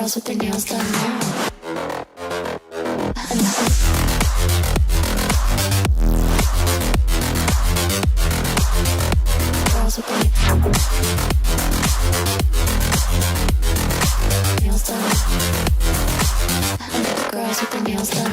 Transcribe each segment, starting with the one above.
girls with their nails done now. Girls with their nails done. Girls with their nails done.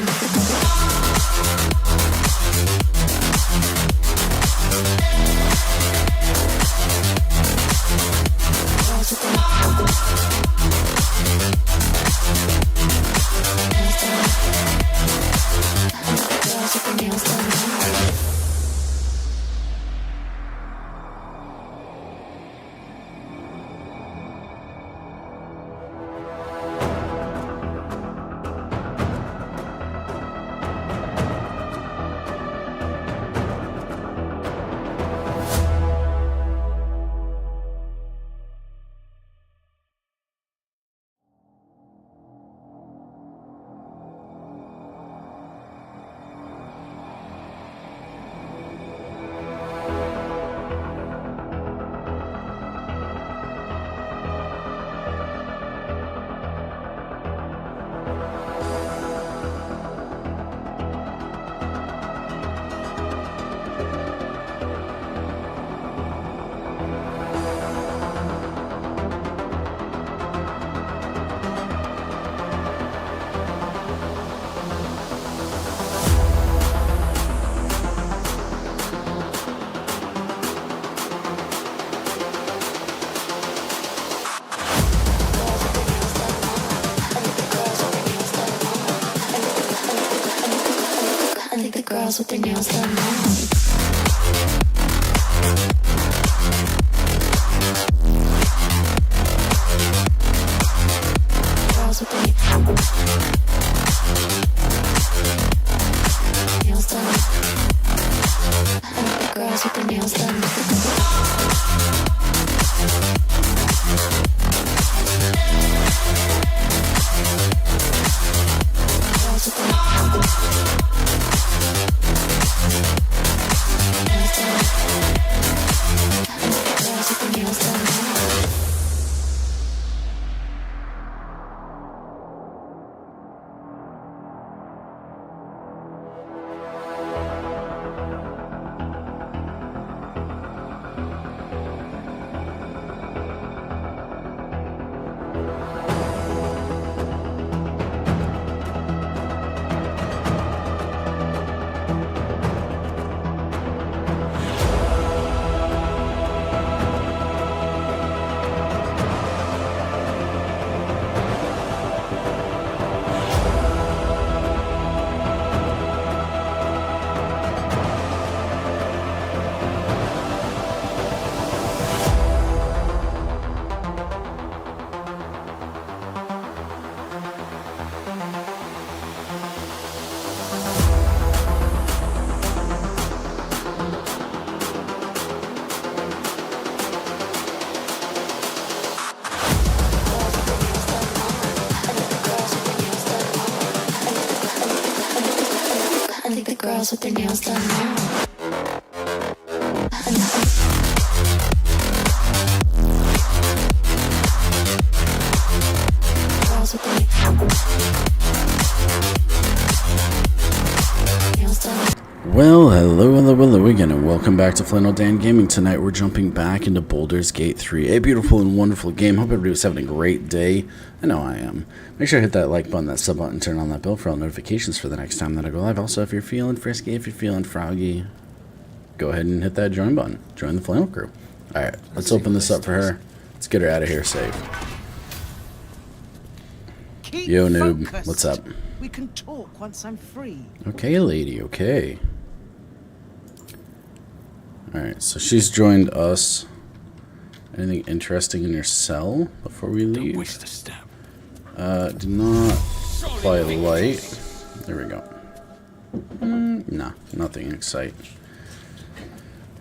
Girls with their nails done now. Girls with their nails done. Girls with their nails done. Girls with their nails done now. Girls with their nails done. Well, hello again, and welcome back to Flannel Dan Gaming. Tonight we're jumping back into Baldur's Gate 3, a beautiful and wonderful game. Hope everybody's having a great day. I know I am. Make sure to hit that like button, that sub button, turn on that bell for all notifications for the next time that I go live. Also, if you're feeling frisky, if you're feeling froggy, go ahead and hit that join button. Join the Flannel crew. Alright, let's open this up for her. Let's get her out of here safe. Yo, noob. What's up? We can talk once I'm free. Okay, lady, okay. Alright, so she's joined us. Anything interesting in your cell before we leave? Don't waste a step. Do not apply light. There we go. Nah, nothing exciting.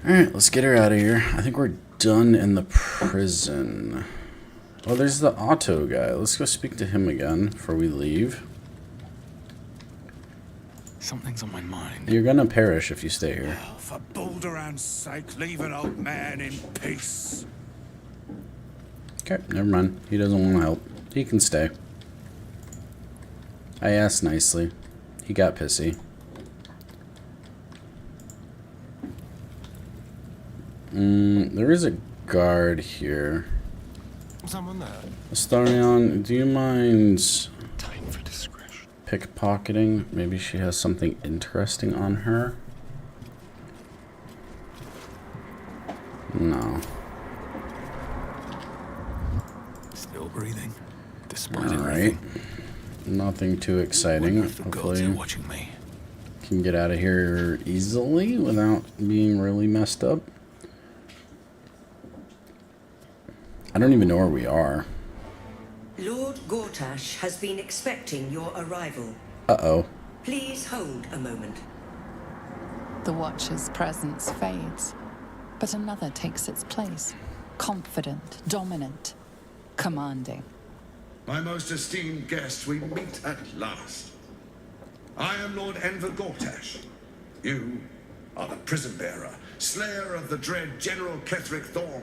Alright, let's get her out of here. I think we're done in the prison. Oh, there's the auto guy. Let's go speak to him again before we leave. Something's on my mind. You're gonna perish if you stay here. Oh, for Balduran's sake, leave an old man in peace. Okay, never mind. He doesn't want to help. He can stay. I asked nicely. He got pissy. There is a guard here. Someone there. Astarion, do you mind Time for discretion. pickpocketing? Maybe she has something interesting on her? No. Still breathing, despite Alright. everything. Nothing too exciting. Wonder if the gods are Hopefully watching me. can get out of here easily without being really messed up. I don't even know where we are. Lord Gortash has been expecting your arrival. Uh-oh. Please hold a moment. The Watcher's presence fades, but another takes its place. Confident, dominant, commanding. My most esteemed guest, we meet at last. I am Lord Enver Gortash. You are the prison bearer, slayer of the dread General Ketheric Thorn.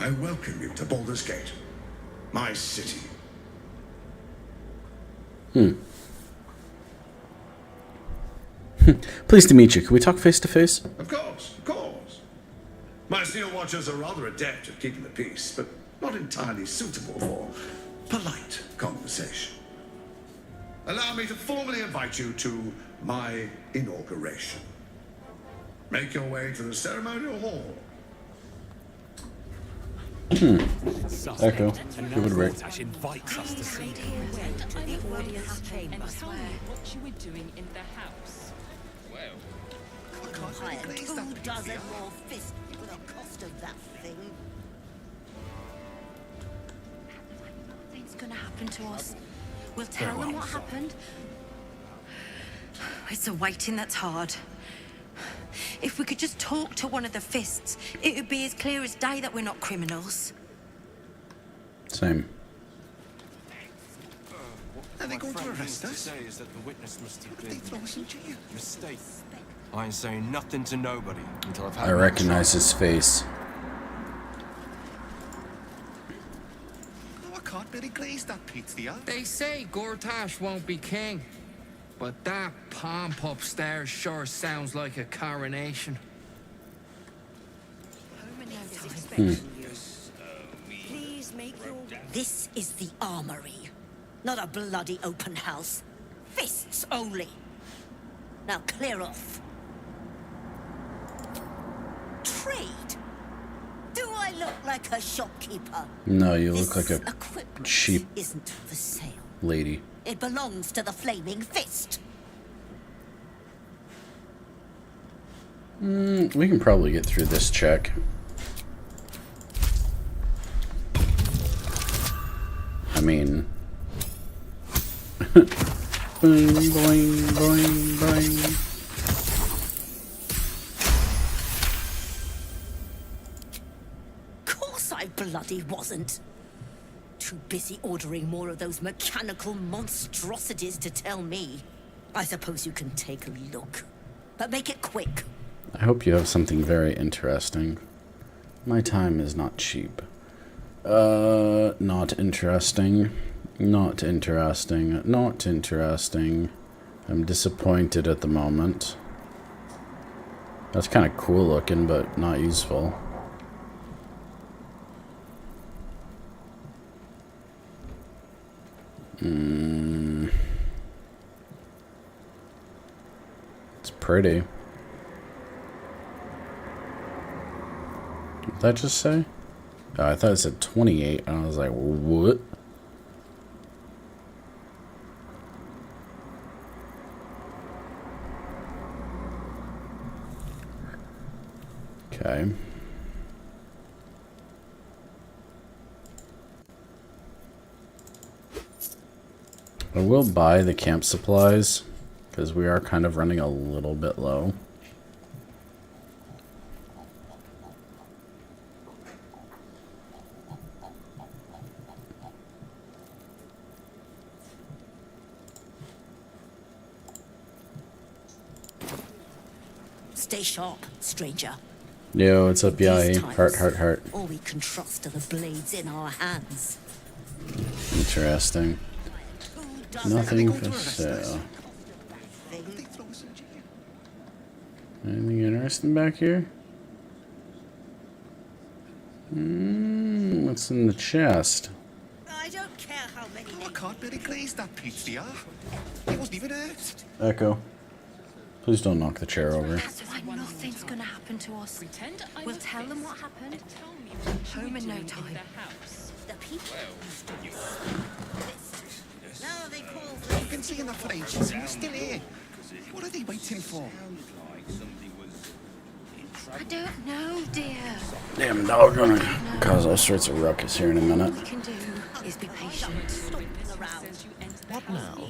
I welcome you to Baldur's Gate, my city. Pleased to meet you. Can we talk face to face? Of course, of course. My steel watchers are rather adept at keeping the peace, but not entirely suitable for polite conversation. Allow me to formally invite you to my inauguration. Make your way to the ceremonial hall. Echo. Give it a break. Gortash invites us to see The audience chamber. What you were doing in the house. Hired 2 dozen more fists for the cost of that thing. Nothing's gonna happen to us. We'll tell them what happened. It's the waiting that's hard. If we could just talk to one of the fists, it would be as clear as day that we're not criminals. Same. Are they going to Is arrest us? that the witness must have They been throw us in jail. mistake. I ain't saying nothing to nobody until I've had I my recognize trial. his face. Oh, I caught Billy Glaze that pizza. They say Gortash won't be king, but that pomp upstairs sure sounds like a coronation. Please make your This is the armory, not a bloody open house. Fists only. Now clear off. Trade? Do I look like a shopkeeper? No, you look like This a equipment cheap isn't for sale. lady. It belongs to the Flaming Fist. We can probably get through this check. I mean... boing, boing, boing, boing. Course I bloody wasn't. Too busy ordering more of those mechanical monstrosities to tell me. I suppose you can take a look, but make it quick. I hope you have something very interesting. My time is not cheap. Not interesting. Not interesting. Not interesting. I'm disappointed at the moment. That's kind of cool looking, but not useful. It's pretty. What did that just say? Oh, I thought it said 28, and I was like, what? Okay. I will buy the camp supplies, because we are kind of running a little bit low. Stay sharp, stranger. Yo, what's up, Yai? These Heart, times, heart, heart. All we can trust are the blades in our hands. Interesting. 2 Nothing for sale. Anything interesting back here? What's in the chest? I don't care how many. Oh, I can't really glaze that pizza. It wasn't even hurt. Echo. Please don't knock the chair over. That's why nothing's gonna happen to us. We'll tell them what happened. Home in no time. The people. Now they call I've been seeing that for ages. We're still here. What are they waiting for? I don't know, dear. Damn dog gonna cause all sorts of ruckus here in a minute. All we can do is be patient. What now?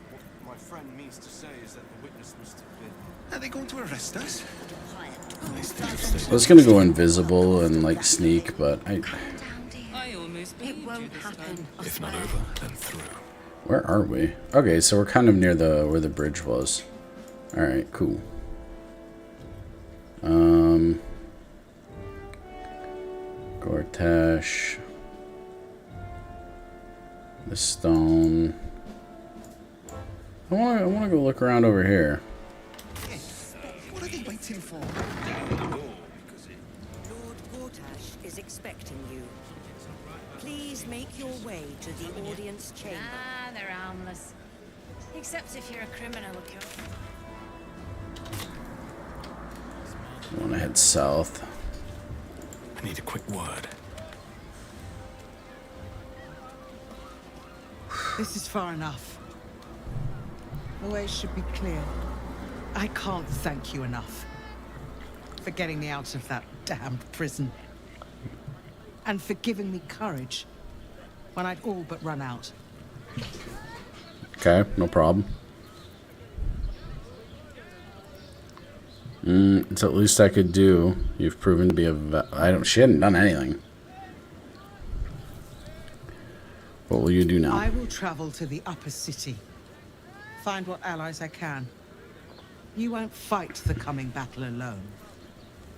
What my friend means to say is that the witness must have been... Are they going to arrest us? I was gonna go invisible and like sneak, but Down, dear. It won't happen. I If not swear. over, then through. where are we? Okay, so we're kind of near the where the bridge was. All right, cool. Gortash. The stone. I wanna go look around over here. What are they waiting for? Lord Gortash is expecting you. Please make your way to the audience chamber. Ah, they're harmless. Except if you're a criminal, of course. I wanna head south. I need a quick word. This is far enough. The way should be clear. I can't thank you enough for getting me out of that damned prison. And for giving me courage when I'd all but run out. Okay, no problem. It's at least I could do. You've proven to be she hadn't done anything. What will you do now? I will travel to the upper city. Find what allies I can. You won't fight the coming battle alone.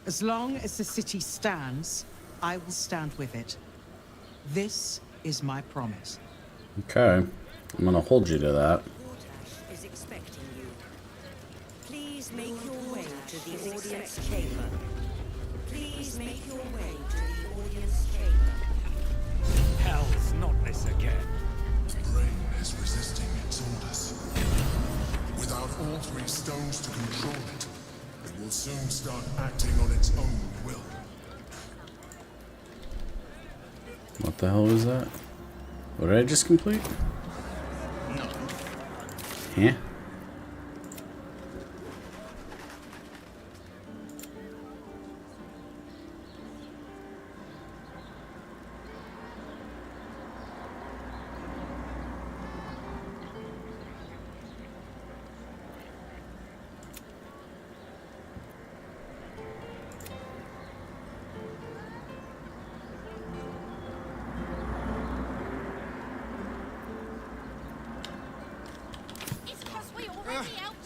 As long as the city stands, I will stand with it. This is my promise. Okay. I'm gonna hold you to that. Gortash is expecting you. Please make your way to the audience chamber. Please make your way to the audience chamber. Hell's not this again. The brain is resisting its orders. Without all three stones to control it, it will soon start acting on its own will. What the hell was that? What did I just complete? No. Yeah.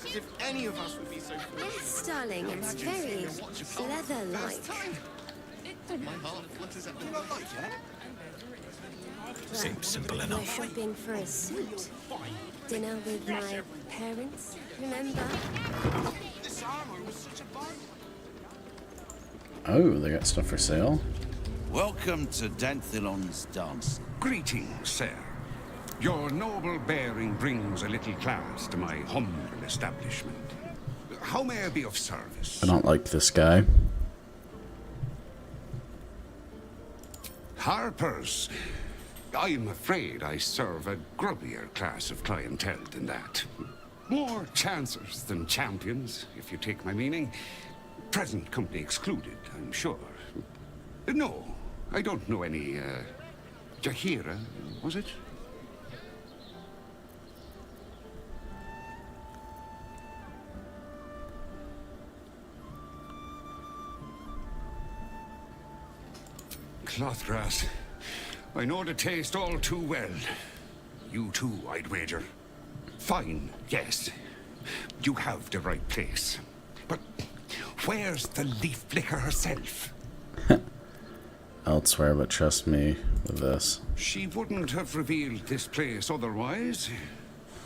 As if any of us would be so fortunate. Yes, darling, it's very leather-like. My heart flutters at the light, Seems simple We're enough. shopping for a suit. Dinner with my parents, remember? This armor was such a bargain. Oh, they got stuff for sale. Welcome to Danthilon's dance. Greetings, sir. Your noble bearing brings a little class to my humble establishment. How may I be of service? I don't like this guy. Harpers. I'm afraid I serve a grubbier class of clientele than that. More chancers than champions, if you take my meaning. Present company excluded, I'm sure. No, I don't know any, Jahira, was it? Clothgrass. I know the taste all too well. You too, I'd wager. Fine, yes. You have the right place. But where's the leaf flicker herself? elsewhere, but trust me with this. She wouldn't have revealed this place otherwise,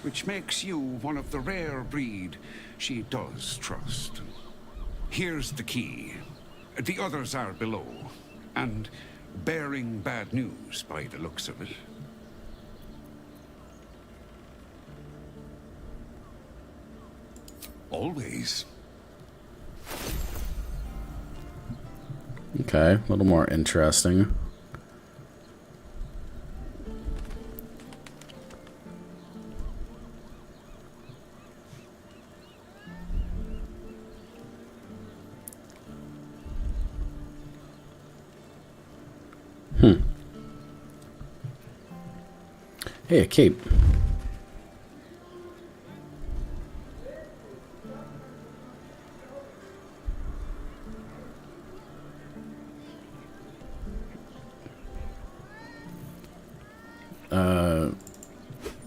which makes you one of the rare breed she does trust. Here's the key. The others are below, and bearing bad news by the looks of it. Always. Okay, a little more interesting. Hey, a cape.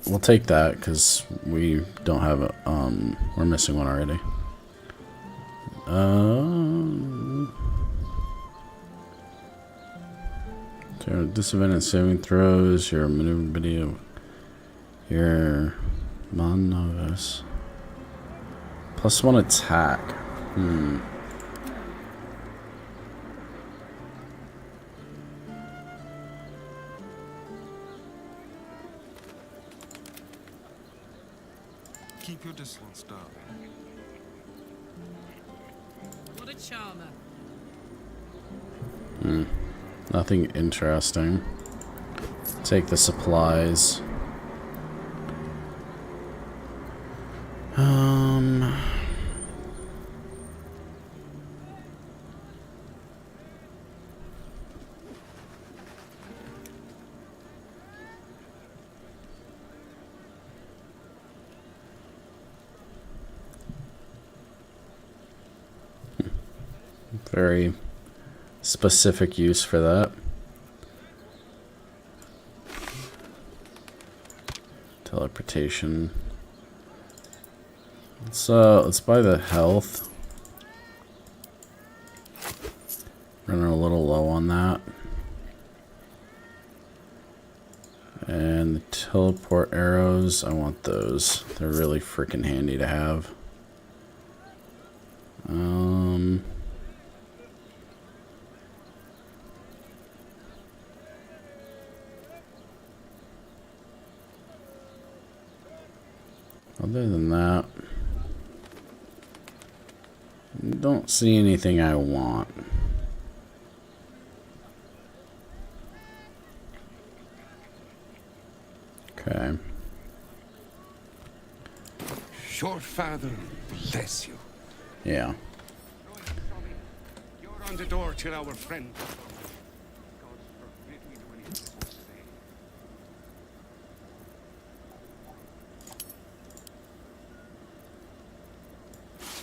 We'll take that because we don't have a, we're missing one already. So disadvantage saving throws, your maneuverability of your non-novice. +1 attack. Keep your distance, darling. What a charmer. Nothing interesting. Take the supplies. Very specific use for that. Teleportation. Let's buy the health. Running a little low on that. And the teleport arrows, I want those. They're really freaking handy to have. Other than that, don't see anything I want. Okay. Your father bless you. Yeah. You're on the door till our friend.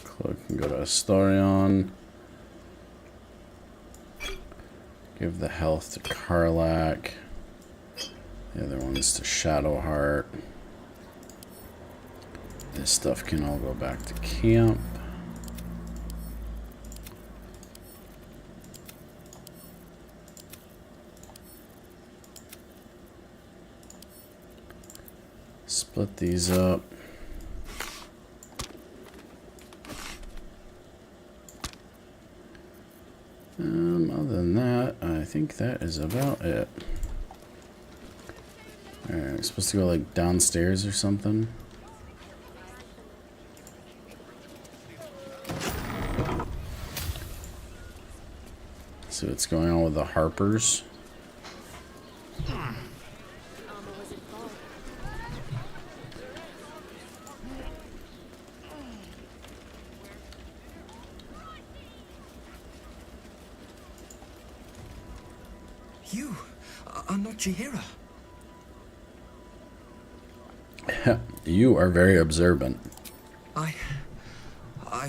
Cloak can go to Astarion. Give the health to Karlak. The other one's to Shadowheart. This stuff can all go back to camp. Split these up. Other than that, I think that is about it. Alright, supposed to go like downstairs or something. See what's going on with the Harpers. You are not Chihira. You are very observant. I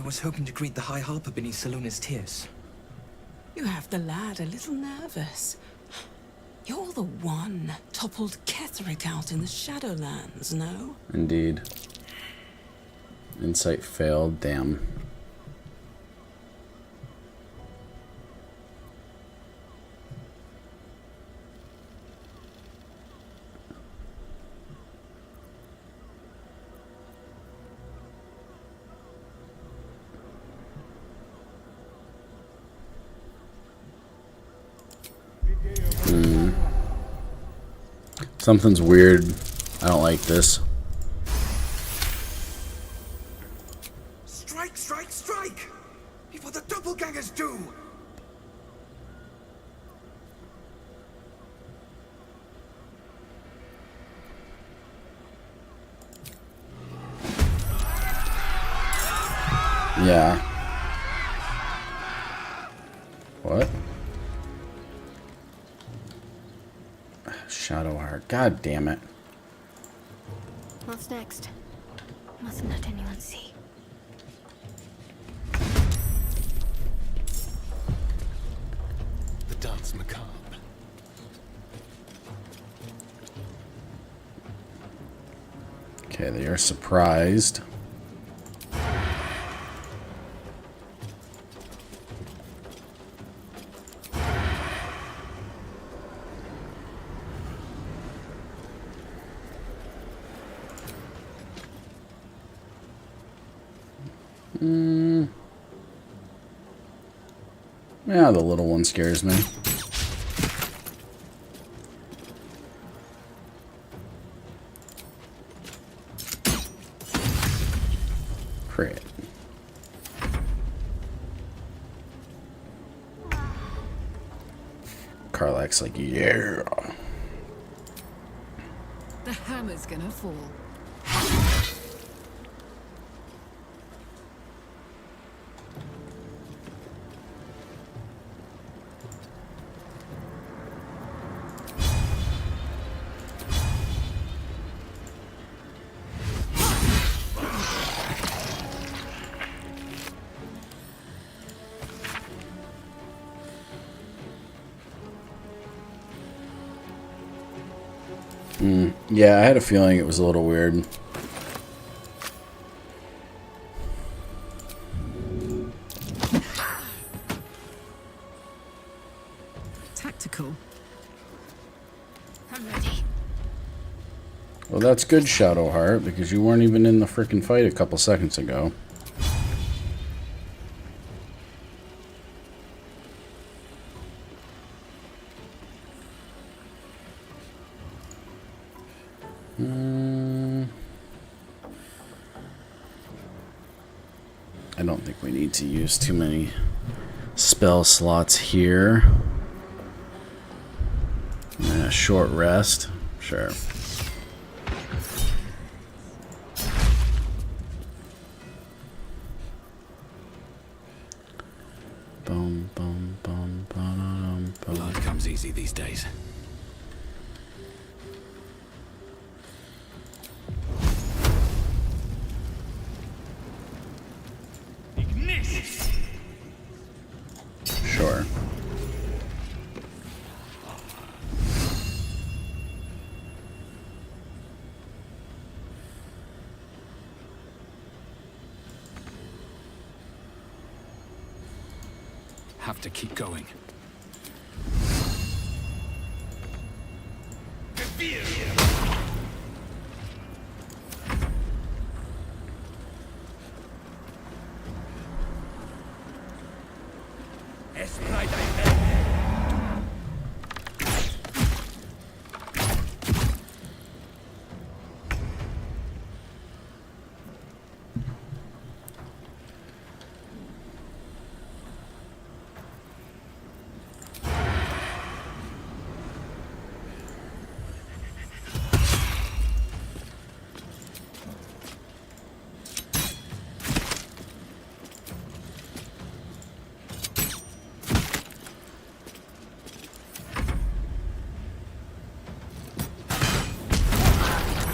was hoping to greet the High Harper beneath Salona's tears. You have the lad a little nervous. You're the one toppled Ketheric out in the Shadowlands, no? Indeed. Insight failed, damn. Something's weird. I don't like this. Strike, strike, strike! Before the doppelgangers do! Yeah. What? Shadowheart. God damn it. What's next? Mustn't let anyone see. The dance macabre. Okay, they are surprised. Yeah, the little one scares me. Crit. Karlach's like, yeah. The hammer's gonna fall. Yeah, I had a feeling it was a little weird. Tactical. I'm ready. Well, that's good, Shadowheart, because you weren't even in the frickin' fight a couple seconds ago. I don't think we need to use too many spell slots here. Yeah, short rest. Sure. Boom, boom, boom, boom, boom. Blood comes easy these days. Sure. Have to keep going.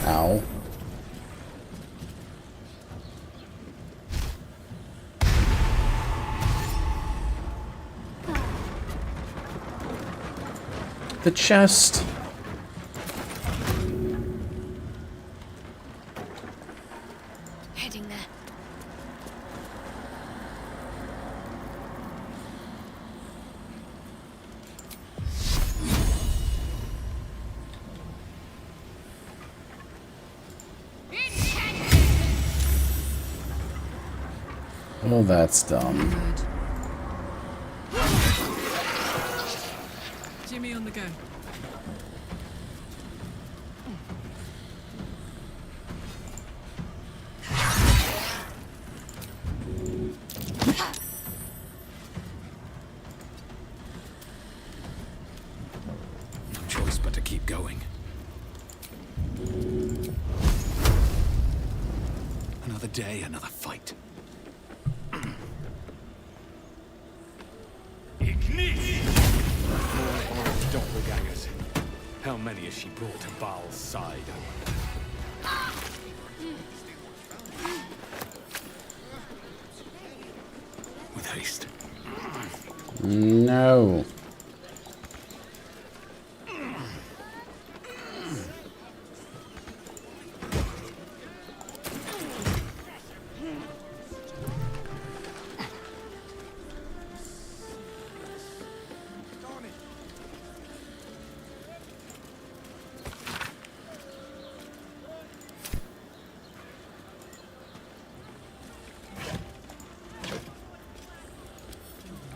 Ow. The chest. Heading there. Oh, that's dumb. Jimmy on the go. day, another fight. More doppelgangers. How many has she brought to Baal's side? With haste. No.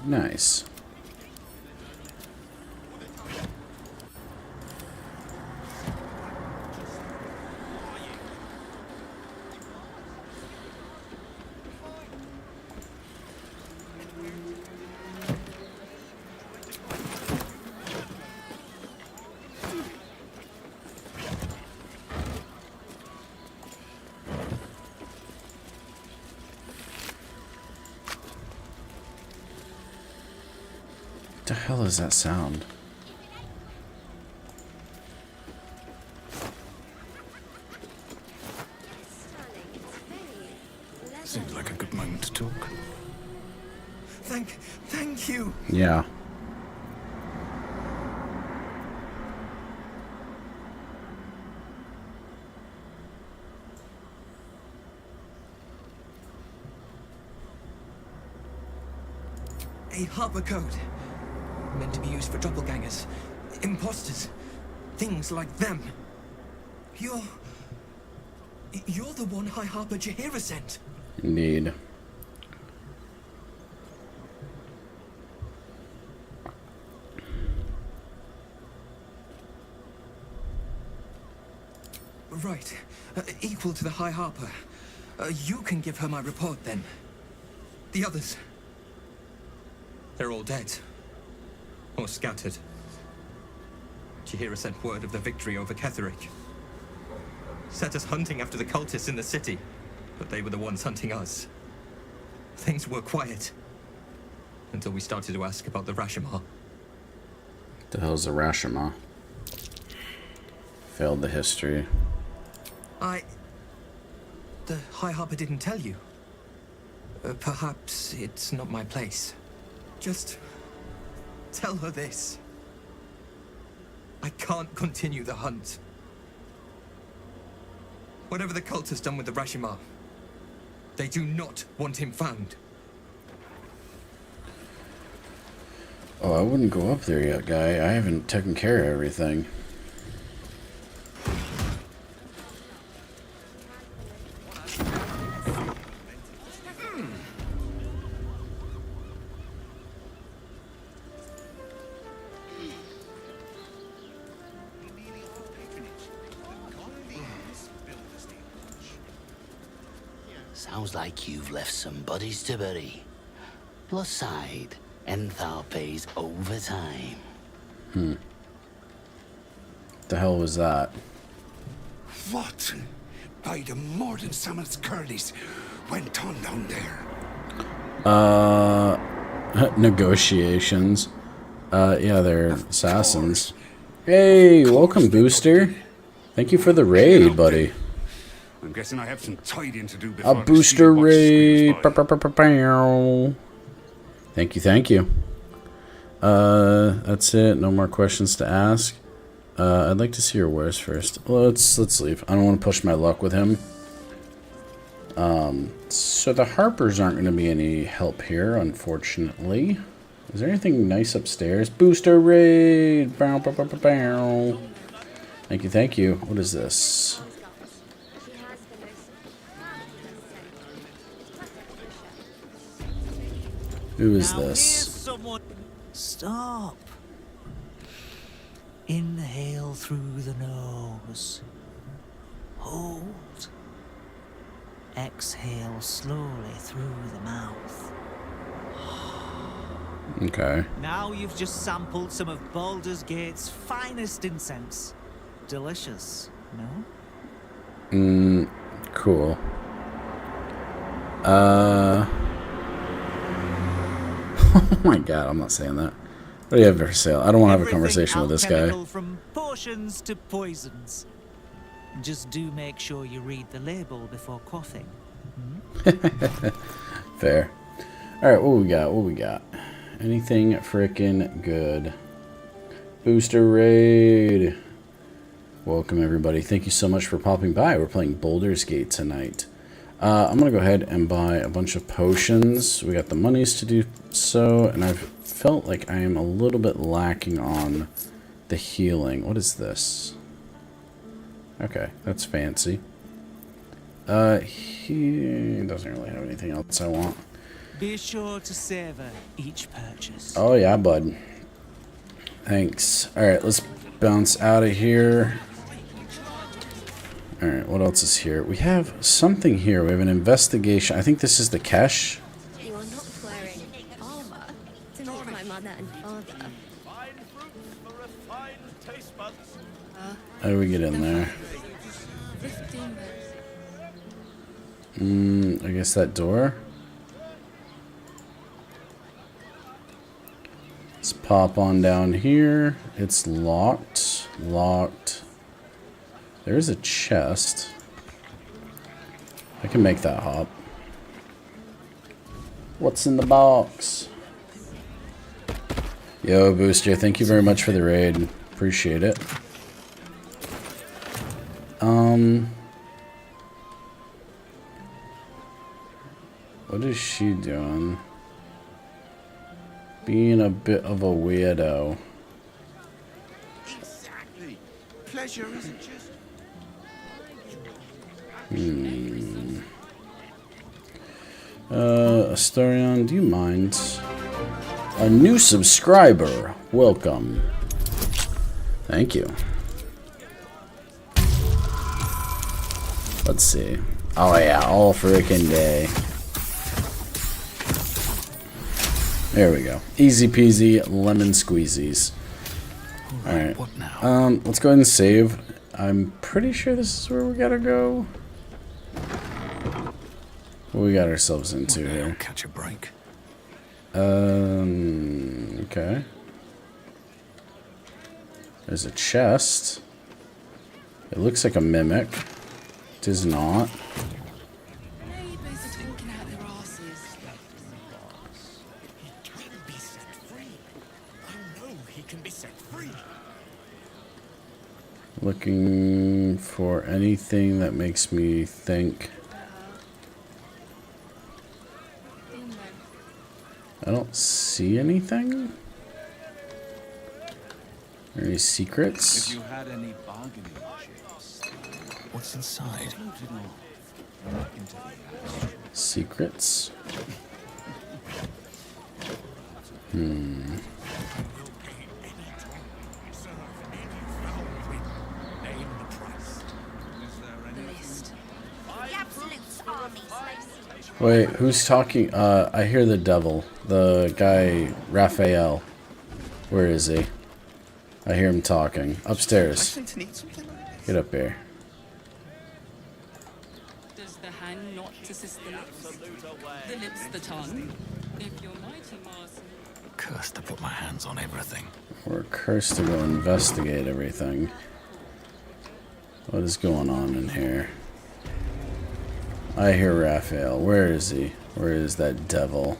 Nice. What the hell is that sound? Seems like a good moment to talk. Thank you. Yeah. A harbor code. Meant to be used for doppelgangers, imposters, things like them. You're the one High Harper Jaheira sent. Indeed. Right. Equal to the High Harper. You can give her my report then. The others. They're all dead. Or scattered. Jaheira sent word of the victory over Ketheric. Set us hunting after the cultists in the city, but they were the ones hunting us. Things were quiet. Until we started to ask about the Rashomar. The hell's the Rashomar? Failed the history. The High Harper didn't tell you. Perhaps it's not my place. Just tell her this. I can't continue the hunt. Whatever the cult has done with the Rashomar, they do not want him found. Oh, I wouldn't go up there yet, guy. I haven't taken care of everything. Sounds like you've left some bodies to bury. Plus side, Enthal pays overtime. The hell was that? What? By the Morden Summit's curlies went on down there. Negotiations. Yeah, they're assassins. Hey, welcome, Booster. Thank you for the raid, buddy. I'm guessing I have some tidying to do before A booster raid. Thank you, thank you. That's it. No more questions to ask. I'd like to see your wares first. Let's leave. I don't want to push my luck with him. So the Harpers aren't going to be any help here, unfortunately. Is there anything nice upstairs? Booster raid. Bow, bow, bow, bow, bow. Thank you, thank you. What is this? Who is this? Stop. Inhale through the nose. Hold. Exhale slowly through the mouth. Okay. Now you've just sampled some of Baldur's Gate's finest incense. Delicious, no? Cool. Oh my god, I'm not saying that. What do you have for sale? I don't want to have a conversation with this guy. Alchemical from potions to poisons. Just do make sure you read the label before quaffing. Fair. Alright, what we got? What we got? Anything frickin' good. Booster raid. Welcome everybody. Thank you so much for popping by. We're playing Baldur's Gate tonight. I'm going to go ahead and buy a bunch of potions. We got the monies to do so, and I've felt like I am a little bit lacking on the healing. What is this? Okay, that's fancy. He doesn't really have anything else I want. Be sure to savor each purchase. Oh yeah, bud. Thanks. Alright, let's bounce out of here. Alright, what else is here? We have something here. We have an investigation. I think this is the cache. You are not wearing armor to make my mother and father. How do we get in there? I guess that door. Let's pop on down here. It's locked. Locked. There's a chest. I can make that hop. What's in the box? Yo, Booster, thank you very much for the raid. Appreciate it. What is she doing? Being a bit of a weirdo. Exactly. Pleasure isn't just... Astarion, do you mind? A new subscriber. Welcome. Thank you. Let's see. Oh yeah, all freaking day. There we go. Easy peasy, lemon squeezies. Alright. Let's go ahead and save. I'm pretty sure this is where we gotta go. What we got ourselves into here? Catch a break. Okay. There's a chest. It looks like a mimic. It is not. Looking for anything that makes me think. I don't see anything. Are there any secrets? If you had any bargaining chips. What's inside? Secrets. Wait, who's talking? I hear the devil. The guy, Raphael. Where is he? I hear him talking. Upstairs. Get up here. Does the hand not assist the lips? The lips the tongue? If your mighty Mars... Cursed to put my hands on everything. We're cursed to go investigate everything. What is going on in here? I hear Raphael. Where is he? Where is that devil?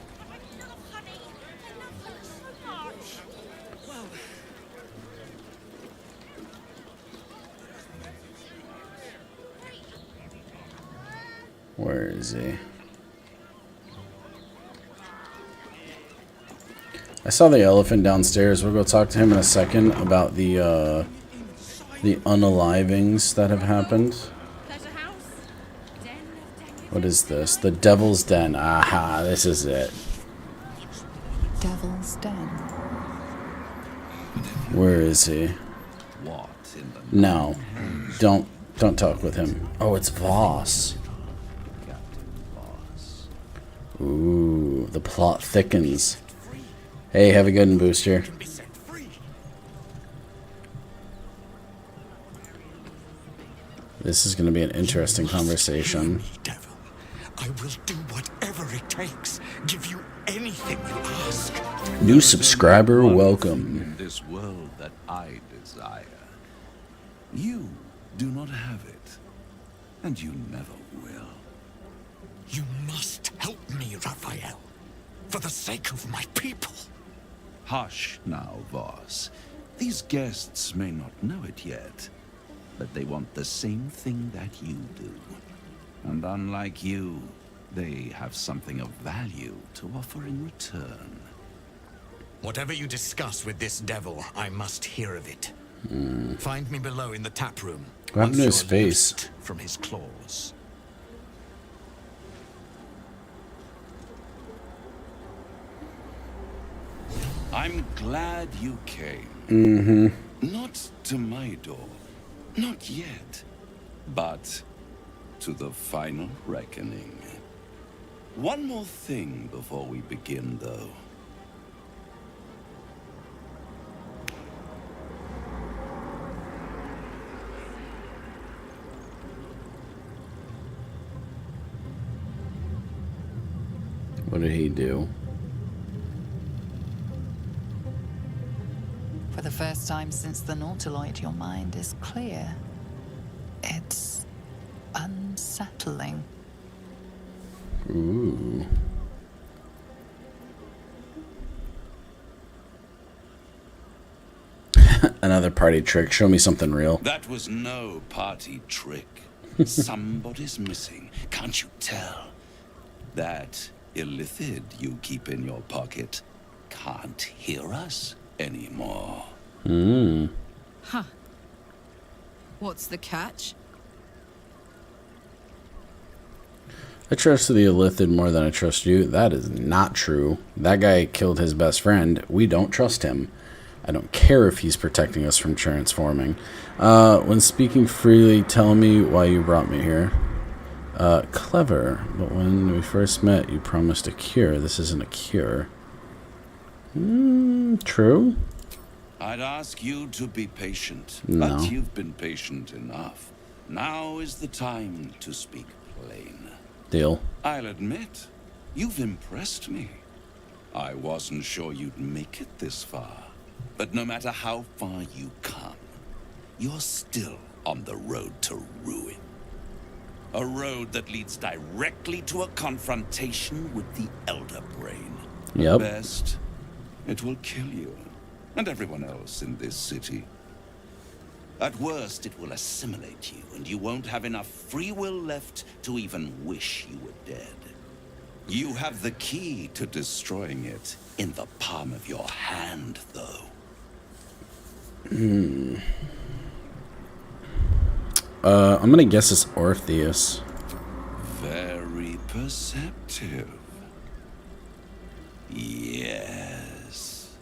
Where is he? I saw the elephant downstairs. We'll go talk to him in a second about the unalivings that have happened. What is this? The Devil's Den. Aha, this is it. Devil's Den. Where is he? No. Don't talk with him. Oh, it's Voss. Ooh, the plot thickens. Hey, have a good one, Booster. This is going to be an interesting conversation. I will do whatever it takes. Give you anything you ask. New subscriber, One welcome. thing in this world that I desire. You do not have it, and you never will. You must help me, Raphael. For the sake of my people. Hush now, Voss. These guests may not know it yet, but they want the same thing that you do. And unlike you, they have something of value to offer in return. Whatever you discuss with this devil, I must hear of it. Find me below in the tap room. What happened to his once you're face? loosed from his claws. I'm glad you came. Mm-hmm. Not to my door, not yet, but to the final reckoning. One more thing before we begin, though. What did he do? For the first time since the Nautiloid, your mind is clear. It's unsettling. Ooh. Another party trick. Show me something real. That was no party trick. Somebody's missing. Can't you tell? That illithid you keep in your pocket can't hear us anymore. Huh. What's the catch? I trust the illithid more than I trust you. That is not true. That guy killed his best friend. We don't trust him. I don't care if he's protecting us from transforming. When speaking freely, tell me why you brought me here. Clever, but when we first met, you promised a cure. This isn't a cure. True? I'd ask you to be patient, No. but you've been patient enough. Now is the time to speak plain. Deal. I'll admit, you've impressed me. I wasn't sure you'd make it this far. But no matter how far you come, you're still on the road to ruin. A road that leads directly to a confrontation with the Elder Brain. Yep. At best, it will kill you and everyone else in this city. At worst, it will assimilate you, and you won't have enough free will left to even wish you were dead. You have the key to destroying it in the palm of your hand, though. I'm gonna guess it's Orpheus. Very perceptive. Yes.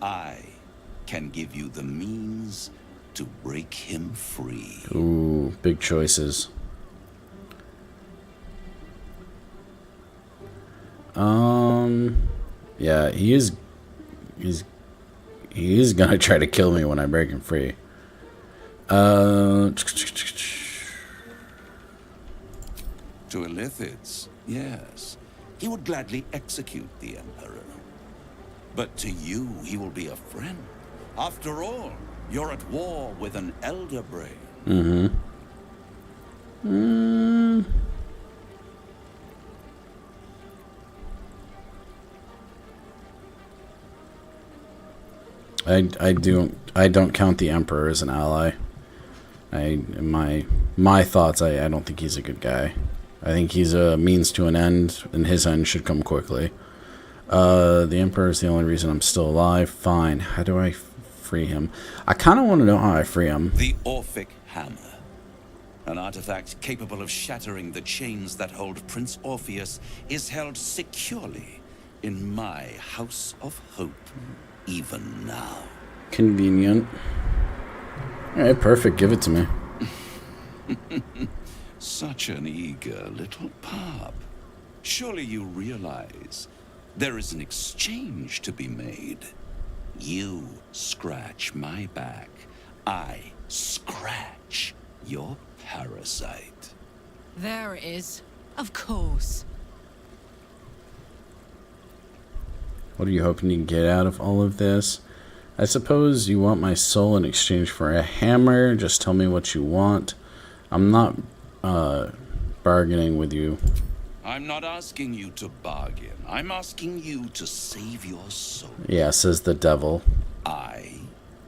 I can give you the means to break him free. Ooh, big choices. Yeah, he is gonna try to kill me when I break him free. To illithids, yes. He would gladly execute the Emperor. But to you, he will be a friend. After all, you're at war with an Elder Brain. I don't count the Emperor as an ally. My thoughts, I don't think he's a good guy. I think he's a means to an end, and his end should come quickly. The Emperor is the only reason I'm still alive. Fine. How do I free him? I kind of want to know how I free him. The Orphic Hammer. An artifact capable of shattering the chains that hold Prince Orpheus is held securely in my House of Hope, even now. Convenient. Alright, perfect. Give it to me. Such an eager little pup. Surely you realize there is an exchange to be made. You scratch my back, I scratch your parasite. There it is. Of course. What are you hoping to get out of all of this? I suppose you want my soul in exchange for a hammer. Just tell me what you want. I'm not bargaining with you. I'm not asking you to bargain. I'm asking you to save your soul. Yeah, says the devil. I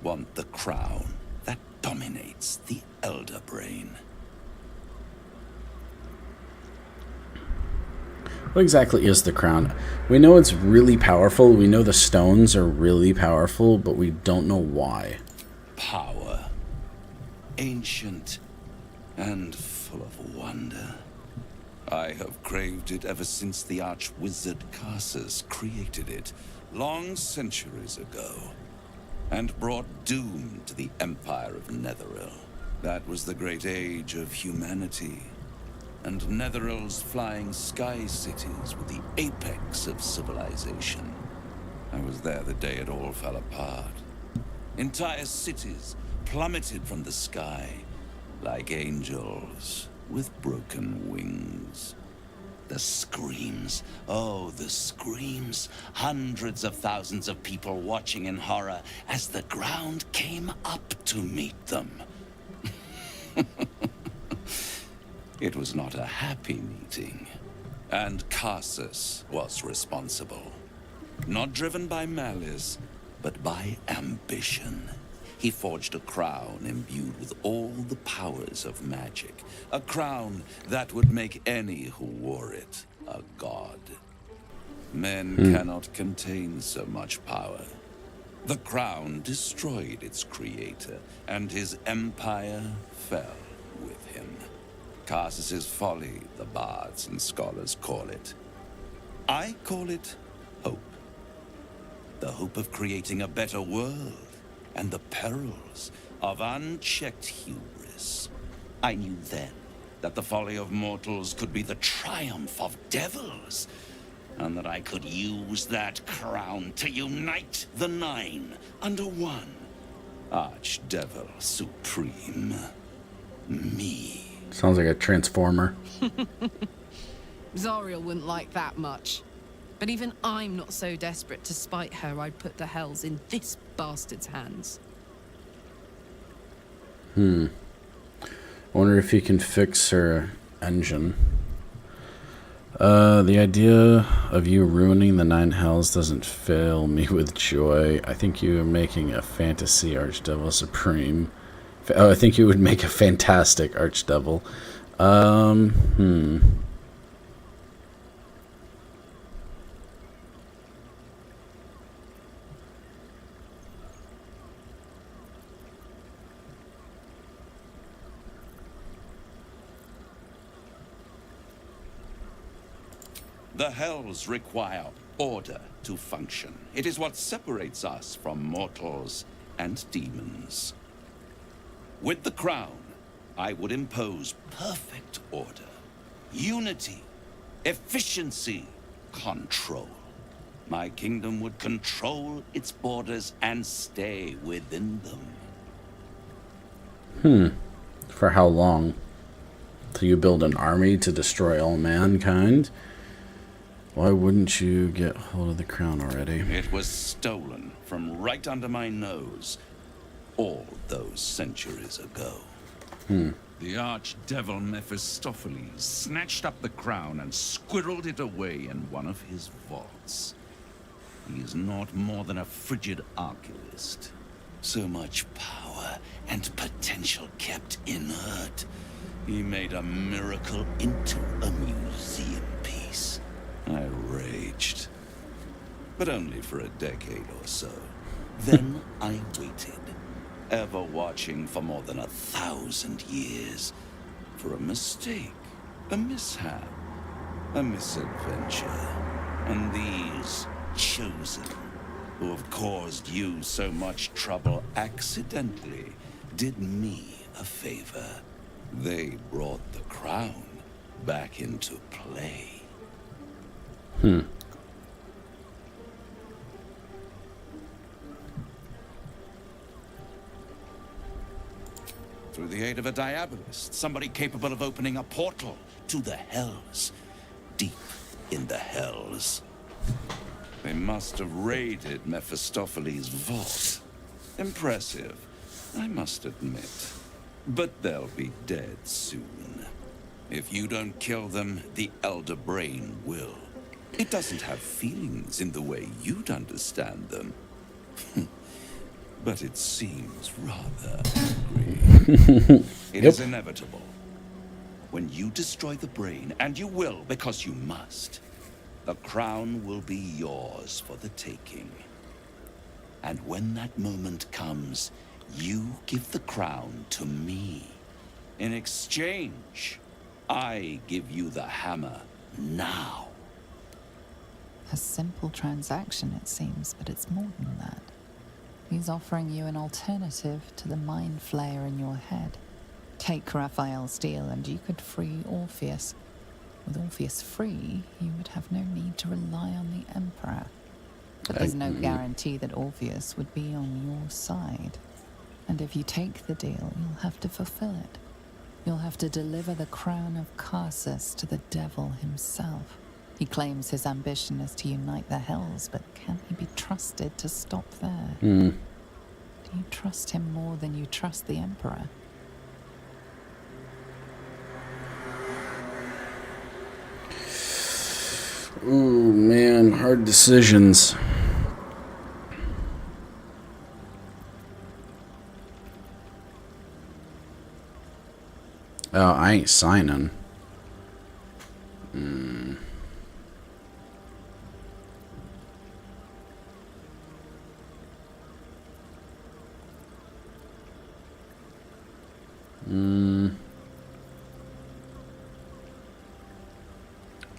want the crown that dominates the Elder Brain. What exactly is the crown? We know it's really powerful. We know the stones are really powerful, but we don't know why. Power. Ancient and full of wonder. I have craved it ever since the arch-wizard Carsus created it, long centuries ago, and brought doom to the Empire of Netheril. That was the great age of humanity, and Netheril's flying sky cities were the apex of civilization. I was there the day it all fell apart. Entire cities plummeted from the sky like angels with broken wings. The screams, oh, the screams. Hundreds of thousands of people watching in horror as the ground came up to meet them. It was not a happy meeting, and Carsus was responsible. Not driven by malice, but by ambition. He forged a crown imbued with all the powers of magic. A crown that would make any who wore it a god. Men cannot contain so much power. The crown destroyed its creator, and his empire fell with him. Carsus's folly, the bards and scholars call it. I call it hope. The hope of creating a better world, and the perils of unchecked hubris. I knew then that the folly of mortals could be the triumph of devils, and that I could use that crown to unite the Nine under one. Archdevil Supreme. Me. Sounds like a transformer. Zariel wouldn't like that much. But even I'm not so desperate to spite her I'd put the hells in this bastard's hands. I wonder if he can fix her engine. The idea of you ruining the Nine Hells doesn't fill me with joy. I think you are making a fantasy Archdevil Supreme. Oh, I think you would make a fantastic Archdevil. The Hells require order to function. It is what separates us from mortals and demons. With the crown, I would impose perfect order, unity, efficiency, control. My kingdom would control its borders and stay within them. For how long? Till you build an army to destroy all mankind? Why wouldn't you get hold of the crown already? It was stolen from right under my nose all those centuries ago. The archdevil Mephistopheles snatched up the crown and squirreled it away in one of his vaults. He is not more than a frigid archivist. So much power and potential kept inert. He made a miracle into a museum piece. I raged, but only for a decade or so. Then I waited, ever watching for more than 1,000 years, for a mistake, a mishap, a misadventure. And these chosen, who have caused you so much trouble accidentally, did me a favor. They brought the crown back into play. Through the aid of a diabolist, somebody capable of opening a portal to the hells. Deep in the hells. They must have raided Mephistopheles' vault. Impressive, I must admit. But they'll be dead soon. If you don't kill them, the Elder Brain will. It doesn't have feelings in the way you'd understand them. But it seems rather angry. It is inevitable. When you destroy the brain, and you will because you must, the crown will be yours for the taking. And when that moment comes, you give the crown to me. In exchange, I give you the hammer now. A simple transaction, it seems, but it's more than that. He's offering you an alternative to the mind flayer in your head. Take Raphael's deal and you could free Orpheus. With Orpheus free, you would have no need to rely on the Emperor. But there's no guarantee that Orpheus would be on your side. And if you take the deal, you'll have to fulfill it. You'll have to deliver the crown of Carsus to the devil himself. He claims his ambition is to unite the hells, but can he be trusted to stop there? Do you trust him more than you trust the Emperor? Ooh, man, hard decisions. Oh, I ain't signing.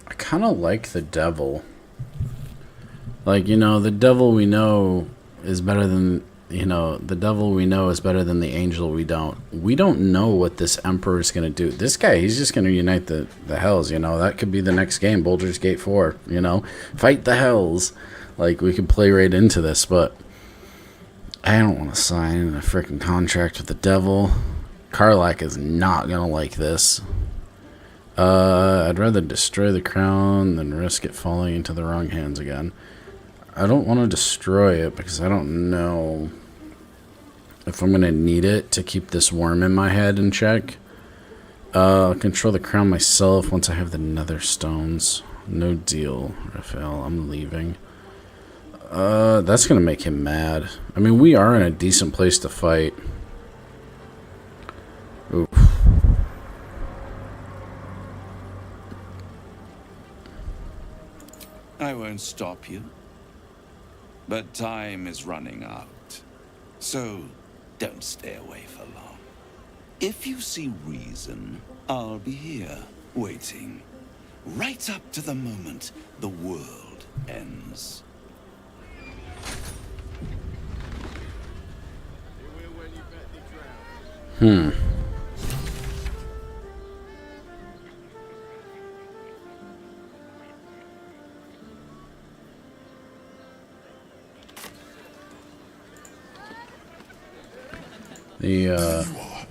I kind of like the devil. Like, you know, the devil we know is better than, you know, the devil we know is better than the angel we don't. We don't know what this emperor is going to do. This guy, he's just going to unite the hells, you know. That could be the next game, Baldur's Gate 4, you know. Fight the hells. Like, we could play right into this, but I don't want to sign a freaking contract with the devil. Karlach is not going to like this. I'd rather destroy the crown than risk it falling into the wrong hands again. I don't want to destroy it because I don't know if I'm going to need it to keep this worm in my head in check. I'll control the crown myself once I have the nether stones. No deal, Raphael. I'm leaving. That's going to make him mad. I mean, we are in a decent place to fight. Oof. I won't stop you. But time is running out. So, don't stay away for long. If you see reason, I'll be here, waiting. Right up to the moment the world ends.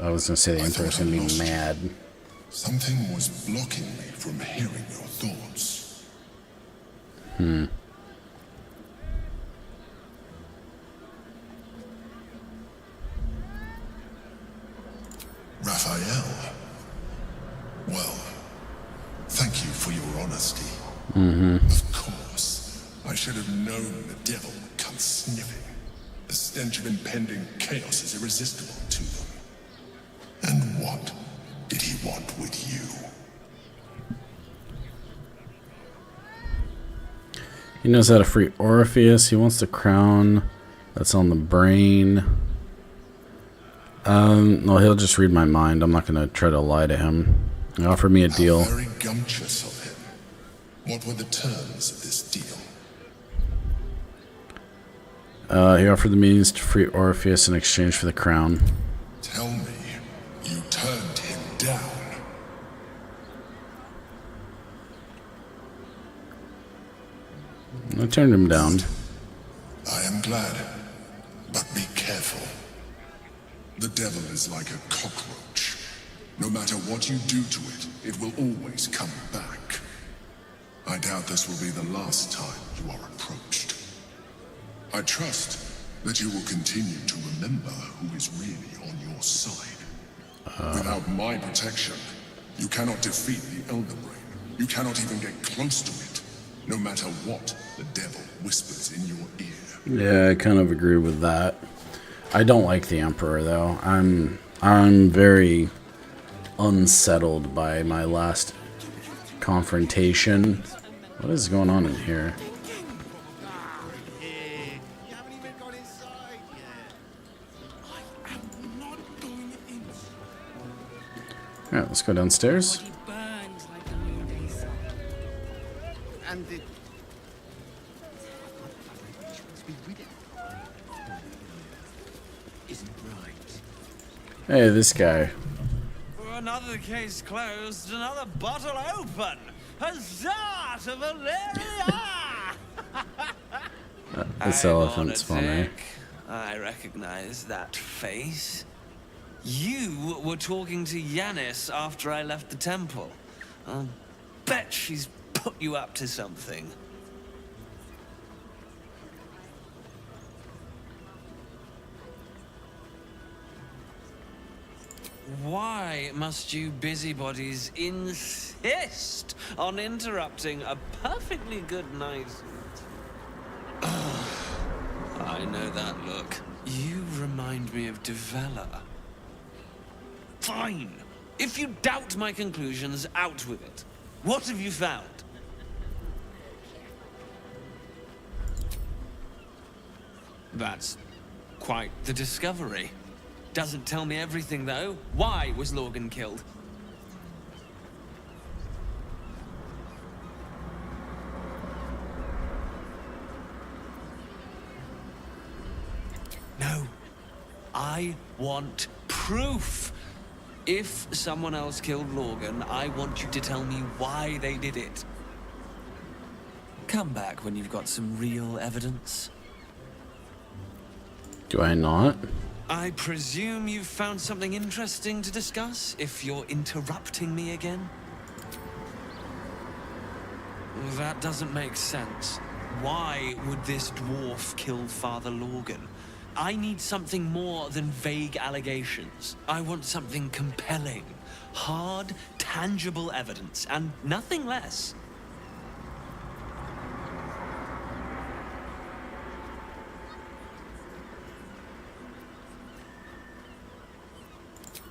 I was gonna say the Emperor's gonna be mad. Something was blocking me from hearing your thoughts. Raphael. Well, thank you for your honesty. Of course, I should have known the devil would come sniffing. The stench of impending chaos is irresistible to them. And what did he want with you? He knows how to free Orpheus. He wants the crown that's on the brain. Well, he'll just read my mind. I'm not going to try to lie to him. He offered me a deal. Very gumptious of him. What were the terms of this deal? He offered the means to free Orpheus in exchange for the crown. Tell me, you turned him down. I turned him down. I am glad, but be careful. The devil is like a cockroach. No matter what you do to it, it will always come back. I doubt this will be the last time you are approached. I trust that you will continue to remember who is really on your side. Without my protection, you cannot defeat the Elder Brain. You cannot even get close to it, no matter what the devil whispers in your ear. Yeah, I kind of agree with that. I don't like the Emperor, though. I'm very unsettled by my last confrontation. What is going on in here? Alright, let's go downstairs. Hey, this guy. Another case closed, another bottle open. Huzzah to Valeria! This elephant's funny. I recognize that face. You were talking to Yanis after I left the temple. I'll bet she's put you up to something. Why must you busybodies insist on interrupting a perfectly good night? I know that look. You remind me of Devella. Fine. If you doubt my conclusions, out with it. What have you found? That's quite the discovery. Doesn't tell me everything, though. Why was Lorgan killed? No. I want proof. If someone else killed Lorgan, I want you to tell me why they did it. Come back when you've got some real evidence. Do I not? I presume you've found something interesting to discuss, if you're interrupting me again? That doesn't make sense. Why would this dwarf kill Father Lorgan? I need something more than vague allegations. I want something compelling, hard, tangible evidence, and nothing less.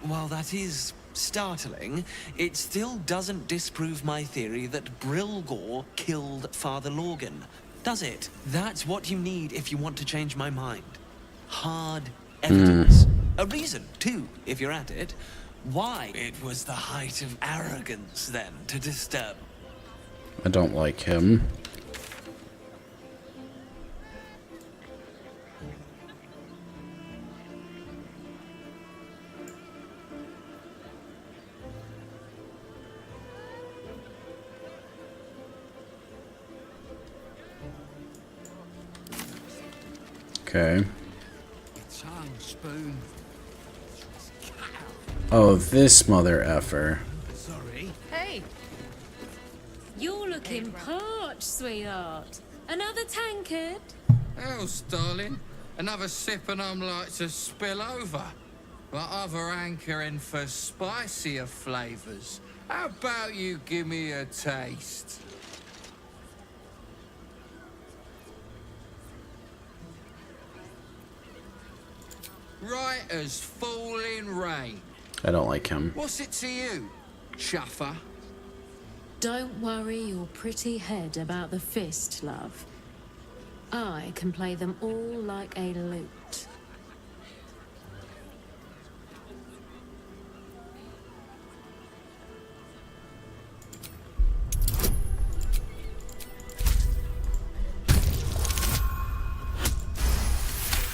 While that is startling, it still doesn't disprove my theory that Brilgor killed Father Lorgan, does it? That's what you need if you want to change my mind. Hard evidence. A reason, too, if you're at it. Why? It was the height of arrogance, then, to disturb. I don't like him. Okay. Oh, this mother effer. Sorry. Hey! You're looking parched, sweetheart. Another tankard? Else, darling. Another sip and I'm like to spill over. But other hankering for spicier flavors. How about you give me a taste? Right as falling rain. I don't like him. What's it to you, chuffer? Don't worry your pretty head about the fist, love. I can play them all like a lute.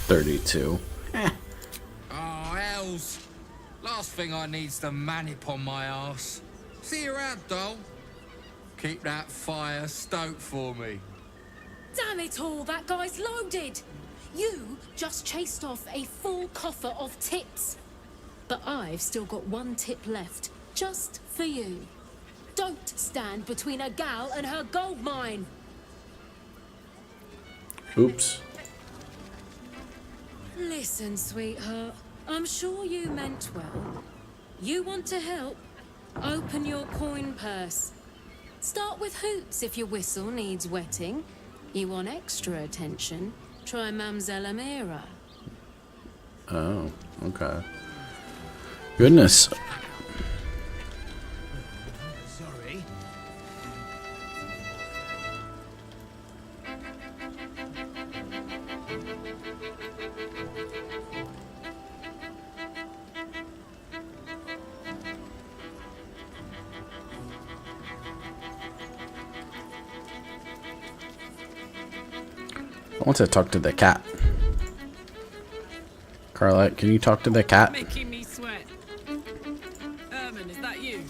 $32. Oh, hells. Last thing I need's the manip on my ass. See you out, doll. Keep that fire stoked for me. Damn it all, that guy's loaded! You just chased off a full coffer of tips. But I've still got one tip left, just for you. Don't stand between a gal and her gold mine. Oops. Listen, sweetheart, I'm sure you meant well. You want to help? Open your coin purse. Start with hoots if your whistle needs wetting. You want extra attention? Try Mamselle Amira. Oh, okay. Goodness. Sorry. I want to talk to the cat. Carlette, can you talk to the cat? Making me sweat. Ermin, is that you?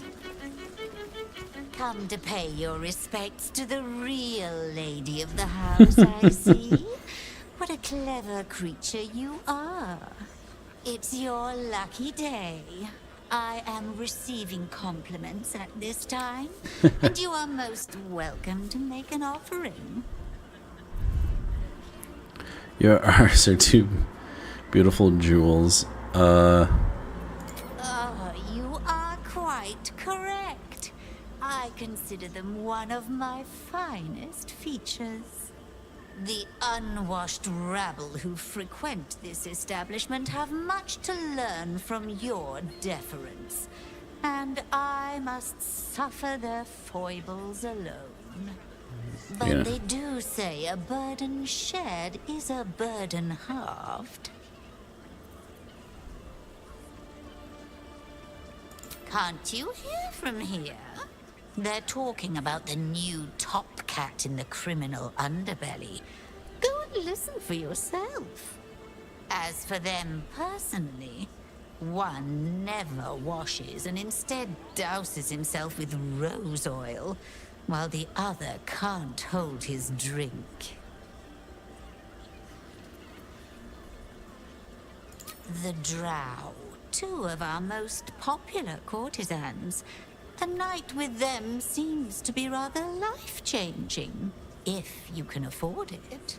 Come to pay your respects to the real lady of the house, I see. What a clever creature you are. It's your lucky day. I am receiving compliments at this time, and you are most welcome to make an offering. Your ours are two beautiful jewels. Oh, you are quite correct. I consider them one of my finest features. The unwashed rabble who frequent this establishment have much to learn from your deference, and I must suffer their foibles alone. But Yeah. they do say a burden shared is a burden halved. Can't you hear from here? They're talking about the new top cat in the criminal underbelly. Go and listen for yourself. As for them personally, one never washes and instead douses himself with rose oil, while the other can't hold his drink. The Drow, two of our most popular courtesans. A night with them seems to be rather life-changing, if you can afford it.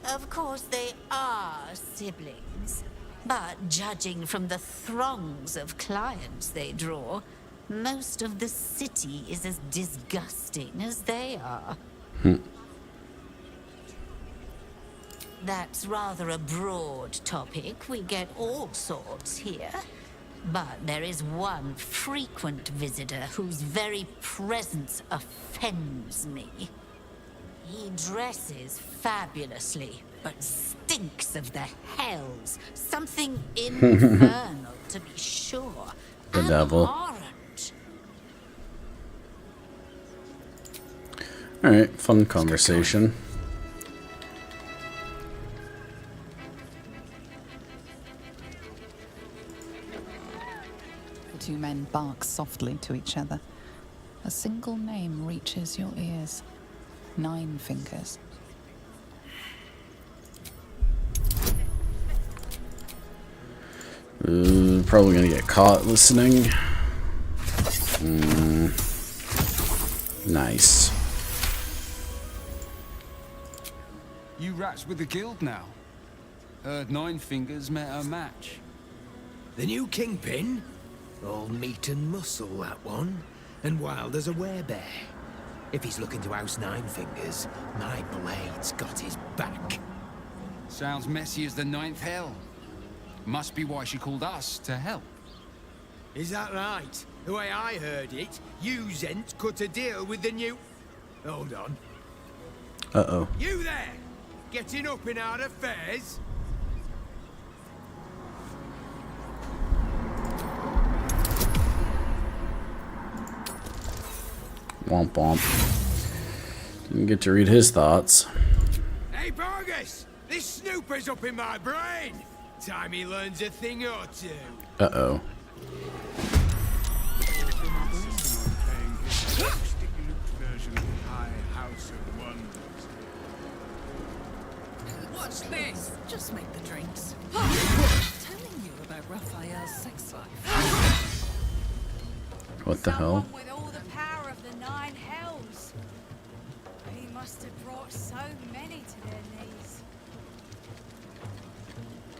Of course, they are siblings, but judging from the throngs of clients they draw, most of the city is as disgusting as they are. That's rather a broad topic. We get all sorts here. But there is one frequent visitor whose very presence offends me. He dresses fabulously, but stinks of the hells. Something infernal, to be sure. The devil. Abhorrent. Alright, fun conversation. The two men bark softly to each other. A single name reaches your ears. 9 Fingers. Probably gonna get caught listening. Nice. You rats with the guild now. Heard 9 Fingers met her match. The new kingpin? All meat and muscle, that one. And wild as a werebear. If he's looking to oust 9 Fingers, my blade's got his back. Sounds messy as the 9th hell. Must be why she called us to help. Is that right? The way I heard it, you Zent cut a deal with the new... Hold on. Uh-oh. You there! Getting up in our affairs? Womp womp. Didn't get to read his thoughts. Hey, Vargas! This snooper's up in my brain! Time he learns a thing or two. Uh-oh. Watch this. Just make the drinks. Tell telling you about Raphael's sex life. What the hell? With all the power of the 9 hells. He must have brought so many to their knees.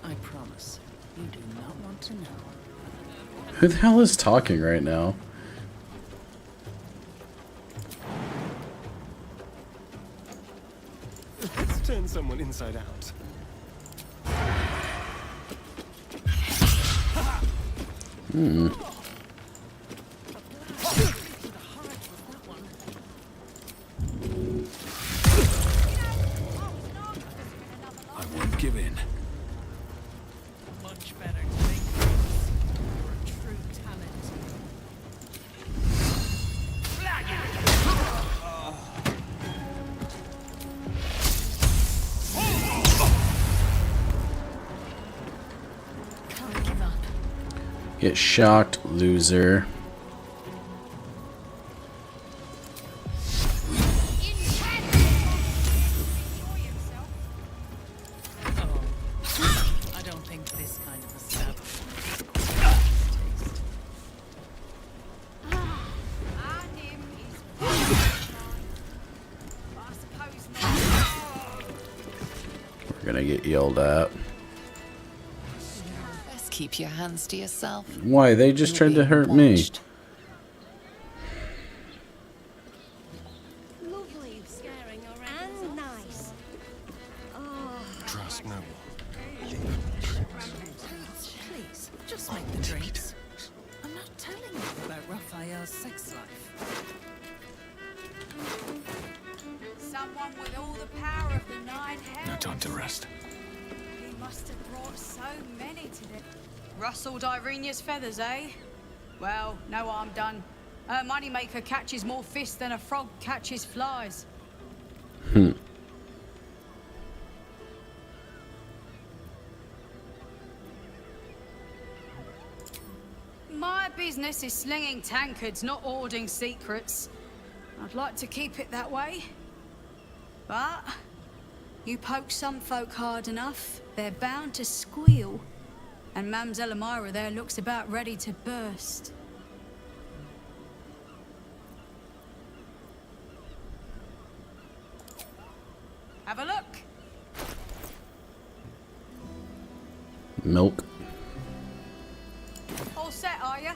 I promise, you do not want to know. Who the hell is talking right now? Let's turn someone inside out. Hmm. I won't give in. Much better to make friends. You're a true talent. Can't give up. Get shocked, loser. I don't think this kind of a stab. We're gonna get yelled at. Best keep your hands to yourself. Why? They just tried to hurt me. Lovely, scaring and nice. Trust no one. Please, just make the drinks. I'm not telling you about Raphael's sex life. Someone with all the power of the 9 hells. No time to rest. He must have brought so many to them. Rustled Irenia's feathers, eh? Well, no harm done. Her moneymaker catches more fish than a frog catches flies. My business is slinging tankards, not hoarding secrets. I'd like to keep it that way. But you poke some folk hard enough, they're bound to squeal. And Mamselle Elmira there looks about ready to burst. Have a look. Milk. All set, are you?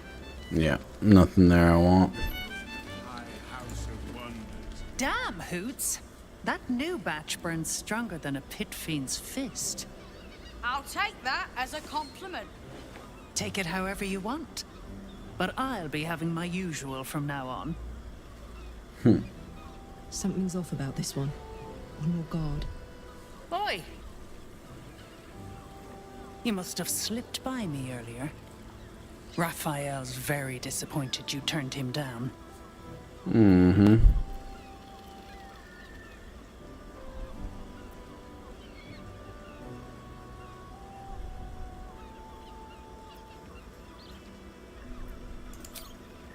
Yeah, nothing there I want. Damn, Hoots! That new batch burns stronger than a pit fiend's fist. I'll take that as a compliment. Take it however you want. But I'll be having my usual from now on. Something's off about this one. On your guard. Boy! You must have slipped by me earlier. Raphael's very disappointed you turned him down. Mm-hmm.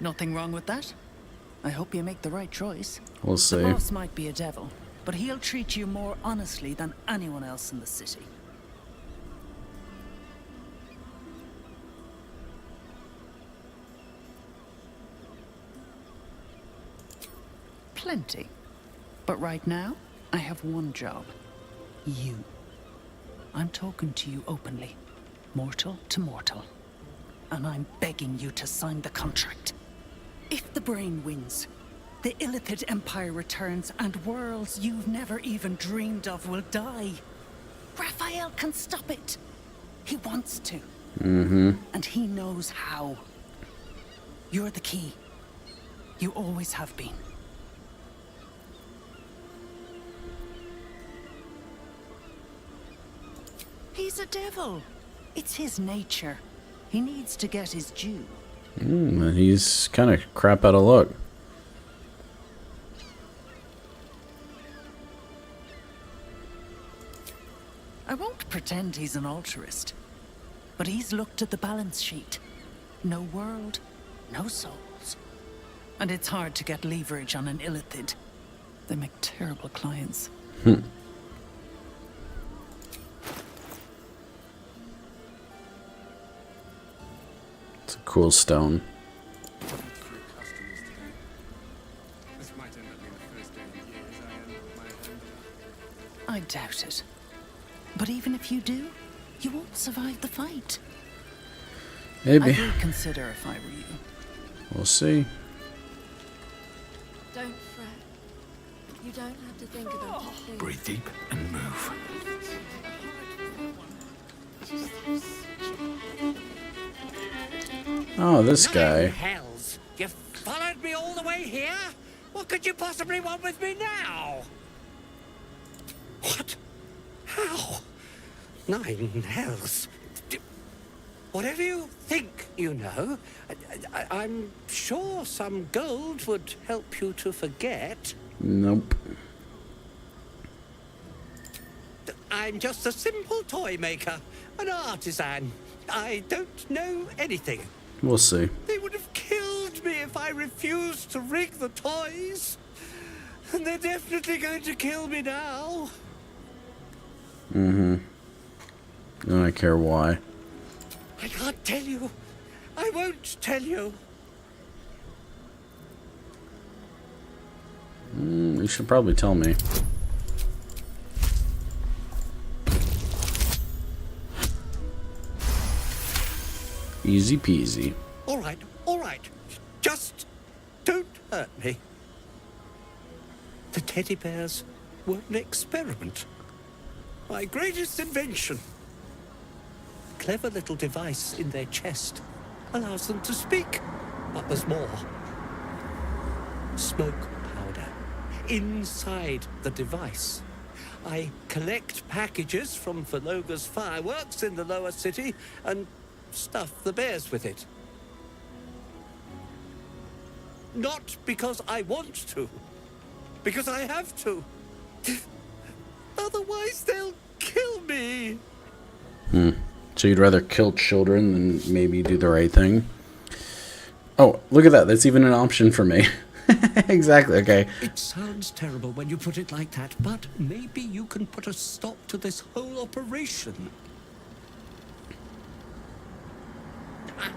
Nothing wrong with that. I hope you make the right choice. We'll see. The boss might be a devil, but he'll treat you more honestly than anyone else in the city. Plenty. But right now, I have one job. You. I'm talking to you openly. Mortal to mortal. And I'm begging you to sign the contract. If the brain wins, the Illithid Empire returns and worlds you've never even dreamed of will die. Raphael can stop it. He wants to. Mm-hmm. And he knows how. You're the key. You always have been. He's a devil. It's his nature. He needs to get his due. And he's kind of crap out of luck. I won't pretend he's an altruist, but he's looked at the balance sheet. No world, no souls. And it's hard to get leverage on an Illithid. They make terrible clients. It's a cool stone. I doubt it. But even if you do, you won't survive the fight. Maybe. I would consider if I were you. We'll see. Don't fret. You don't have to think about it. Breathe deep and move. Oh, this guy. Hells! You followed me all the way here? What could you possibly want with me now? What? How? 9 hells. Whatever you think you know, I'm sure some gold would help you to forget. Nope. I'm just a simple toy maker, an artisan. I don't know anything. We'll see. They would have killed me if I refused to rig the toys. And they're definitely going to kill me now. Mm-hmm. I don't care why. I can't tell you. I won't tell you. You should probably tell me. Easy peasy. All right. Just don't hurt me. The teddy bears were an experiment. My greatest invention. Clever little device in their chest allows them to speak. But there's more. Smoke powder inside the device. I collect packages from Verloga's fireworks in the lower city and stuff the bears with it. Not because I want to, because I have to. Otherwise they'll kill me. So you'd rather kill children than maybe do the right thing? Oh, look at that. That's even an option for me. Exactly, okay. It sounds terrible when you put it like that, but maybe you can put a stop to this whole operation.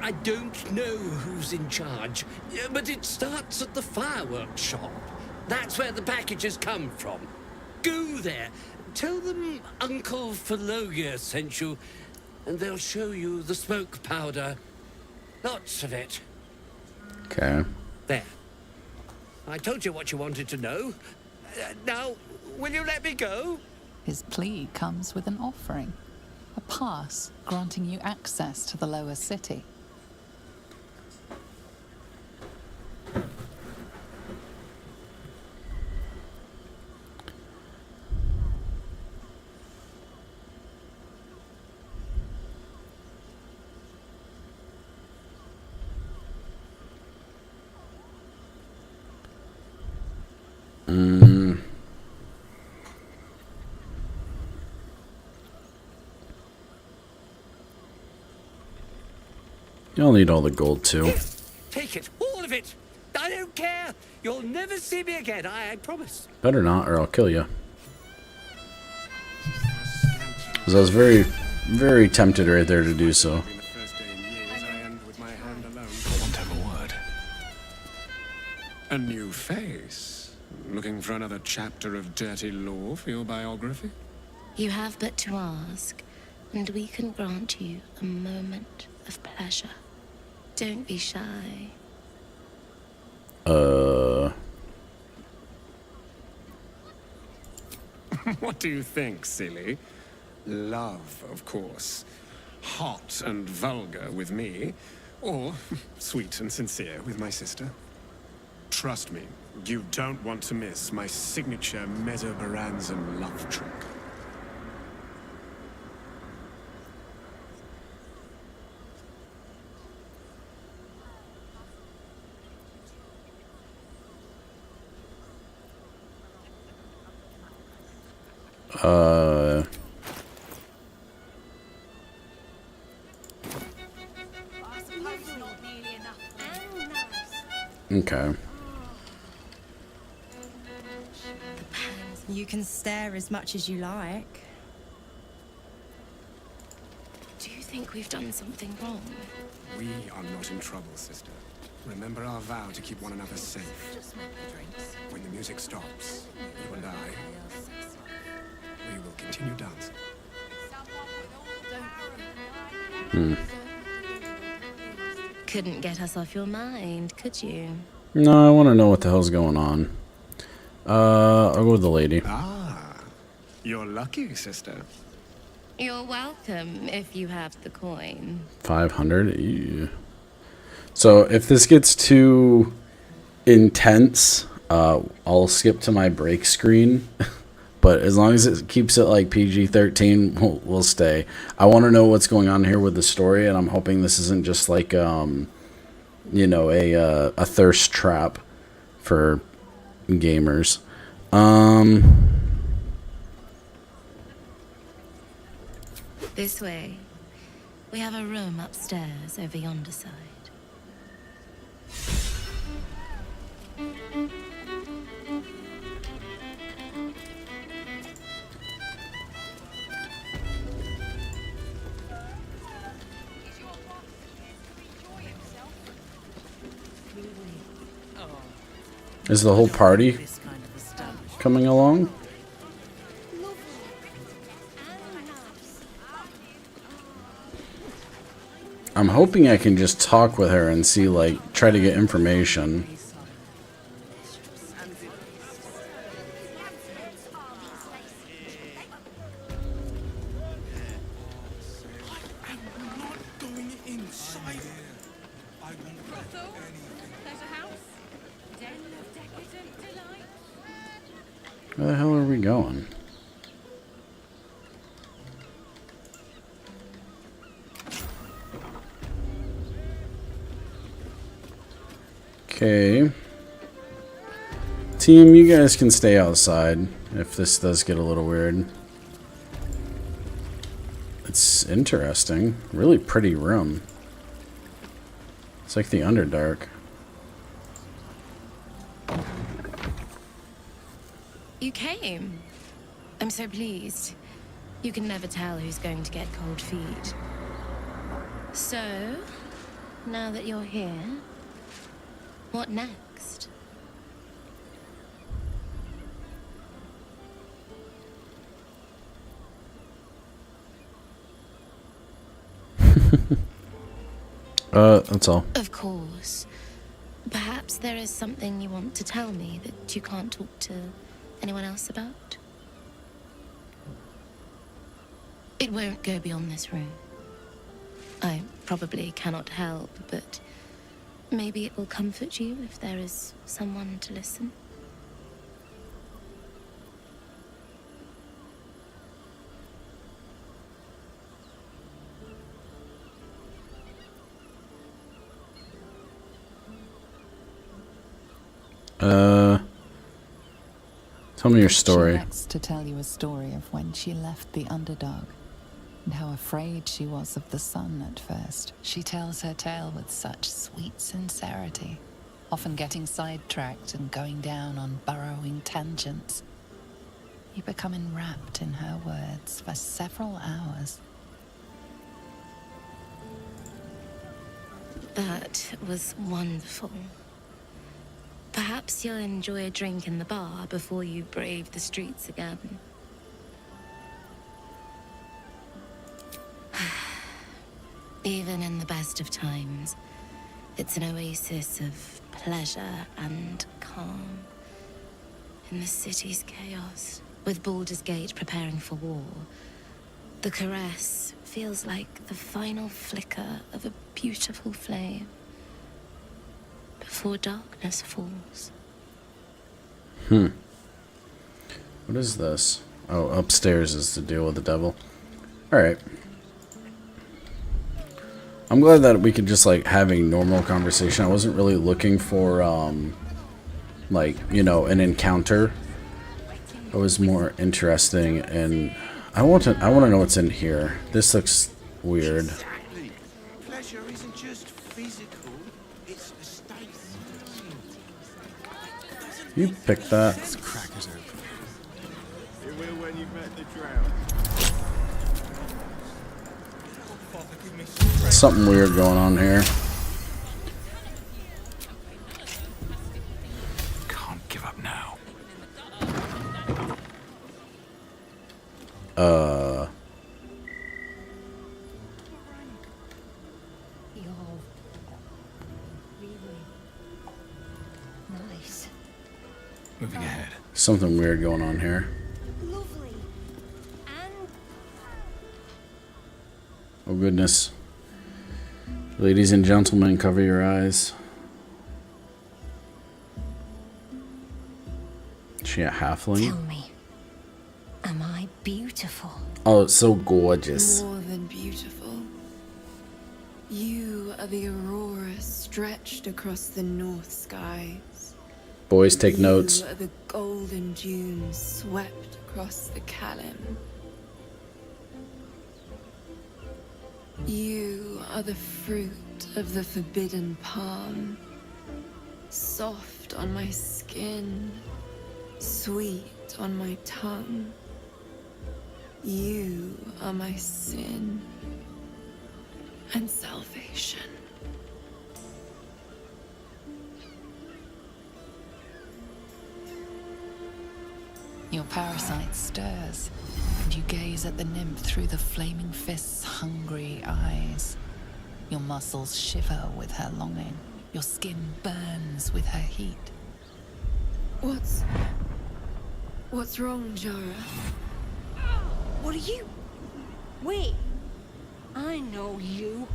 I don't know who's in charge, but it starts at the fireworks shop. That's where the packages come from. Go there. Tell them Uncle Verloga sent you, and they'll show you the smoke powder. Lots of it. Okay. There. I told you what you wanted to know. Now, will you let me go? His plea comes with an offering. A pass granting you access to the lower city. You'll need all the gold too. Take it, all of it. I don't care. You'll never see me again, I promise. Better not, or I'll kill you. Because I was very, very tempted right there to do so. Want to have a word? A new face? Looking for another chapter of dirty lore for your biography? You have but to ask, and we can grant you a moment of pleasure. Don't be shy. What do you think, silly? Love, of course. Hot and vulgar with me, or sweet and sincere with my sister. Trust me, you don't want to miss my signature Mesobaranzan love trick. Okay. You can stare as much as you like. Do you think we've done something wrong? We are not in trouble, sister. Remember our vow to keep one another safe. When the music stops, you and I, we will continue dancing. Couldn't get us off your mind, could you? No, I want to know what the hell's going on. I'll go with the lady. Ah, you're lucky, sister. You're welcome if you have the coin. 500. Ew. So if this gets too intense, I'll skip to my break screen. But as long as it keeps it like PG-13, we'll stay. I want to know what's going on here with the story, and I'm hoping this isn't just like, you know, a thirst trap for gamers. This way. We have a room upstairs over yonder side. Is the whole party coming along? I'm hoping I can just talk with her and see, like, try to get information. Where the hell are we going? Okay. Team, you guys can stay outside if this does get a little weird. It's interesting. Really pretty room. It's like the Underdark. You came. I'm so pleased. You can never tell who's going to get cold feet. So, now that you're here, what next? That's all. Of course. Perhaps there is something you want to tell me that you can't talk to anyone else about? It won't go beyond this room. I probably cannot help, but maybe it will comfort you if there is someone to listen. Tell me your story. She begs to tell you a story of when she left the Underdark and how afraid she was of the sun at first. She tells her tale with such sweet sincerity, often getting sidetracked and going down on burrowing tangents. You become enwrapped in her words for several hours. That was wonderful. Perhaps you'll enjoy a drink in the bar before you brave the streets again. Even in the best of times, it's an oasis of pleasure and calm. In the city's chaos, with Baldur's Gate preparing for war, the caress feels like the final flicker of a beautiful flame before darkness falls. What is this? Oh, upstairs is to deal with the devil. Alright. I'm glad that we could just, like, have a normal conversation. I wasn't really looking for, like, you know, an encounter. It was more interesting, and I want to know what's in here. This looks weird. Exactly. Pleasure isn't just physical, it's a state. You picked that. This crack is open. It will when you've met the drow. something weird going on here. Can't give up now. Nice. Moving ahead. Something weird going on here. Lovely. And Oh goodness. Ladies and gentlemen, cover your eyes. Is she a halfling? tell me, am I beautiful? Oh, it's so gorgeous. More than beautiful. You are the aurora stretched across the north skies. Boys, take notes. You are the golden dunes swept across the Kalim. You are the fruit of the forbidden palm, soft on my skin, sweet on my tongue. You are my sin and salvation. Your parasite stirs, and you gaze at the nymph through the flaming fist's hungry eyes. Your muscles shiver with her longing. Your skin burns with her heat. What's wrong, Jara? What are you? Wait. I know you.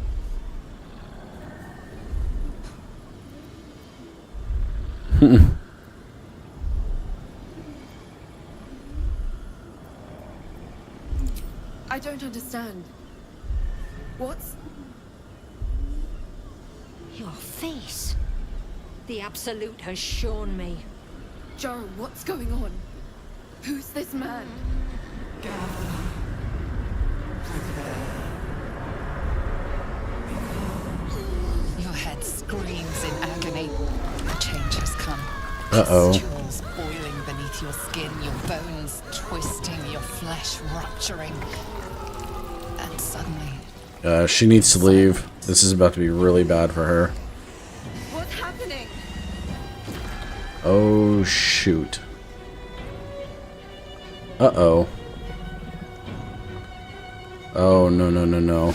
I don't understand. What's... Your face. The Absolute has shown me. Jara, what's going on? Who's this man? Your head screams in agony. The change has come. Uh-oh. Pustules boiling beneath your skin, your bones twisting, your flesh rupturing. And suddenly... She needs to leave. This is about to be really bad for her. What's happening? Oh, shoot. Uh-oh. Oh, no, no, no, no.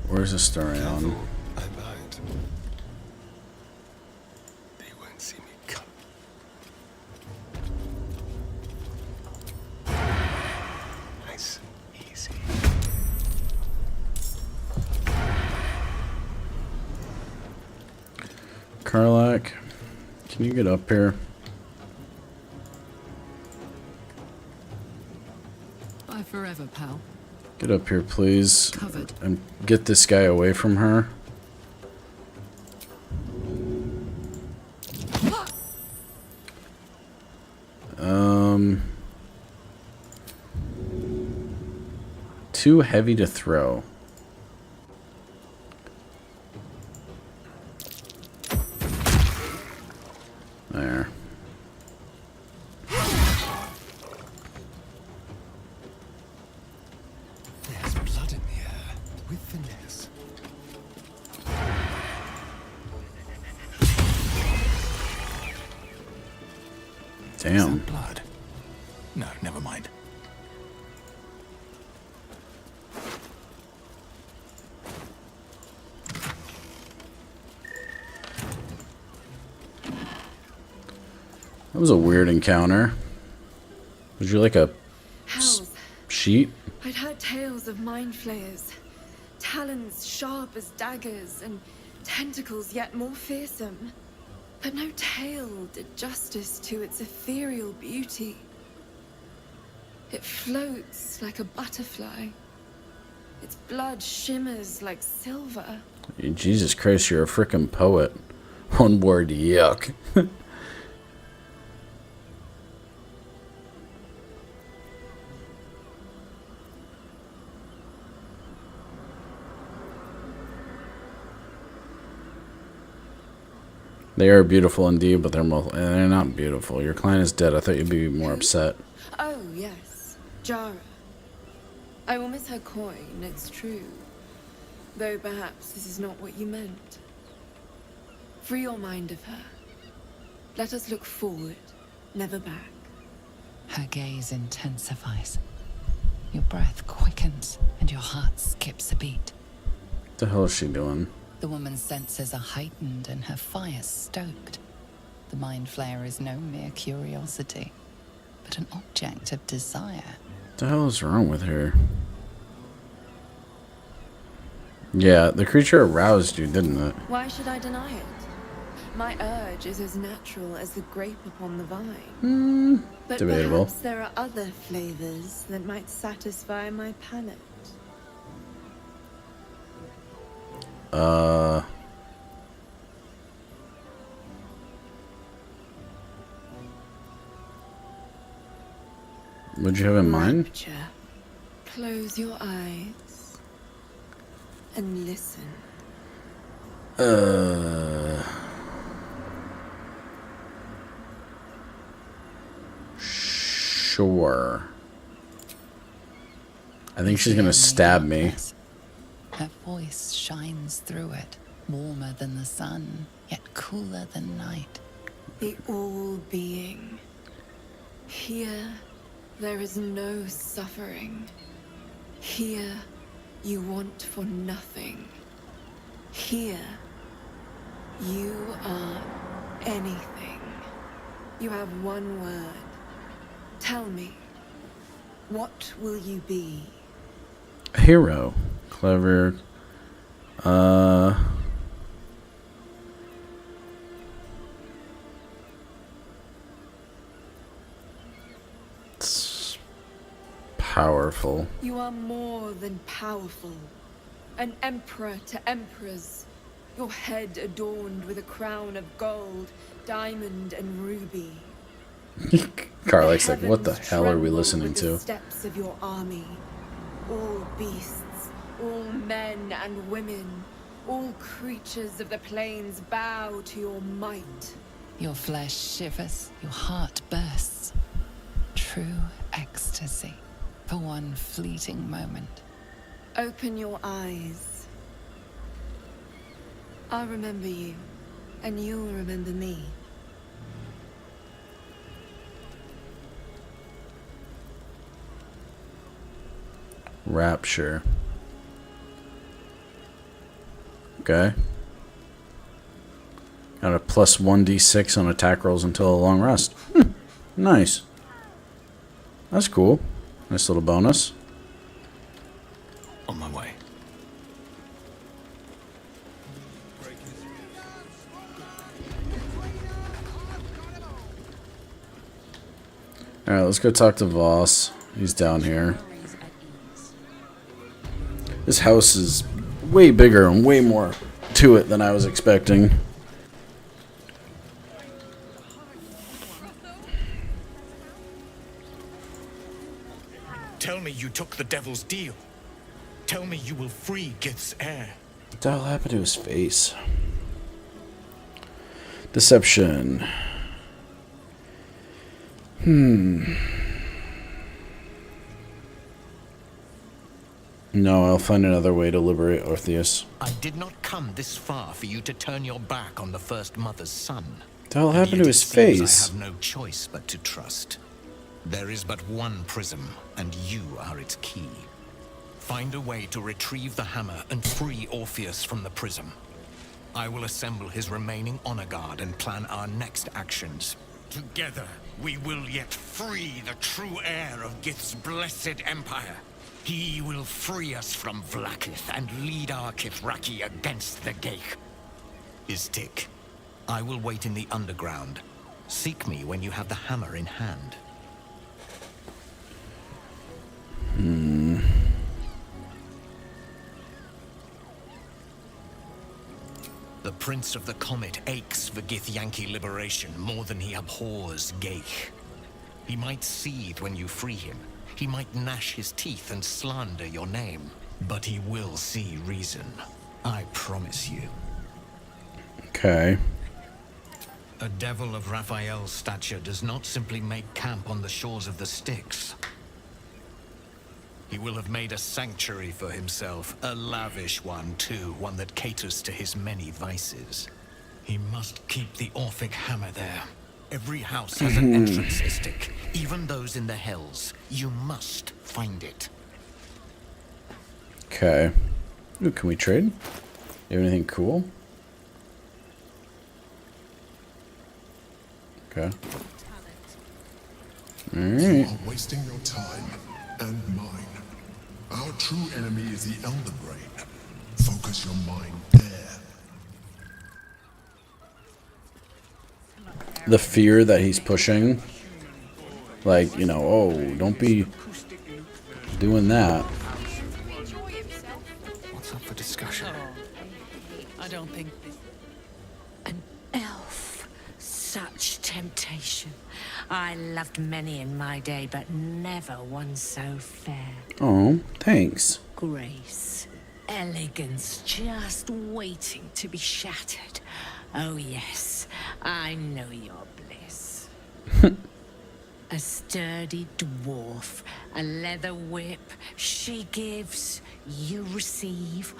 Where's the story on? I lied. They won't see me come. Nice and easy. Karlak, can you get up here? Bye forever, pal. Get up here, please. Covered. And get this guy away from her. Too heavy to throw. There. There's blood in the air, with finesse. Damn. Blood. No, never mind. That was a weird encounter. Was you like a Hells. sheet? I'd heard tales of mind flayers. Talons sharp as daggers and tentacles yet more fearsome. But no tale did justice to its ethereal beauty. It floats like a butterfly. Its blood shimmers like silver. Jesus Christ, you're a frickin' poet. One word, yuck. They are beautiful indeed, but they're not beautiful. Your client is dead. I thought you'd be more upset. Oh, yes. Jara. I will miss her coin, it's true. Though perhaps this is not what you meant. Free your mind of her. Let us look forward, never back. Her gaze intensifies. Your breath quickens and your heart skips a beat. What the hell is she doing? The woman's senses are heightened and her fire stoked. The mind flayer is no mere curiosity, but an object of desire. What the hell is wrong with her? Yeah, the creature aroused you, didn't it? Why should I deny it? My urge is as natural as the grape upon the vine. But debatable. perhaps there are other flavors that might satisfy my palate. What'd you have in mind? Rapture. Close your eyes and listen. Sure. I think she's gonna stab me. Her voice shines through it, warmer than the sun, yet cooler than night. The all-being. Here, there is no suffering. Here, you want for nothing. Here, you are anything. You have one word. Tell me, what will you be? A hero. Clever. It's powerful. You are more than powerful. An emperor to emperors. Your head adorned with a crown of gold, diamond, and ruby. Carly's like, what the hell are we listening The to? steps of your army. All beasts, all men and women, all creatures of the plains bow to your might. Your flesh shivers, your heart bursts. True ecstasy for one fleeting moment. Open your eyes. I'll remember you, and you'll remember me. Rapture. Okay. Got a plus 1d6 on attack rolls until a long rest. Nice. That's cool. Nice little bonus. On my way. Alright, let's go talk to Voss. He's down here. This house is way bigger and way more to it than I was expecting. Tell me you took the devil's deal. Tell me you will free Gith's heir. What the hell happened to his face? Deception. No, I'll find another way to liberate Orpheus. I did not come this far for you to turn your back on the first mother's son. What the hell And happened yet to it his seems face? I have no choice but to trust. There is but one prism, and you are its key. Find a way to retrieve the hammer and free Orpheus from the prism. I will assemble his remaining honor guard and plan our next actions. Together, we will yet free the true heir of Gith's blessed empire. He will free us from Vlaakith and lead our Kithraki against the Geich. Istik, I will wait in the underground. Seek me when you have the hammer in hand. The Prince of the Comet aches for Githyanki liberation more than he abhors Geich. He might seethe when you free him. He might gnash his teeth and slander your name. But he will see reason. I promise you. Okay. A devil of Raphael's stature does not simply make camp on the shores of the Styx. He leads his men with the sword, and with the sword he will free Gith. He will free us from Vlaakith and lead our Kithraki against the Geich. Istik, I will wait in the underground. Seek me when you have the hammer in hand. The Prince of the Comet aches for Githyanki liberation more than he abhors Geich. He might seethe when you free him. He might gnash his teeth and slander your name. But he will see reason. I promise you. Okay. He will have made a sanctuary for himself, a lavish one too, one that caters to his many vices. He must keep the Orphic hammer there. Every house has an entrance mystic, even those in the Hells. You must find it. Okay. Ooh, can we trade? You have anything cool? Okay. You are wasting your time and mine. Our true enemy is the Elder Brain. Focus your mind there. The fear that he's pushing, like, you know, oh, don't be doing that. What's up for discussion? I don't think An elf. Such temptation. I loved many in my day, but never one so fair. Oh, thanks. Grace. Elegance just waiting to be shattered. Oh yes, I know your bliss. A sturdy dwarf, a leather whip. She gives, you receive.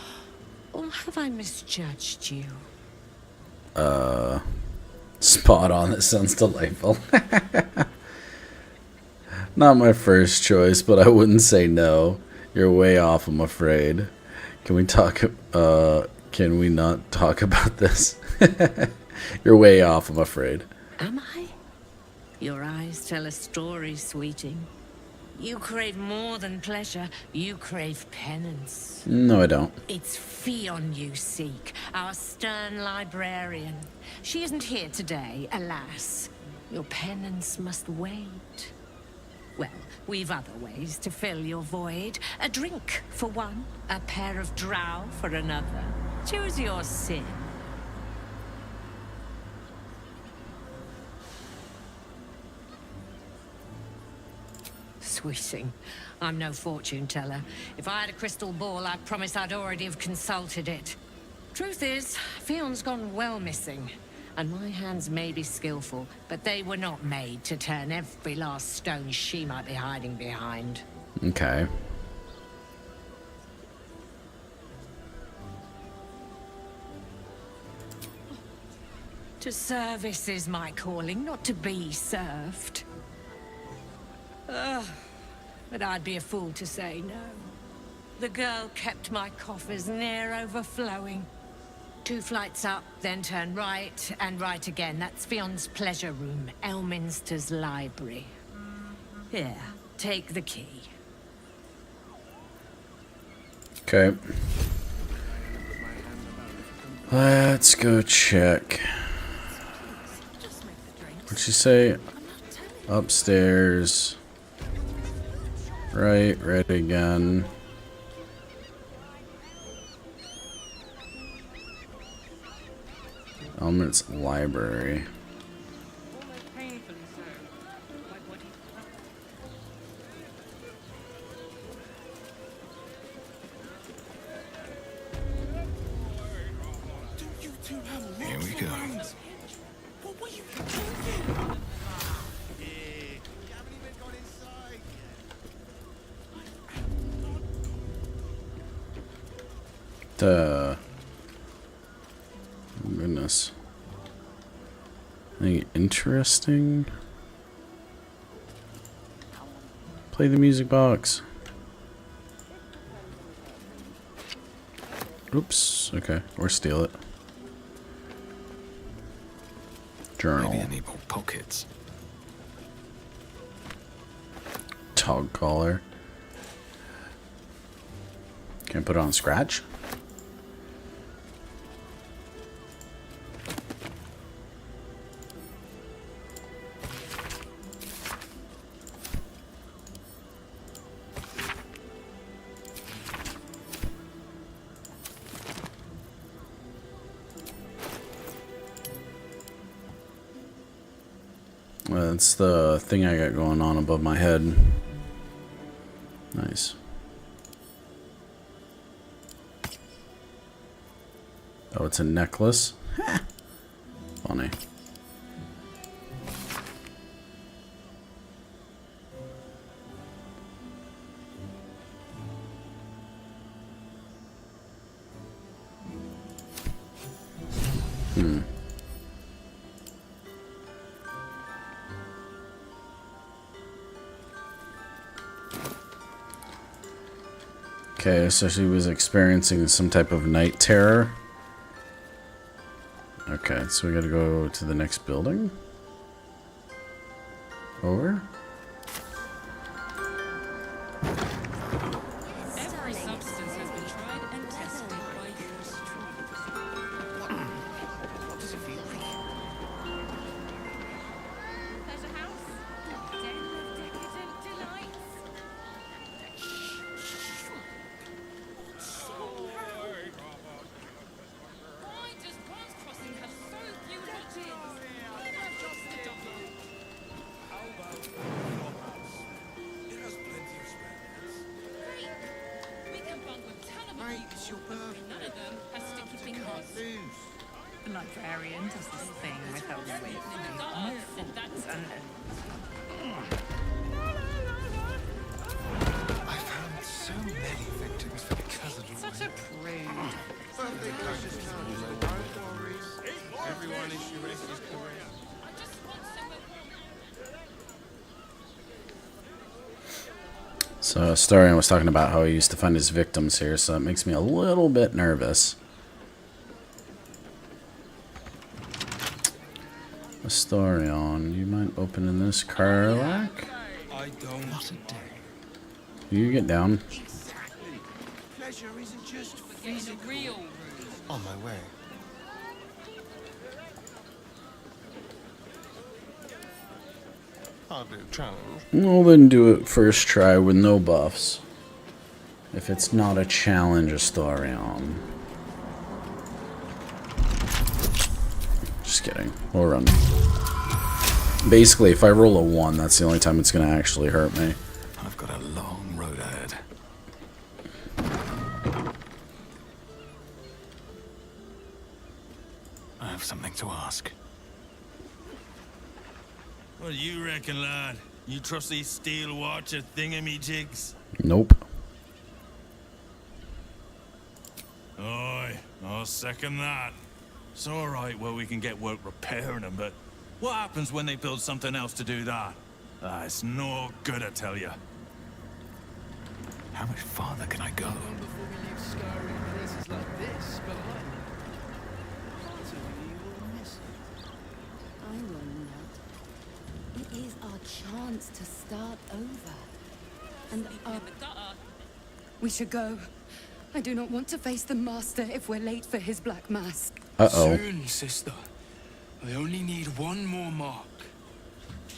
Or have I misjudged you? Spot on. That sounds delightful. Not my first choice, but I wouldn't say no. You're way off, I'm afraid. Can we talk, can we not talk about this? You're way off, I'm afraid. Am I? Your eyes tell a story, sweeting. You crave more than pleasure. You crave penance. No, I don't. It's Fionn you seek, our stern librarian. She isn't here today, alas. Your penance must wait. Well, we've other ways to fill your void. A drink for one, a pair of drow for another. Choose your sin. Sweeting, I'm no fortune teller. If I had a crystal ball, I'd promise I'd already have consulted it. Truth is, Fionn's gone well missing. And my hands may be skillful, but they were not made to turn every last stone she might be hiding behind. Okay. To service is my calling, not to be served. But I'd be a fool to say no. The girl kept my coffers near overflowing. 2 flights up, then turn right, and right again. That's Fionn's pleasure room, Elminster's library. Here, take the key. Okay. Let's go check. What'd she say? Upstairs. Right again. Elements library. Here we go. Goodness. Anything interesting? Play the music box. Oops. Okay. Or steal it. Journal. Maybe I need more pockets. Dog collar. Can I put it on scratch? That's the thing I got going on above my head. Nice. Oh, it's a necklace? Funny. Okay, so she was experiencing some type of night terror. Okay, so we gotta go to the next building. Over. Every substance has been tried and tested by What does it feel like? Pleasure house. Den of decadent delights. Why does Bronze Crossing have so few lodgings? Just the double. It has plenty of spare beds. Great. We can bunk with ton of Mate, it's your birthday. None of them has sticky fingers. The librarian does this thing with her wit. I found so many victims for the cousin. Such a prude. Birthday closes now, so don't worry. Everyone is your is correct. So Astarion was talking about how he used to find his victims here, so it makes me a little bit nervous. Astarion, do you mind opening this Karlach? I don't. Not a day. You get down. Exactly. Pleasure isn't just Getting a physical. real On my way. Hardly a challenge. Well, then do it first try with no buffs. If it's not a challenge, Astarion. Just kidding. We'll run. Basically, if I roll a 1, that's the only time it's going to actually hurt me. I've got a long road ahead. I have something to ask. What do you reckon, lad? You trust these steel watcher thingamajigs? Nope. Aye, I'll second that. It's alright where we can get work repairing them, but what happens when they build something else to do that? Ah, it's no good, I tell you. How much farther can I go? Before we leave scouring places like this, but I will not. It is our chance to start over. And We should go. I do not want to face the Master if we're late for his Black Mass. Uh-oh. Soon, sister. I only need one more mark.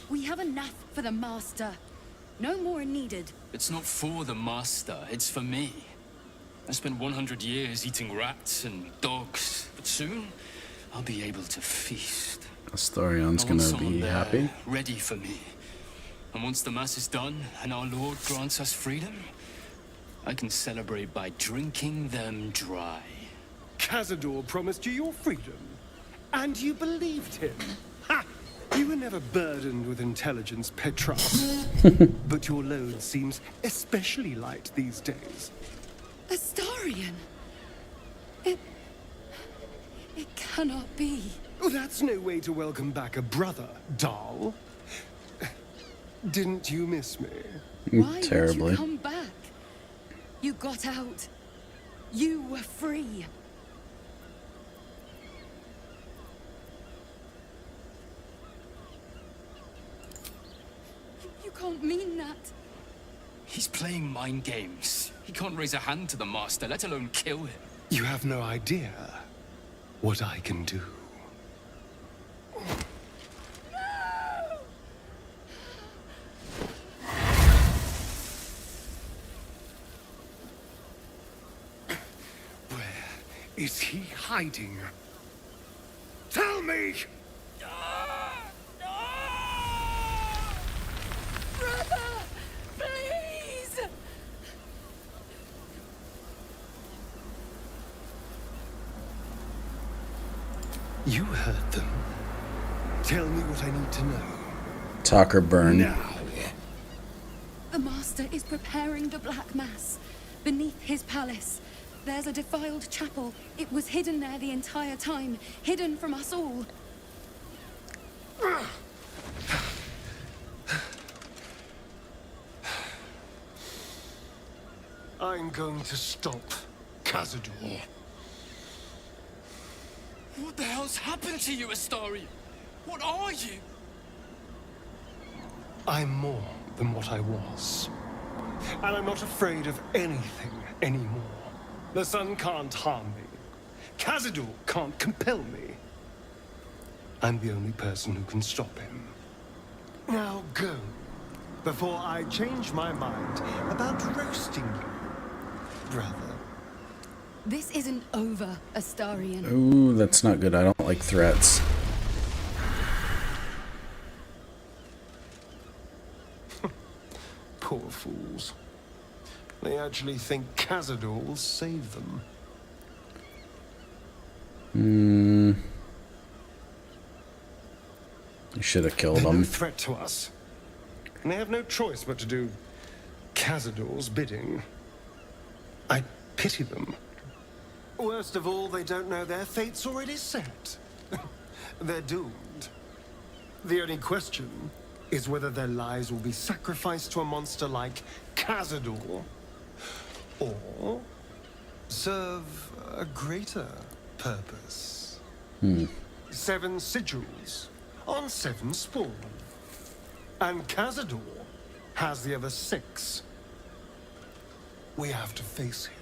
We have enough for the Master. No more are needed. It's not for the master, it's for me. I spent 100 years eating rats and dogs, but soon I'll be able to feast. Astarion's I want gonna someone be there, happy. ready for me. And once the mass is done and our Lord grants us freedom, I can celebrate by drinking them dry. Cazador promised you your freedom, and you believed him. Ha! You were never burdened with intelligence, Petras. But your load seems especially light these days. Astarion! It cannot be. Oh, that's no way to welcome back a brother, doll. Didn't you miss me? Why Terribly. did you come back? You got out. You were free. You can't mean that. He's playing mind games. He can't raise a hand to the master, let alone kill him. You have no idea what I can do. Where is he hiding? Tell me! Brother! Please! You heard them. Tell me what I need to know. Talk or burn. Now. The Master is preparing the Black Mass. Beneath his palace, there's a defiled chapel. It was hidden there the entire time, hidden from us all. I'm going to stop Cazador. What the hell's happened to you, Astarion? What are you? I'm more than what I was. And I'm not afraid of anything anymore. The sun can't harm me. Cazador can't compel me. I'm the only person who can stop him. Now go, before I change my mind about roasting you, brother. This isn't over, Astarion. Ooh, that's not good. I don't like threats. Poor fools. They actually think Cazador will save them. You should have killed They're him. no threat to us. And they have no choice but to do Cazador's bidding. I pity them. Worst of all, they don't know their fate's already set. They're doomed. The only question is whether their lives will be sacrificed to a monster like Cazador, or serve a greater purpose. 7 sigils on 7 spawn. And Cazador has the other 6. We have to face him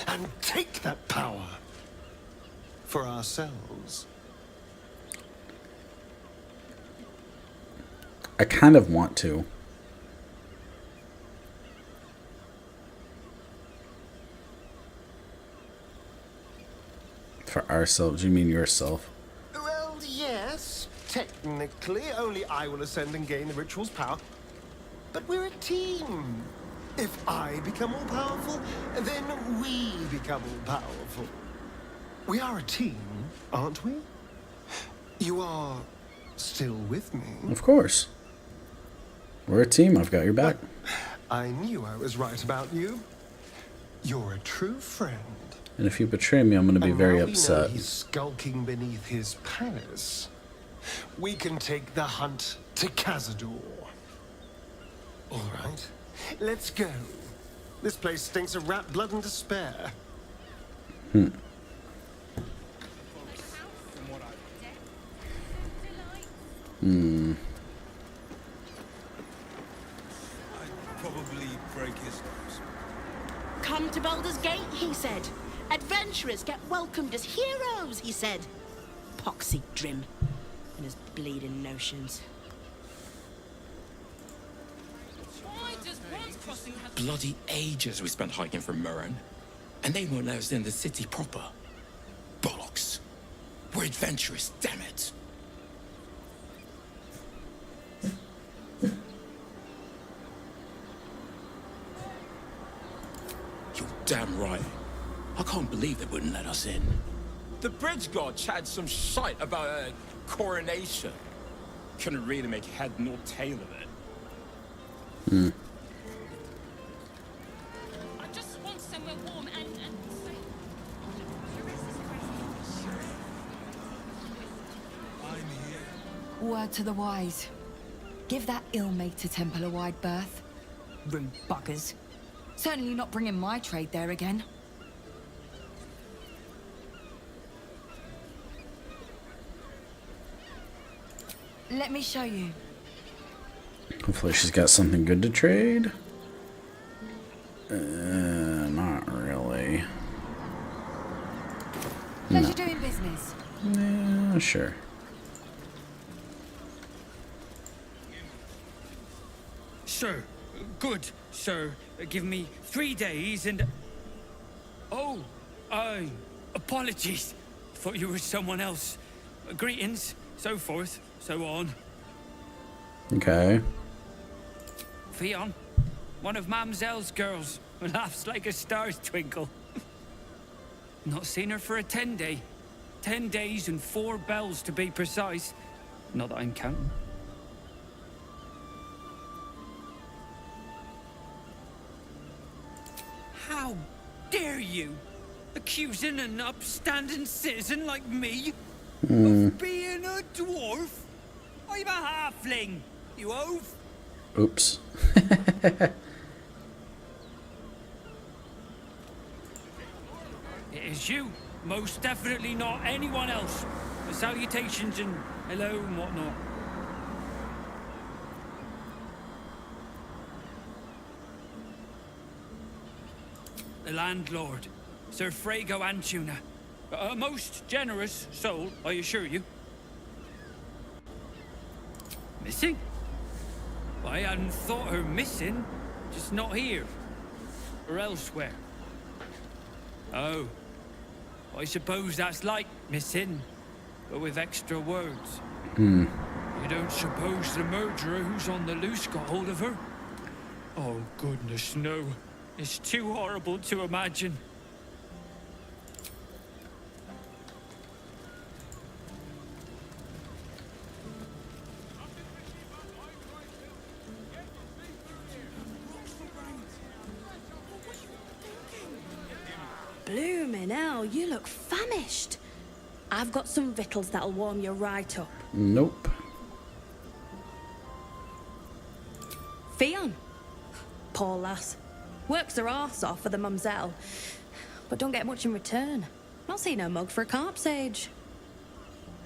and take that power for ourselves. I kind of want to. For ourselves? You mean yourself? Well, yes, technically, only I will ascend and gain the ritual's power. But we're a team. If I become all powerful, then we become all powerful. We are a team, aren't we? You are still with me? Of course. We're a team. I've got your back. I knew I was right about you. You're a true friend. And if you betray me, I'm going to be very now we know upset. he's skulking beneath his palace. We can take the hunt to Cazador. All right, let's go. This place stinks of rat blood and despair. Probably break his nose. Come to Baldur's Gate, he said. Adventurers get welcomed as heroes, he said. Poxy Drim and his bleeding notions. Bloody ages we spent hiking from Murren, and they won't let us in the city proper. Bollocks. We're adventurous, damn it. You're damn right. I can't believe they wouldn't let us in. The bridge god chatted some shite about a coronation. Couldn't really make head nor tail of it. I just want somewhere warm and safe. Word to the wise. Give that ill-mated temple a wide berth. Rude buggers. Certainly not bringing my trade there again. Let me show you. Hopefully she's got something good to trade. Not really. Pleasure doing business. Yeah, sure. Sir, good, sir. Give me 3 days and... Oh, apologies. Thought you were someone else. Greetings, so forth, so on. Okay. Fionn, one of Mamselle's girls, laughs like a star's twinkle. Not seen her for a 10-day. 10 days and 4 bells to be precise. Not that I'm counting. How dare you? Accusing an upstanding citizen like me of being a dwarf? I'm a halfling, you oaf. Oops. It is you. Most definitely not anyone else. The salutations and hello and whatnot. The landlord, Sir Frago Antuna. A most generous soul, I assure you. Missing? I hadn't thought her missing, just not here. Or elsewhere. Oh. I suppose that's like missing, but with extra words. You don't suppose the murderer who's on the loose got hold of her? Oh, goodness, no. It's too horrible to imagine. Bloomin' hell, you look famished. I've got some victuals that'll warm you right up. Nope. Fionn. Poor lass. Works her arse off for the mumselle, but don't get much in return. Not seen her mug for a carp's age.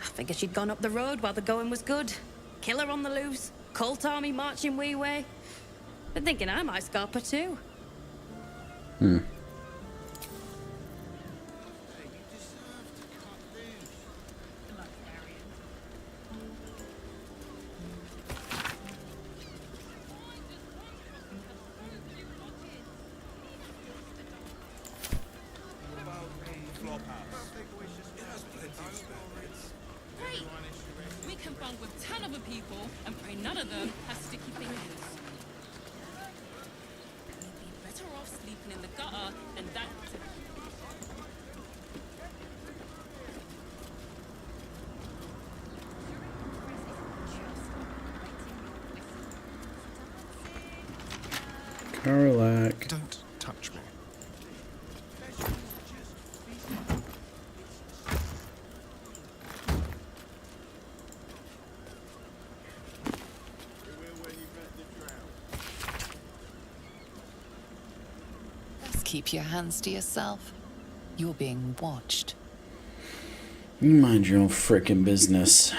I figured she'd gone up the road while the going was good. Killer on the loose, cult army marching wee way. Been thinking I might scarp her too. Great! We can bond with 10 other people and pray none of them has sticky fingers. We'd be better off sleeping in the gutter than that. Karlak. Don't touch me. Just keep your hands to yourself. You're being watched. You mind your own frickin' business.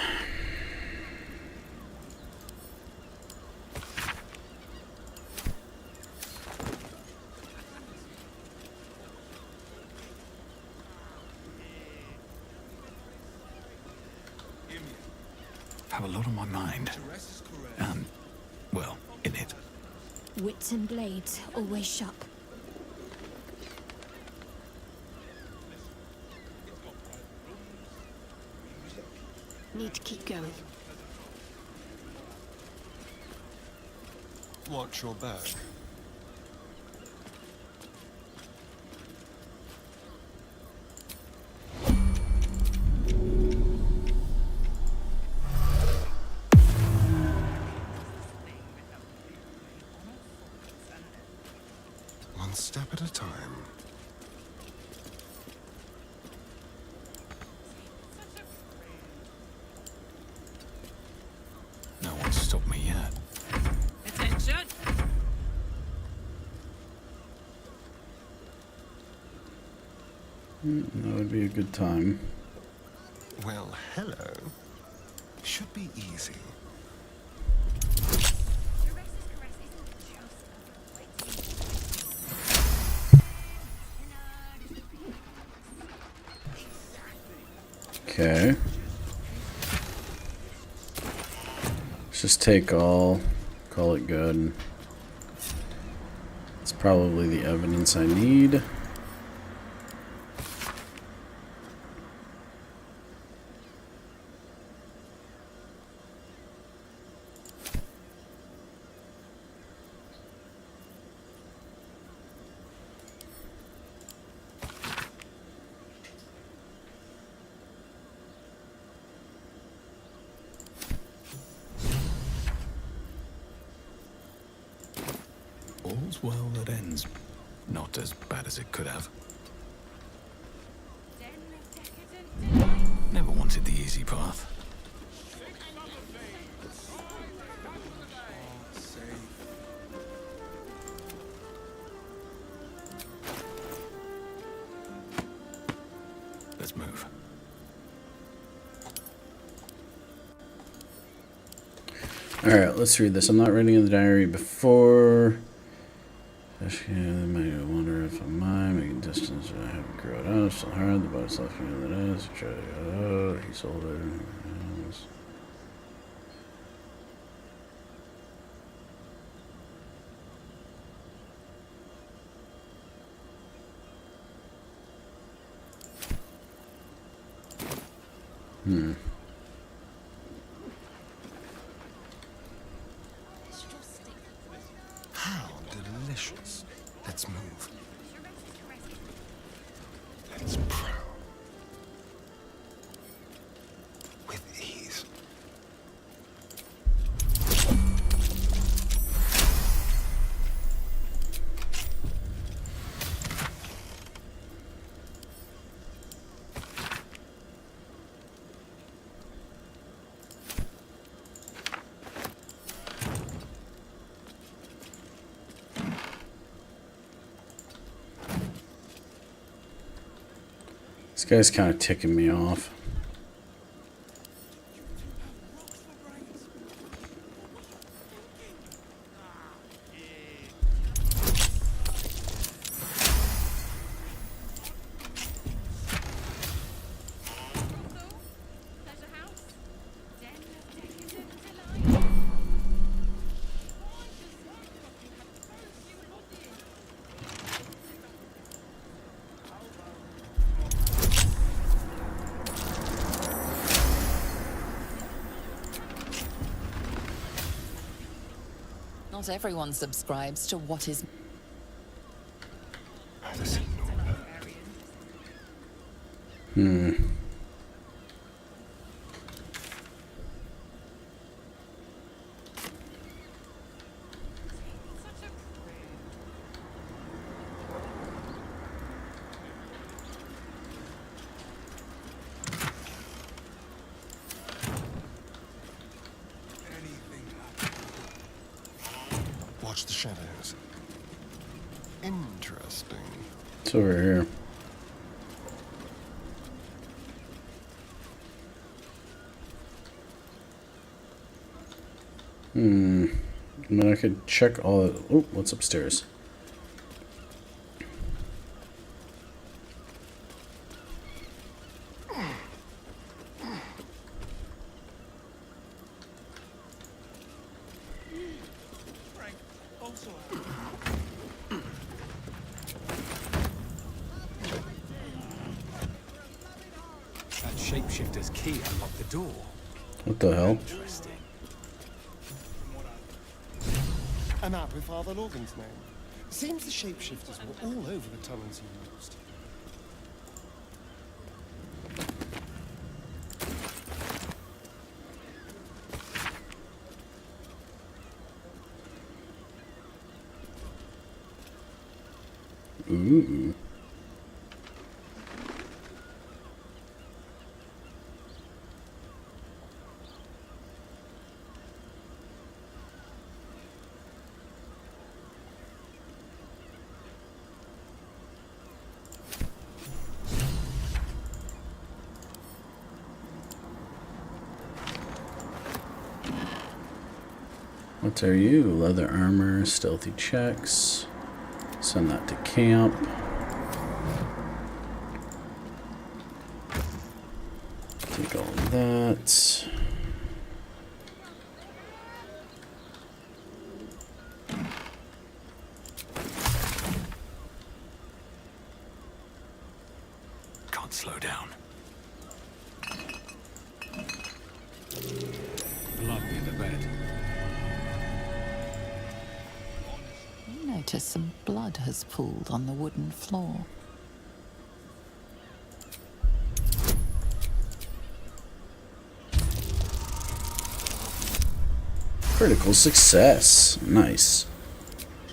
Have a lot on my mind. Well, in it. Wits and blades, always sharp. Need to keep going. Watch your back. One step at a time. No one's stopped me yet. Attention! That would be a good time. Well, hello. Should be easy. Okay. Let's just take all, call it good. It's probably the evidence I need. All's well that ends. Not as bad as it could have. Never wanted the easy path. Alright, let's read this. I'm not writing in the diary before. I might wonder if I'm mine, making distance. I haven't grown up. So hard. The boss left me in the nest. He sold it. How delicious. Let's move. Let's prowl. With ease. This guy's kind of ticking me off. Not everyone subscribes to what is. Watch the shadows. Interesting. It's over here. I mean, I could check all. Oh, what's upstairs? That shapeshifter's key unlocked the door. What the hell? Interesting. A map with Father Lorgan's name. Seems the shapeshifters were all over the tunnels he used. Ooh. What are you? Leather armor, stealthy checks. Send that to camp. Take all of that. Can't slow down. Blood near the bed. You notice some blood has pooled on the wooden floor. Critical success. Nice.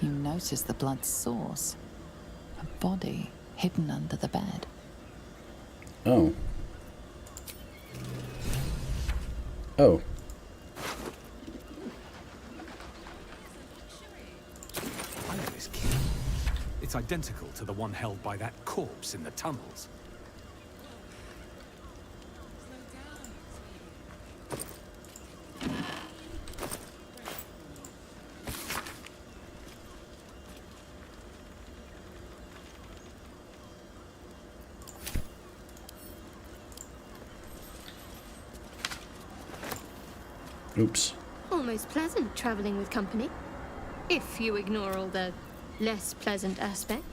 You notice the blood's source. A body hidden under the bed. Oh. Oh. I know this key. It's identical to the one held by that corpse in the tunnels. Oops. Almost pleasant traveling with company. If you ignore all the less pleasant aspects.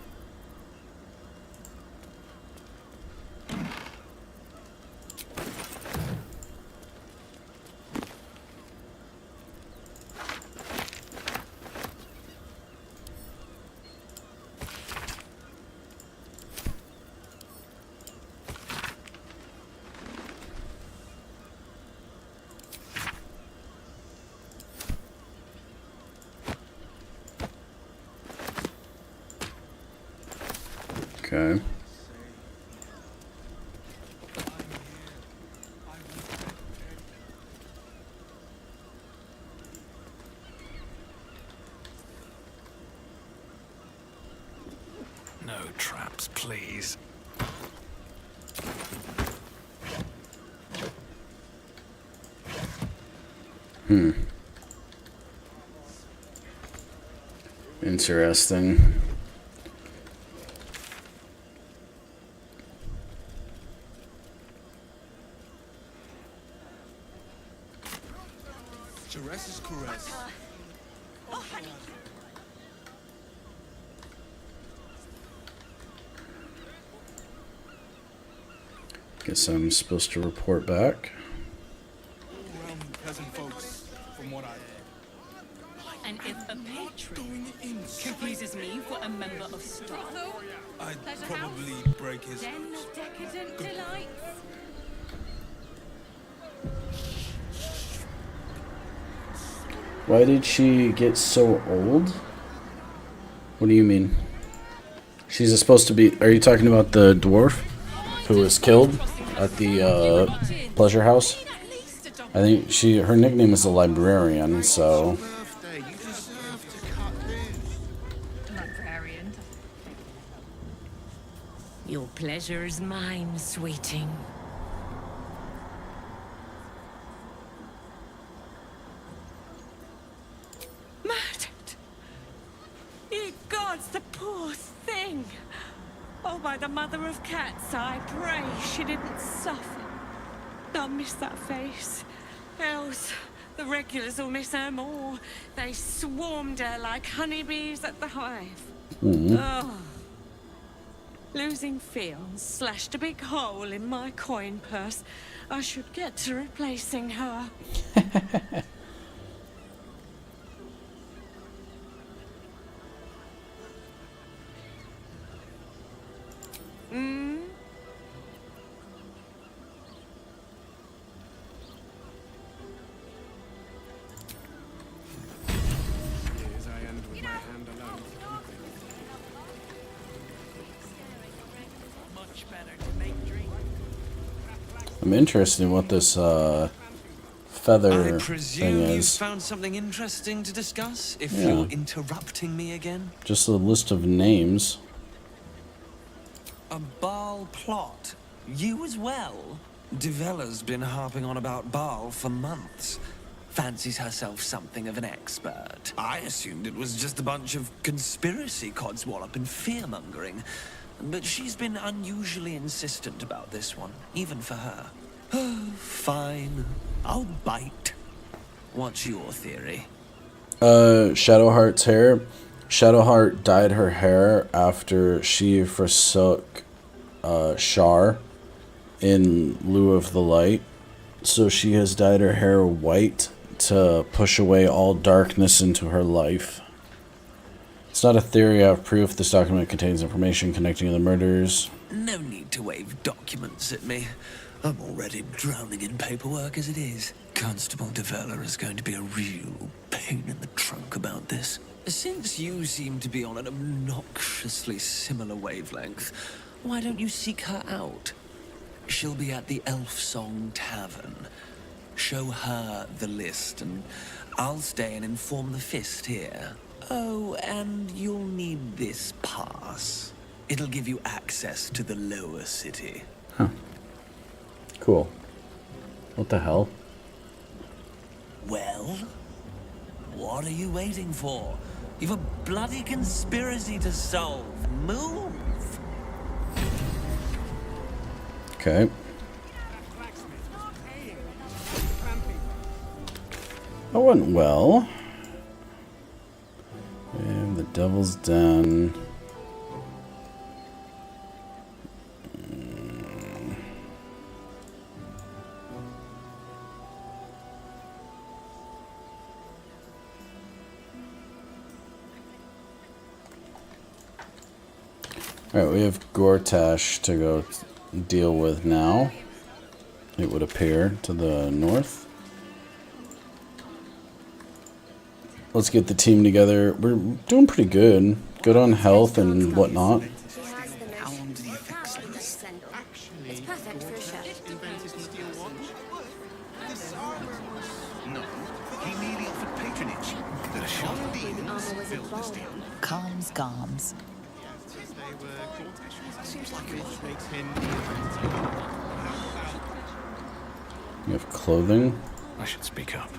Okay. No traps, please. Interesting. Jerez's caress. Guess I'm supposed to report back. Realm peasant folks, from what I heard. And if a patron confuses me for a member of staff, I'd probably break his... then decadent delights. Why did she get so old? What do you mean? She's supposed to be... Are you talking about the dwarf who was killed at the pleasure house? I think her nickname is the librarian, so... Librarian. Your pleasure is mine, sweeting. Murdered! Ye gods, the poor thing! Oh, by the mother of cats, I pray she didn't suffer. I'll miss that face. Else, the regulars will miss her more. They swarmed her like honeybees at the hive. Oh. Losing Fionn slashed a big hole in my coin purse. I should get to replacing her. I'm interested in what this feather I thing presume you've is. found something interesting to discuss, if Yeah. you're interrupting me again. Just a list of names. A Baal plot. You as well? Duvella's been harping on about Baal for months. Fancies herself something of an expert. I assumed it was just a bunch of conspiracy codswallop and fear-mongering. But she's been unusually insistent about this one, even for her. Fine. I'll bite. What's your theory? Shadowheart's hair. Shadowheart dyed her hair after she forsook Shar in lieu of the light. So she has dyed her hair white to push away all darkness into her life. It's not a theory, I have proof. This document contains information connecting the murders. No need to wave documents at me. I'm already drowning in paperwork as it is. Constable Duvella is going to be a real pain in the trunk about this. Since you seem to be on an obnoxiously similar wavelength, why don't you seek her out? She'll be at the Elf Song Tavern. Show her the list, and I'll stay and inform the Fist here. Oh, and you'll need this pass. It'll give you access to the lower city. Huh. Cool. What the hell? Well, what are you waiting for? You've a bloody conspiracy to solve. Move! Okay. That went well. And the Devil's Den. Alright, we have Gortash to go deal with now. It would appear to the north. Let's get the team together. We're doing pretty good. Good on health and whatnot. How long did the effects last? It's perfect for a chef. No, he merely offered patronage. The Sharpdeans built this deal. Calms Garms. Seems like You have clothing. I should speak up.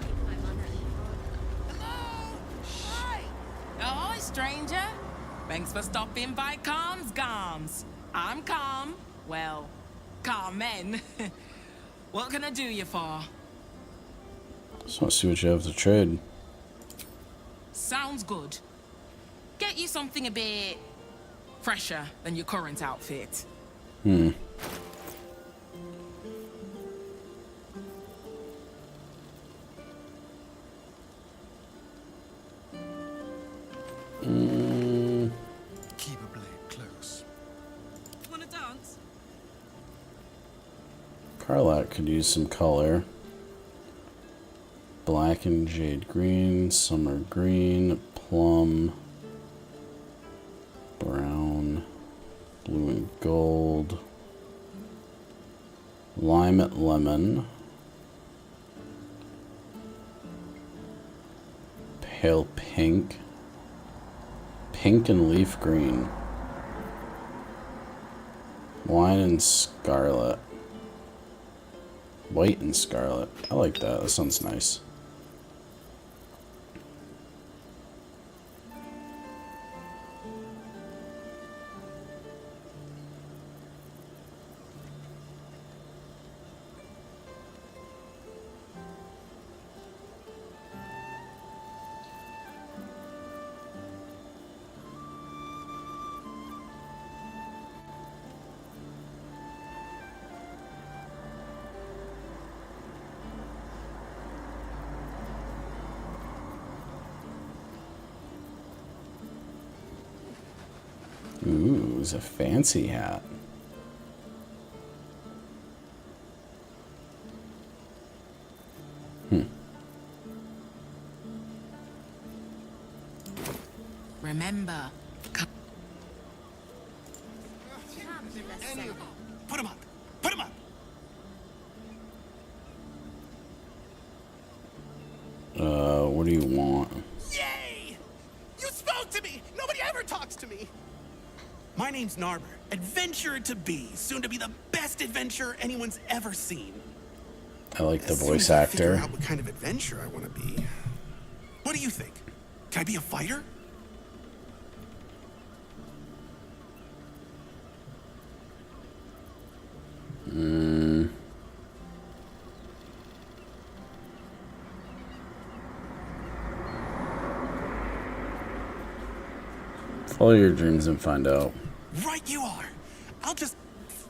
Oh, stranger. Thanks for stopping by Calm's Garms. I'm Calm. Well, Carmen. What can I do you for? Just want to see what you have to trade. Sounds good. Get you something a bit fresher than your current outfit. Keep a blade close. Wanna dance? Karlak could use some color. Black and jade green, summer green, plum, brown, blue and gold, lime at lemon, pale pink, pink and leaf green, wine and scarlet, white and scarlet. I like that. That sounds nice. Ooh, it's a fancy hat. Remember, Put him up! Put him up! What do you want? Yay! You spoke to me! Nobody ever talks to me! My name's Narber, adventurer to be, soon to be the best adventurer anyone's ever seen. I like the As soon voice as I figure actor. out what kind of adventurer I want to be. What do you think? Can I be a fighter? Follow your dreams and find out. Right you are. I'll just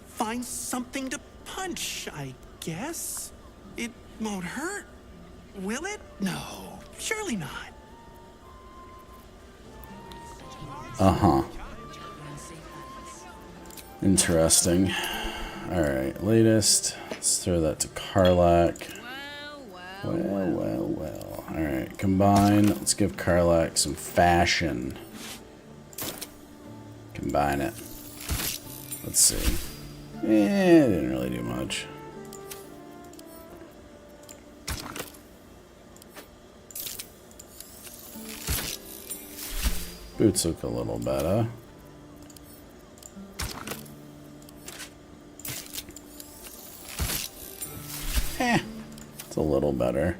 find something to punch, I guess. It won't hurt, will it? No, surely not. Uh-huh. Interesting. Alright, latest. Let's throw that to Karlak. Well. Alright, combine. Let's give Karlak some fashion. Combine it. Let's see. Didn't really do much. Boots look a little better. It's a little better.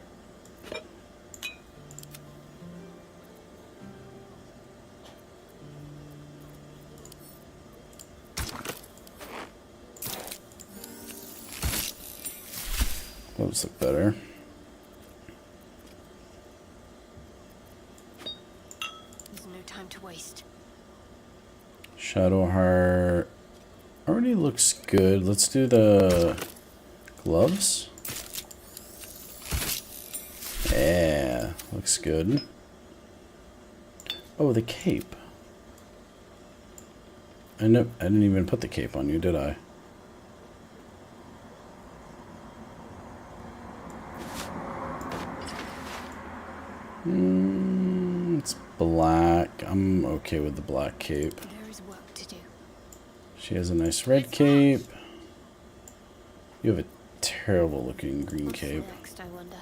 Those look better. time to waste. Shadowheart already looks good. Let's do the gloves. Yeah, looks good. Oh, the cape. I didn't even put the cape on you, did I? It's black. I'm okay with the black cape. There is work to do. She has a nice red cape. You have a terrible looking green cape. Next, I wonder.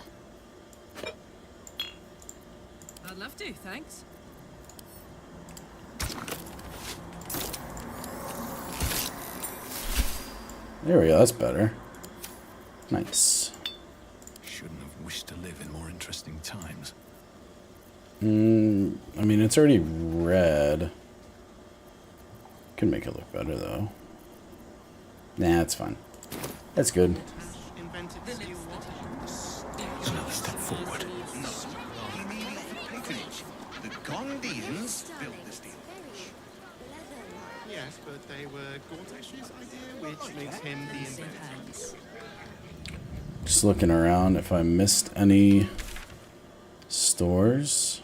I'd love to, thanks. There we go, that's better. Nice. Shouldn't have wished to live in more interesting times. I mean, it's already red. Could make it look better, though. Nah, it's fine. That's good. Another step forward. The Gondians built this deal. Yes, but they were Gortash's idea, which makes him the inventor. Just looking around if I missed any stores.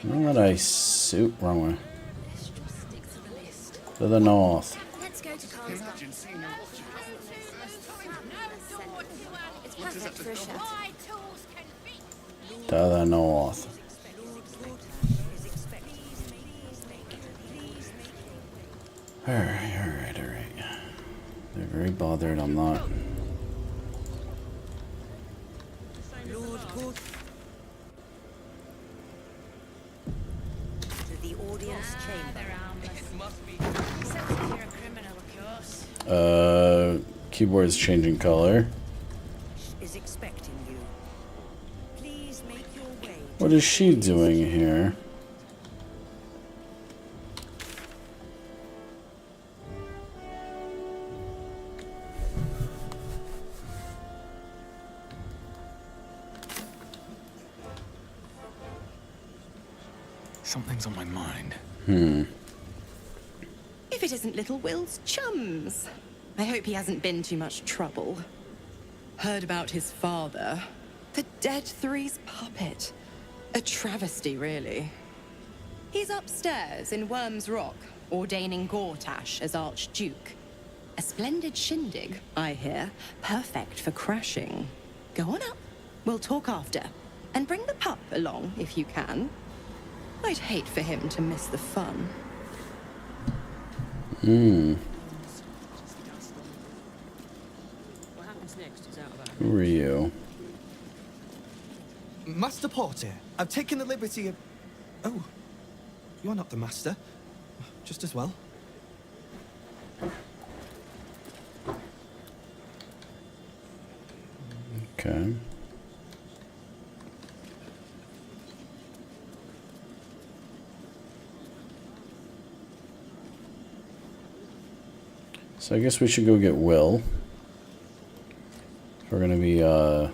Not that I suit wrong way. To the north. Let's go to Carl's. It's perfect for a chat. To the north. Alright. They're very bothered I'm not. Lord Good. To the audience chamber. Except if you're a criminal, of course. Keyboard's changing color. Is expecting you. Please make your way. What is she doing here? Something's on my mind. If it isn't little Will's chums. I hope he hasn't been too much trouble. Heard about his father. The Dead Three's puppet. A travesty, really. He's upstairs in Worm's Rock, ordaining Gortash as Archduke. A splendid shindig, I hear. Perfect for crashing. Go on up. We'll talk after. And bring the pup along, if you can. I'd hate for him to miss the fun. What happens next is out of our Who are you? Master Porter, I've taken the liberty of... Oh, you're not the master. Just as well. Okay. So I guess we should go get Will. We're gonna be, who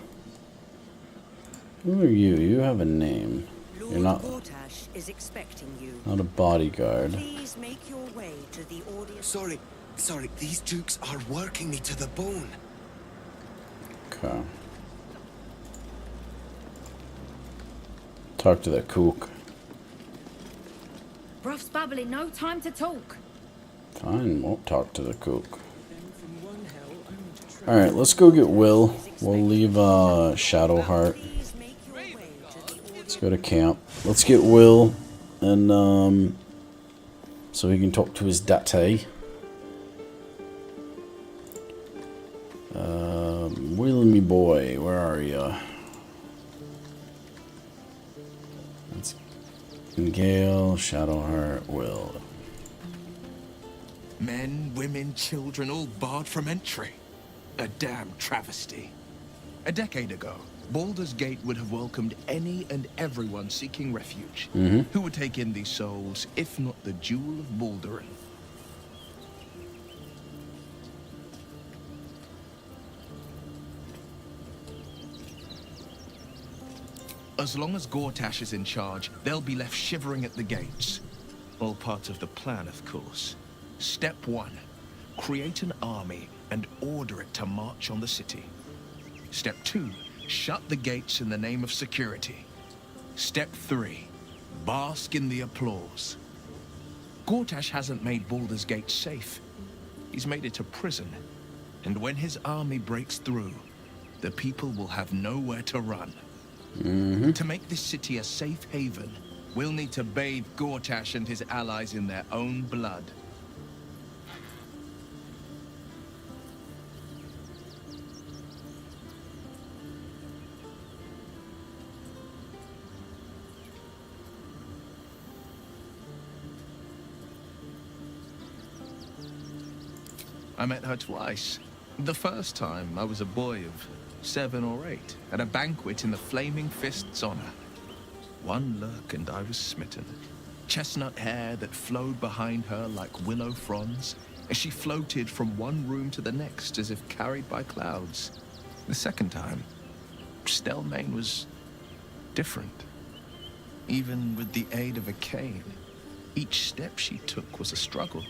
are you? You have a name. You're not is expecting you. a bodyguard. Please make your way to the audience. Sorry, these dukes are working me to the bone. Okay. Talk to the cook. Bruff's bubbly, no time to talk. Fine, won't talk to the cook. Alright, let's go get Will. We'll leave Shadowheart. Let's go to camp. Let's get Will and so he can talk to his daddy. Will, me boy, where are you? Let's Gale, Shadowheart, Will. Men, women, children, all barred from entry. A damn travesty. A decade ago, Baldur's Gate would have welcomed any and everyone seeking refuge. Who would take in these souls, if not the Jewel of Baldur? As long as Gortash is in charge, they'll be left shivering at the gates. All part of the plan, of course. Step 1. Create an army and order it to march on the city. Step 2. Shut the gates in the name of security. Step 3. Bask in the applause. Gortash hasn't made Baldur's Gate safe. He's made it a prison. And when his army breaks through, the people will have nowhere to run. To make this city a safe haven, we'll need to bathe Gortash and his allies in their own blood. I met her twice. The first time, I was a boy of 7 or 8, at a banquet in the Flaming Fist's honor. One look and I was smitten. Chestnut hair that flowed behind her like willow fronds, as she floated from one room to the next as if carried by clouds. The second time, Stelmane was different. Even with the aid of a cane, each step she took was a struggle.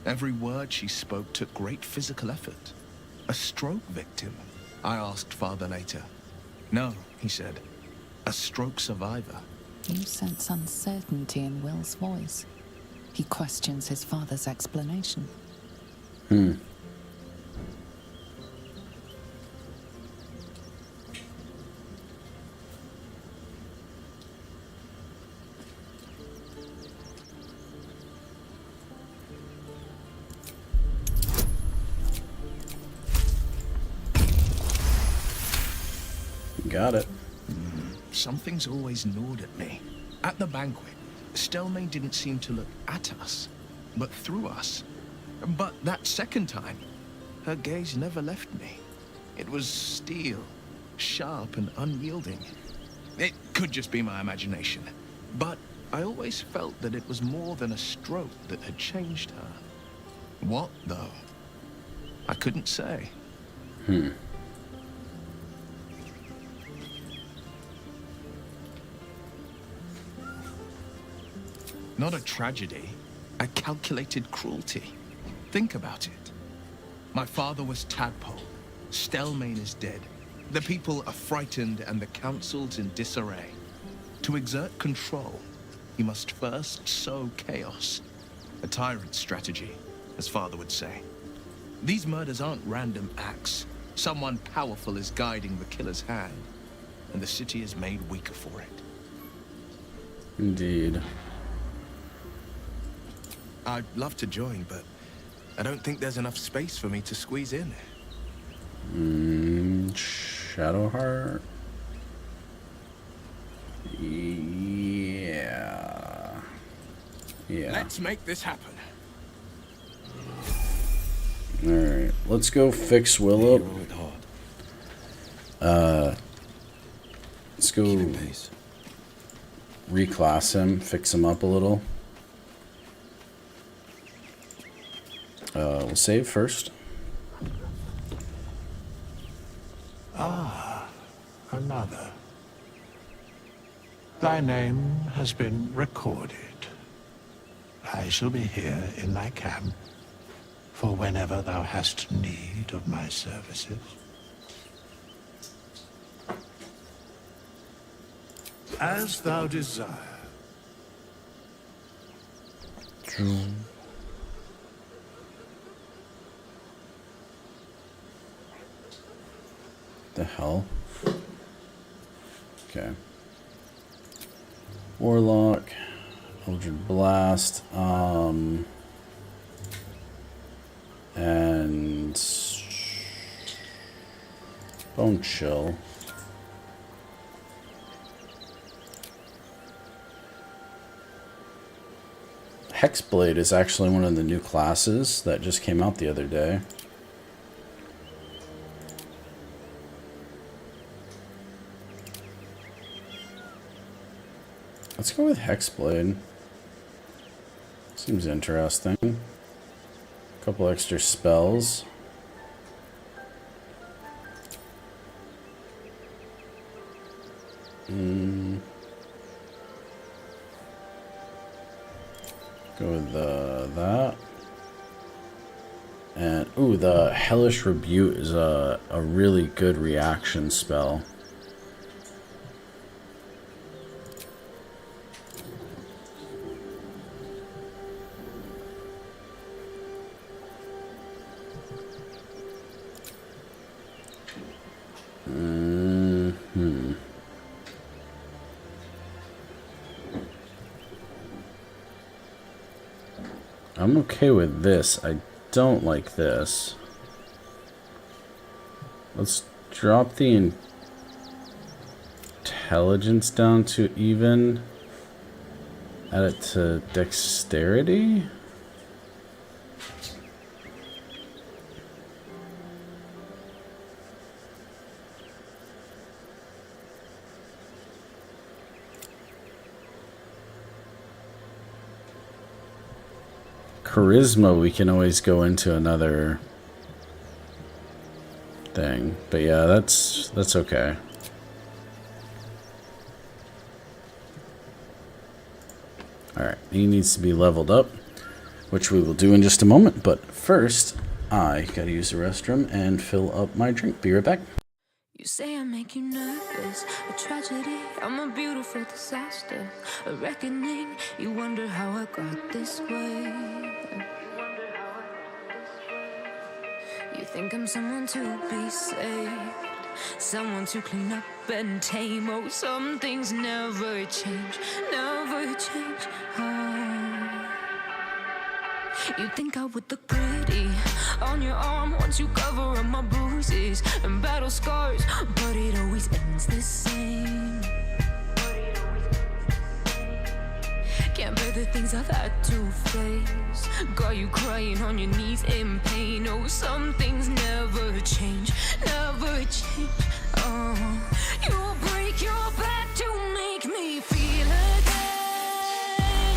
Every word she spoke took great physical effort. A stroke victim? I asked Father later. No, he said. A stroke survivor. You sense uncertainty in Will's voice. He questions his father's explanation. Got it. Something's always gnawed at me. At the banquet, Stelmane didn't seem to look at us, but through us. But that second time, her gaze never left me. It was steel, sharp and unyielding. It could just be my imagination, but I always felt that it was more than a stroke that had changed her. What, though? I couldn't say. Not a tragedy, a calculated cruelty. Think about it. My father was Tadpole. Stelmane is dead. The people are frightened and the council's in disarray. To exert control, he must first sow chaos. A tyrant's strategy, as father would say. These murders aren't random acts. Someone powerful is guiding the killer's hand, and the city is made weaker for it. Indeed. I'd love to join, but I don't think there's enough space for me to squeeze in. Shadowheart? Yeah. Let's make this happen. Alright, let's go fix Will up. Let's go reclass him, fix him up a little. We'll save first. Ah, another. Thy name has been recorded. I shall be here in thy camp for whenever thou hast need of my services. As thou desire. The hell? Okay. Warlock, Eldritch Blast, and Bone Chill. Hexblade is actually one of the new classes that just came out the other day. Let's go with Hexblade. Seems interesting. A couple extra spells. Go with that. And, ooh, the Hellish Rebuke is a really good reaction spell. I'm okay with this. I don't like this. Let's drop the intelligence down to even. Add it to dexterity. Charisma, we can always go into another thing. But yeah, that's okay. Alright, he needs to be leveled up, which we will do in just a moment. But first, I gotta use the restroom and fill up my drink. Be right back. You say I make you nervous, a tragedy, I'm a beautiful disaster, a reckoning, you wonder how I got this way. You think I'm someone to be saved, someone to clean up and tame. Oh, some things never change, never change. Oh. You think I would look pretty on your arm once you cover up my bruises and battle scars, but it always ends the same. Can't bear the things I've had to face, got you crying on your knees in pain. Oh, some things never change, never change. Oh, you break your back to make me feel again,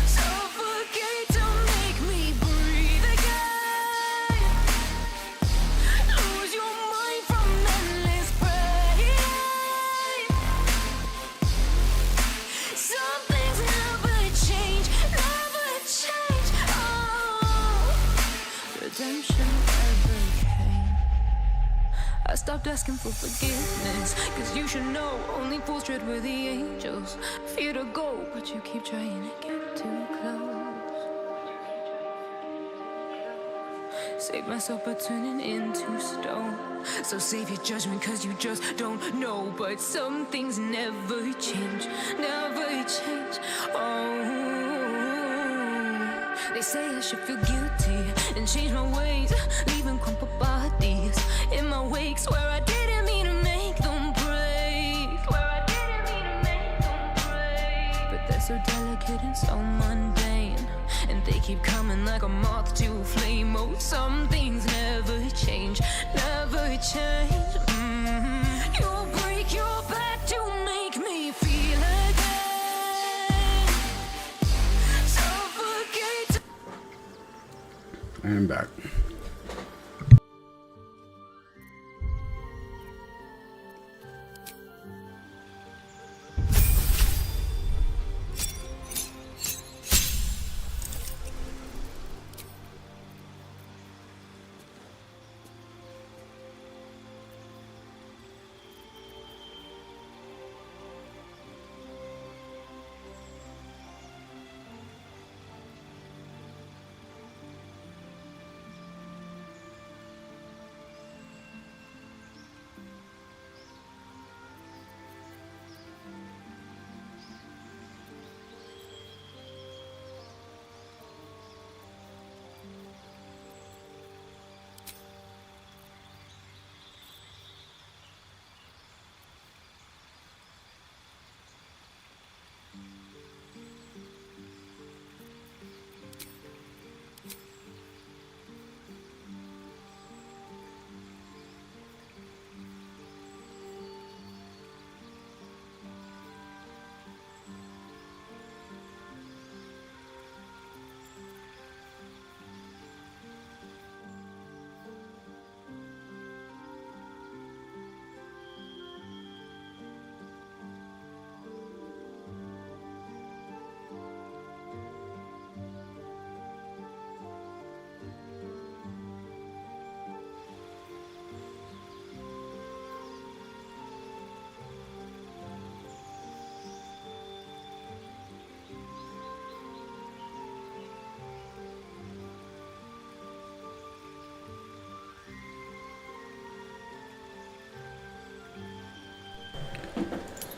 suffocate to make me breathe again, lose your mind from endless pain. Some things never change, never change. Oh, redemption never came. I stopped asking for forgiveness, cause you should know only fools tread where the angels fear to go, but you keep trying to get too close. Save myself by turning into stone, so save your judgment cause you just don't know. But some things never change, never change. Oh, they say I should feel guilty and change my ways, leaving crumpled bodies in my wake. Swear I didn't mean to make them break, swear I didn't mean to make them break. But they're so delicate and so mundane, and they keep coming like a moth to a flame. Oh, some things never change, never change. You break your back to make me feel again, suffocate. And I'm back.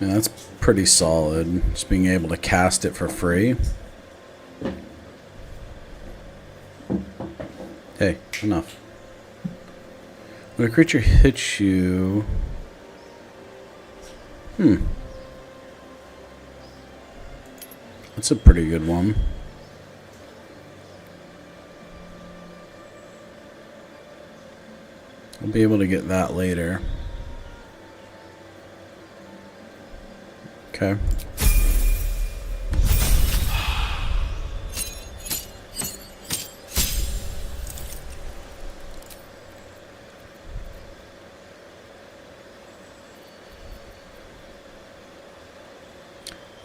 And that's pretty solid. Just being able to cast it for free. Hey, enough. When a creature hits you... That's a pretty good one. I'll be able to get that later. Okay.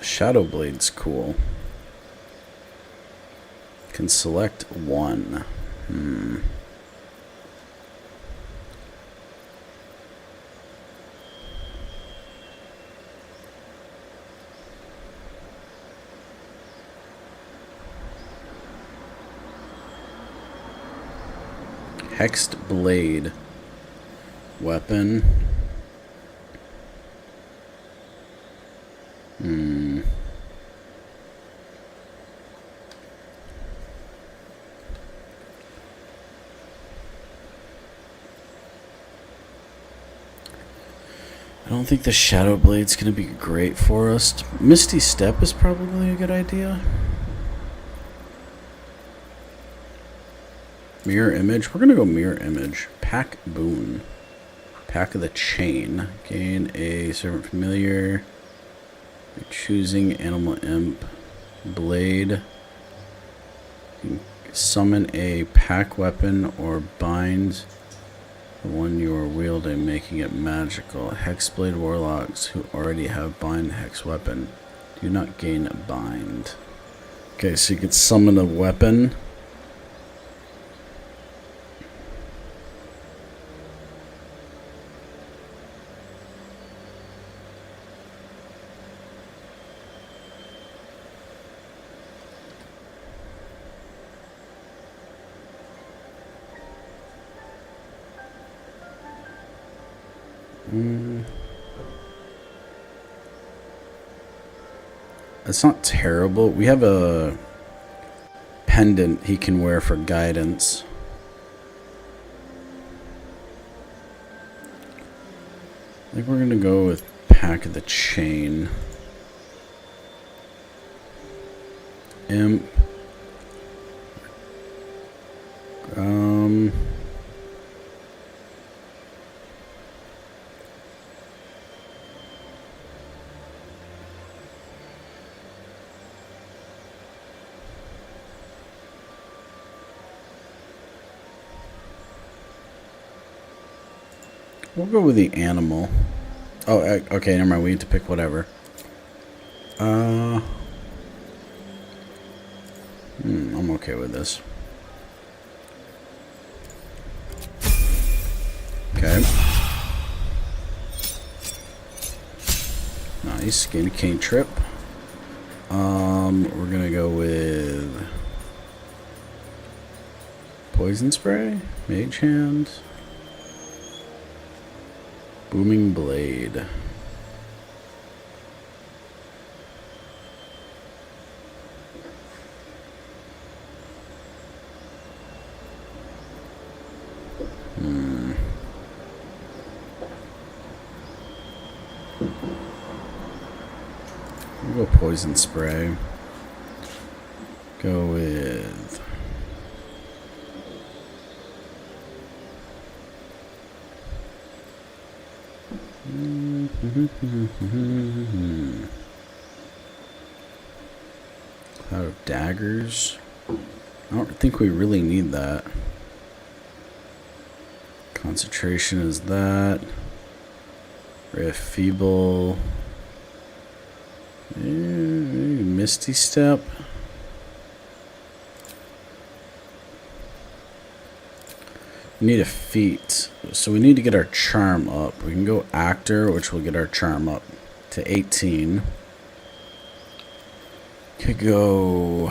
Shadow Blade's cool. Can select one. Hexed Blade. Weapon. I don't think the Shadow Blade's going to be great for us. Misty Step is probably a good idea. Mirror Image. We're going to go Mirror Image. Pack Boon. Pack of the Chain. Gain a Servant Familiar. You're choosing Animal Imp. Blade. You can summon a pack weapon or bind the one you are wielding, making it magical. Hexblade Warlocks who already have bind hex weapon do not gain a bind. Okay, so you could summon a weapon. It's not terrible. We have a pendant he can wear for guidance. I think we're gonna go with Pack of the Chain. Imp. We'll go with the animal. Oh, okay, never mind. We need to pick whatever. I'm okay with this. Okay. Nice. Gain a cantrip. We're gonna go with Poison Spray, Mage Hand, Booming Blade. We'll go Poison Spray. Go with Cloud of Daggers. I don't think we really need that. Concentration is that. Ray of Feeble. Misty Step. We need a feat, so we need to get our charm up. We can go Actor, which will get our charm up to 18. Could go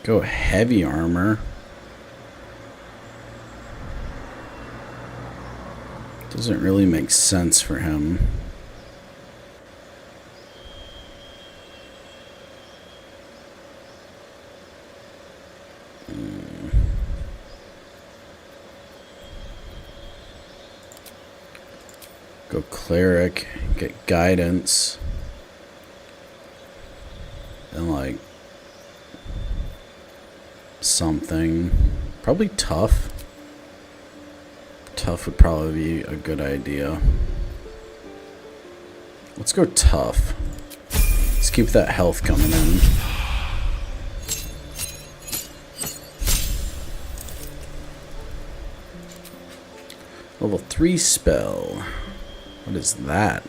Go heavy armor. Doesn't really make sense for him. Go cleric, get guidance, and like something. Probably tough. Tough would probably be a good idea. Let's go tough. Let's keep that health coming in. Level 3 spell. What is that?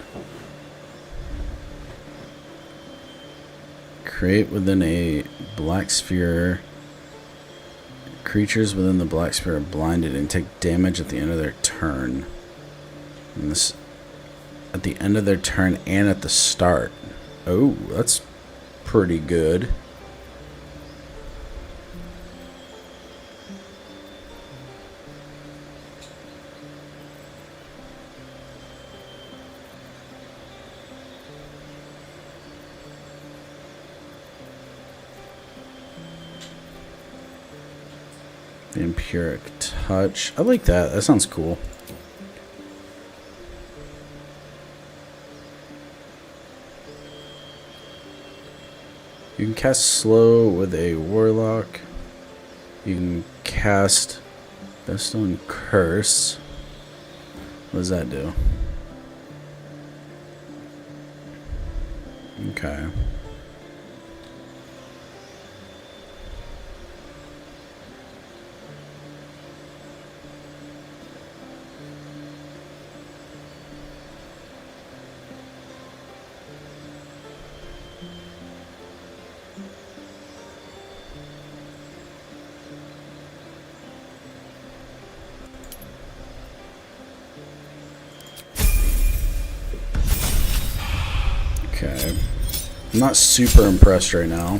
Create within a black sphere. Creatures within the black sphere are blinded and take damage at the end of their turn. And this at the end of their turn and at the start. Oh, that's pretty good. Vampiric touch. I like that. That sounds cool. You can cast slow with a warlock. You can cast Bestone Curse. What does that do? Okay. Okay. I'm not super impressed right now.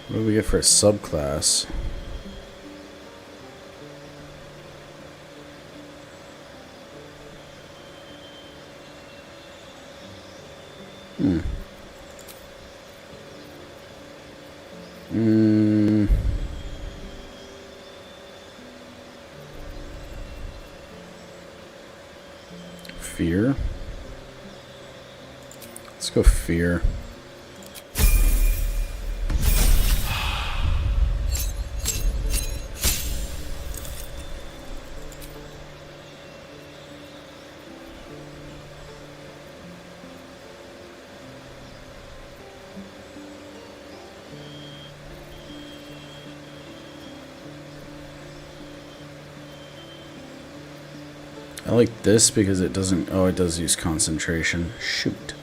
What do we get for a subclass? Fear. Let's go fear. I like this because it doesn't... Oh, it does use concentration. Shoot.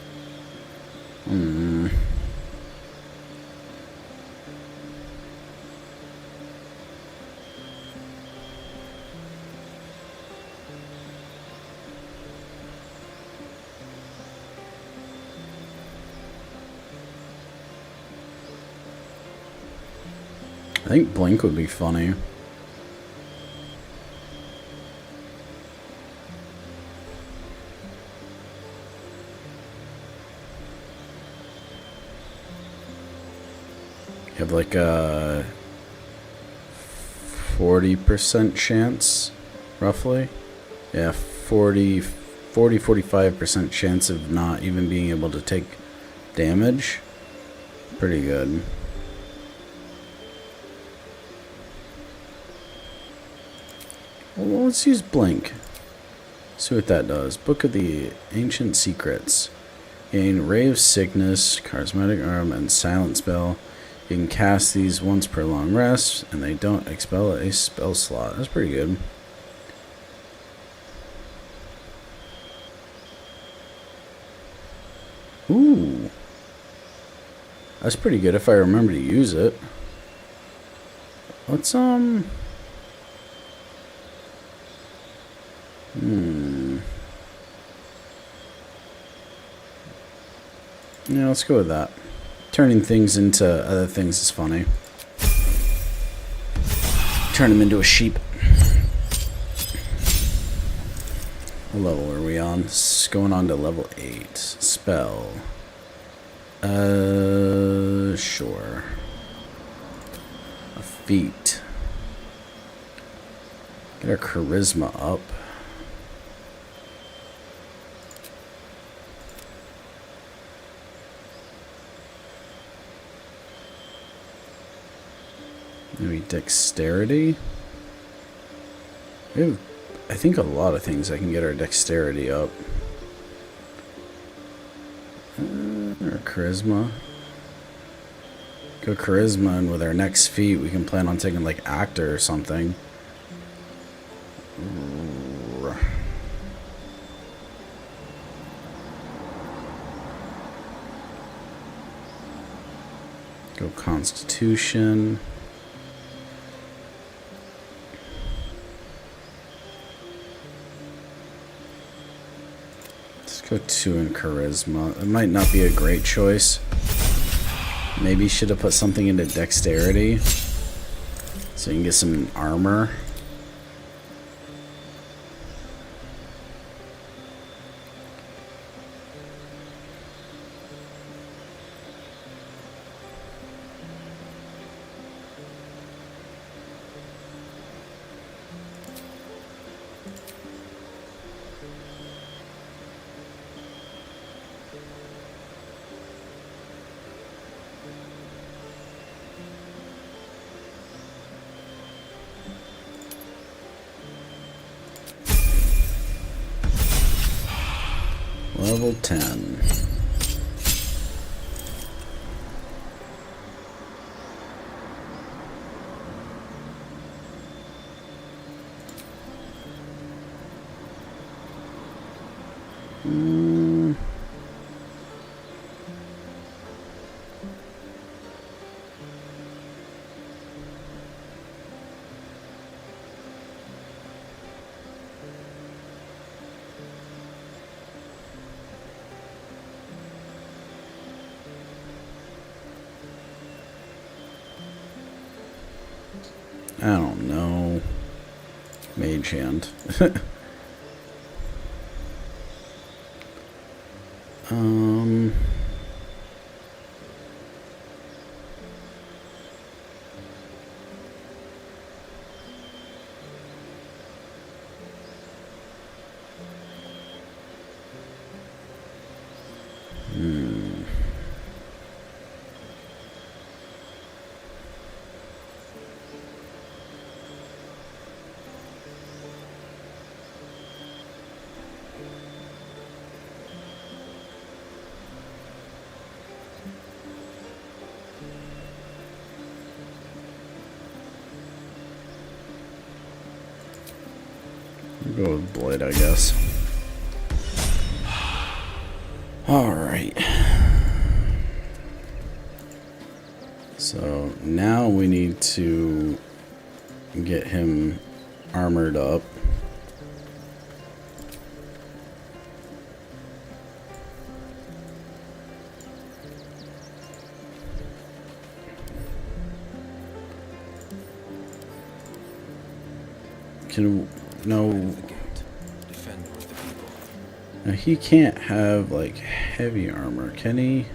I think Blink would be funny. You have like a 40% chance, roughly. Yeah, 45% chance of not even being able to take damage. Pretty good. Well, let's use Blink. See what that does. Book of the Ancient Secrets. Gain Ray of Sickness, Charismatic Arm, and Silent Spell. You can cast these once per long rest, and they don't expel a spell slot. That's pretty good. Ooh. That's pretty good if I remember to use it. Let's, Yeah, let's go with that. Turning things into other things is funny. Turn him into a sheep. What level are we on? It's going on to level 8. Spell. Sure. A feat. Get our charisma up. Maybe dexterity? We have, I think, a lot of things that can get our dexterity up. Or charisma. Go charisma, and with our next feat, we can plan on taking, like, actor or something. Go constitution. Go 2 in charisma. It might not be a great choice. Maybe should have put something into dexterity so you can get some armor. Level 10. I don't know. Mage hand. We'll go with Blade, I guess. Alright. So now we need to get him armored up. No. Now he can't have like heavy armor, can he?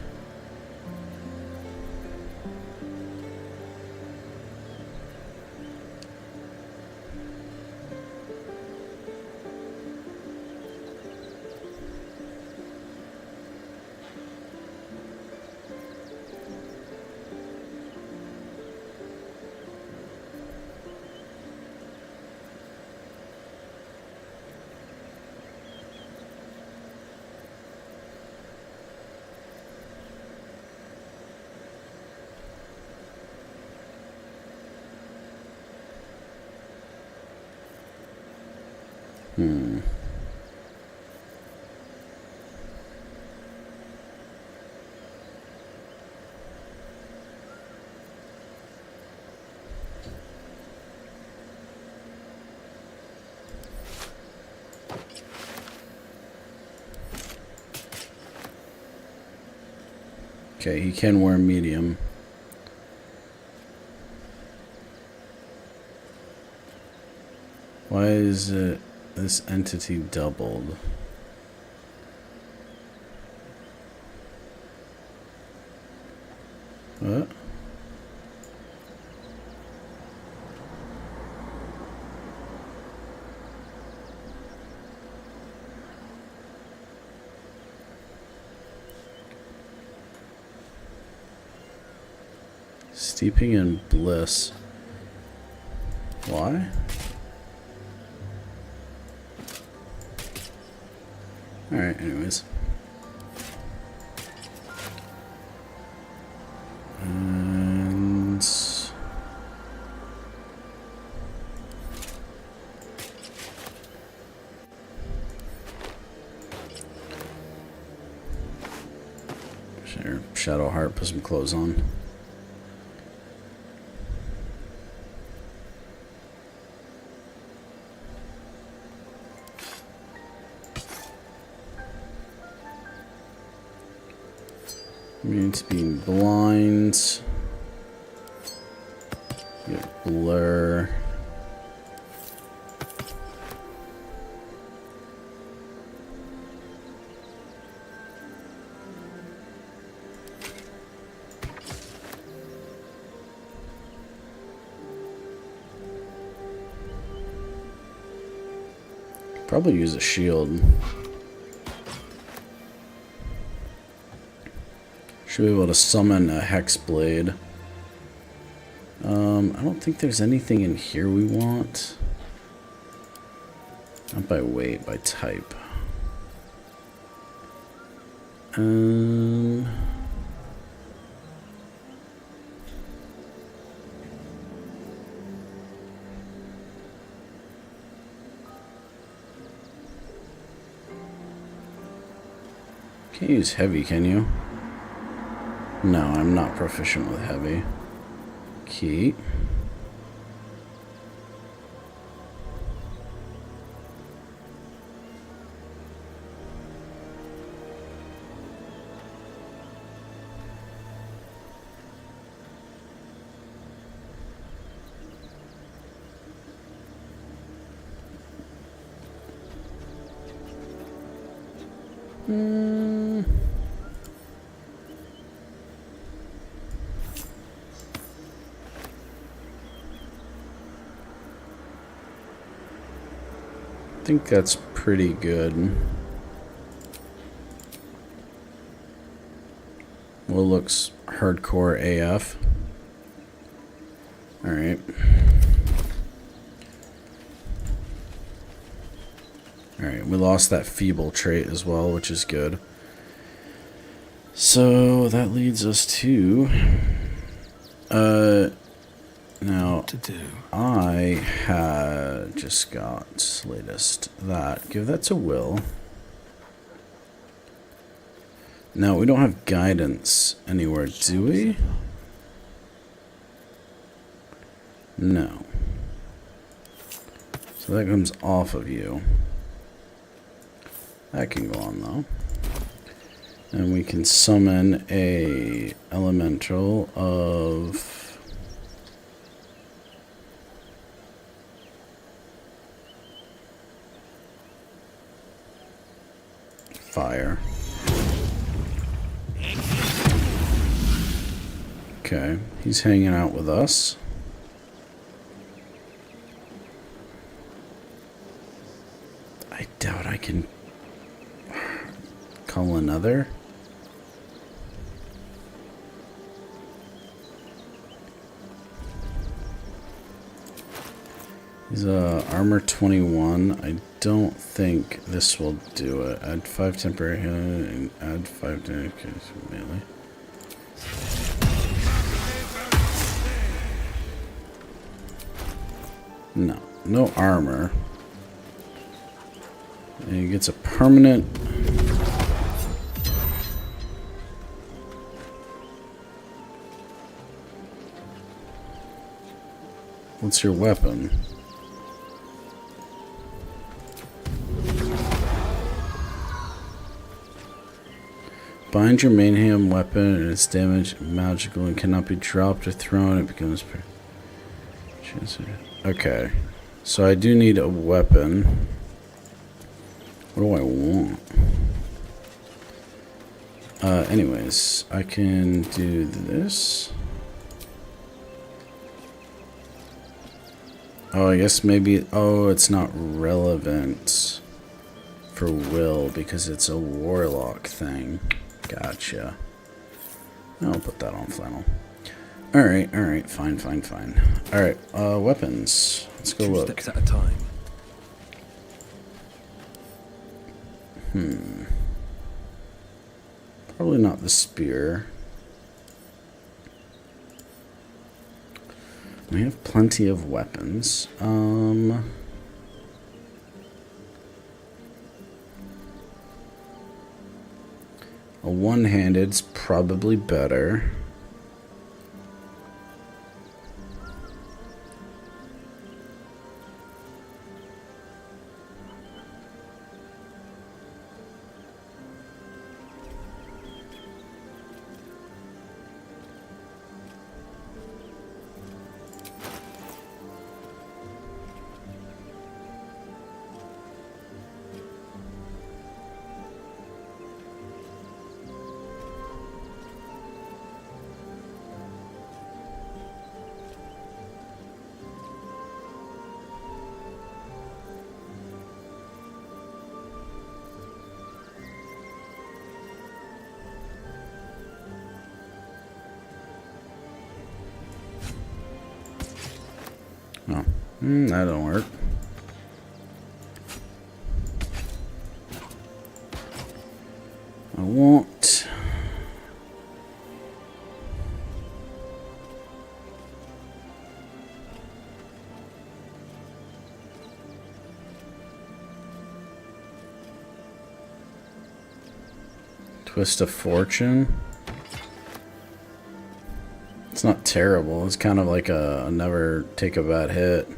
Okay, he can wear medium. Why is it this entity doubled? What? Steeping in bliss. Why? Alright, anyways. And sure, Shadowheart, put some clothes on. Means being blind. Get blur. Probably use a shield. Should be able to summon a Hex Blade. I don't think there's anything in here we want. Not by weight, by type. Can't use heavy, can you? No, I'm not proficient with heavy. Key. I think that's pretty good. Well, looks hardcore AF. Alright. Alright, we lost that feeble trait as well, which is good. So that leads us to now to do. I had just got latest that. Give that to Will. Now we don't have guidance anywhere, do we? No. So that comes off of you. That can go on though. And we can summon a elemental of fire. Okay, he's hanging out with us. I doubt I can call another. He's armor 21. I don't think this will do it. Add 5 temporary healing and add 5 dedicated melee. No, no armor. And he gets a permanent. What's your weapon? Bind your main hand weapon and its damage magical and cannot be dropped or thrown. It becomes... Okay. So I do need a weapon. What do I want? Anyways, I can do this. Oh, I guess maybe... Oh, it's not relevant for Will because it's a warlock thing. Gotcha. I'll put that on flannel. Alright, fine. Alright, weapons. Let's go look. 2 steps at a time. Probably not the spear. We have plenty of weapons. A one-handed's probably better. Oh, that don't work. I want... Twist of Fortune. It's not terrible. It's kind of like a never take a bad hit.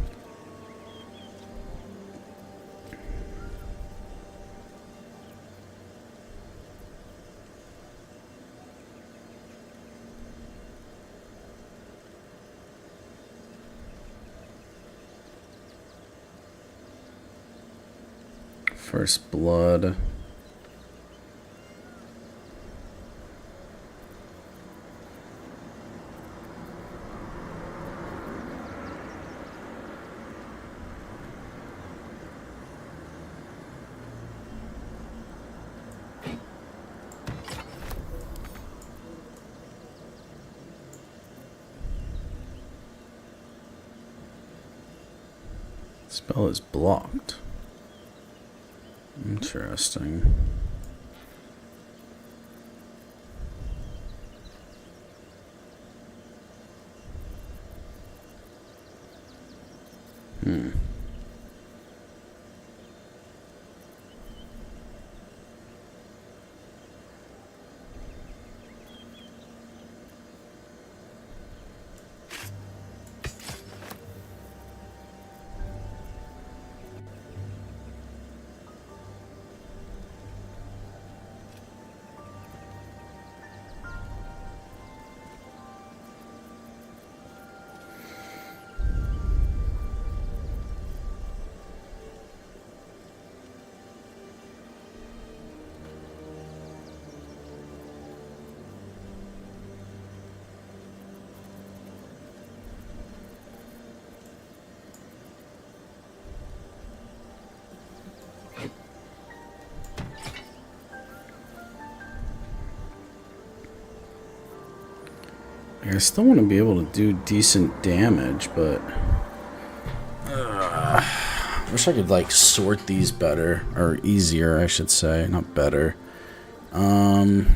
First Blood. Spell is blocked. Interesting. I still want to be able to do decent damage, but I wish I could like sort these better, or easier, I should say, not better. I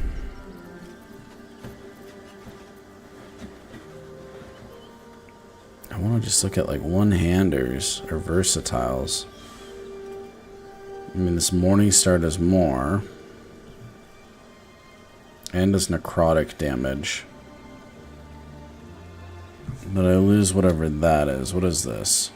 want to just look at like one-handers or versatiles. I mean, this Morning Star does more and does necrotic damage. But I lose whatever that is. What is this?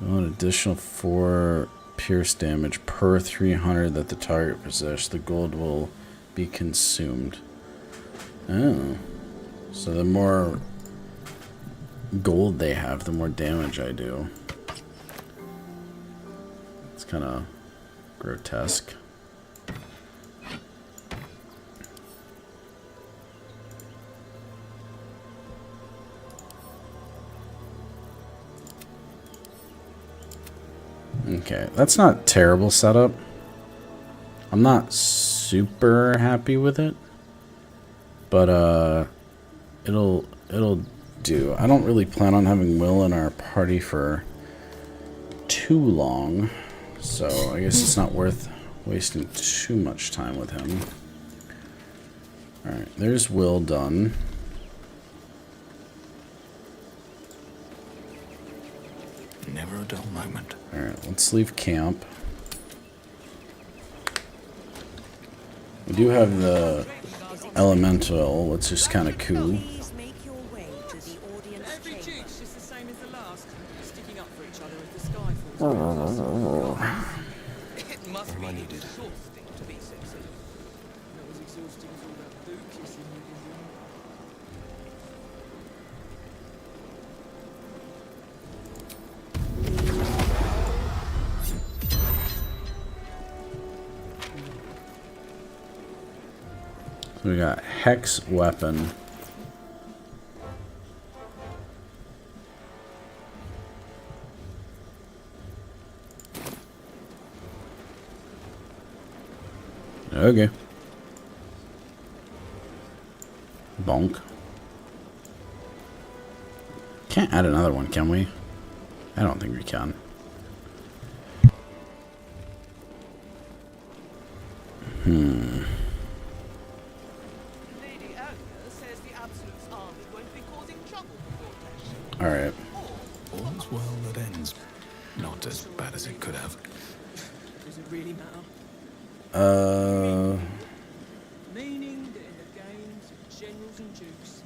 An additional 4 pierce damage per 300 that the target possesses. The gold will be consumed. Oh. So the more gold they have, the more damage I do. It's kind of grotesque. Okay, that's not terrible setup. I'm not super happy with it, but it'll do. I don't really plan on having Will in our party for too long, so I guess it's not worth wasting too much time with him. Alright, there's Will done. Never a dull moment. Alright, let's leave camp. We do have the elemental, which is kind of cool. Every duke's just the same as the last, sticking up for each other as the sky falls. It must be exhausting to be sexy. Not as exhausting as all that boot kissing you can do. So we got Hex Weapon. Okay. Bonk. Can't add another one, can we? I don't think we can. Alright. All's well that ends. Not as bad as it could have. Does it really matter? Meaning that in the games of generals and dukes,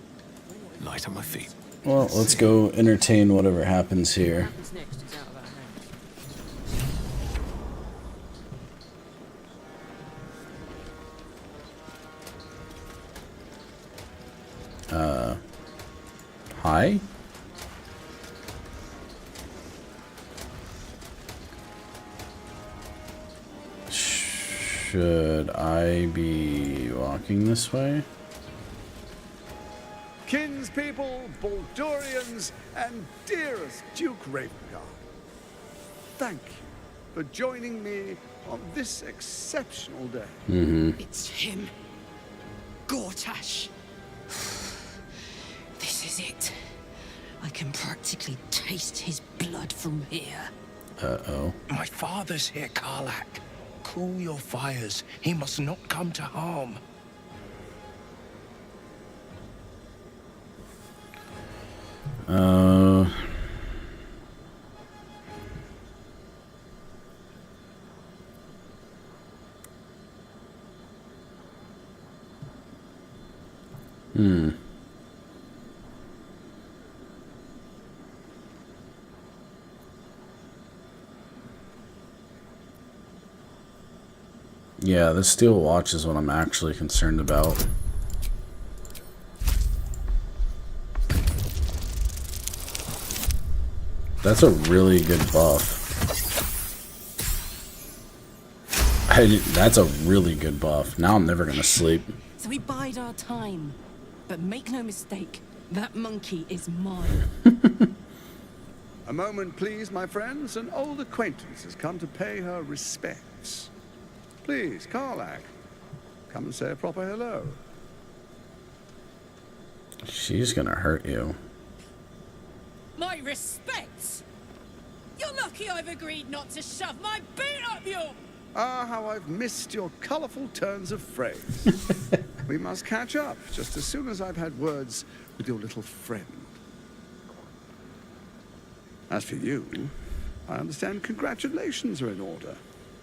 Light on my feet. Well, let's go entertain whatever happens here. what happens next is out of our hands. Hi? Should I be walking this way? Kinspeople, Baldurians, and dearest Duke Ravengard, thank you for joining me on this exceptional day. It's him. Gortash. This is it. I can practically taste his blood from here. Uh-oh. My father's here, Karlak. Cool your fires. He must not come to harm. Yeah, the steel watch is what I'm actually concerned about. That's a really good buff. That's a really good buff. Now I'm never gonna sleep. So we bide our time. But make no mistake, that monkey is mine. A moment, please, my friends. An old acquaintance has come to pay her respects. Please, Karlak, come and say a proper hello. She's gonna hurt you. My respects! You're lucky I've agreed not to shove my boot up your... Ah, how I've missed your colourful turns of phrase. We must catch up just as soon as I've had words with your little friend. As for you, I understand congratulations are in order.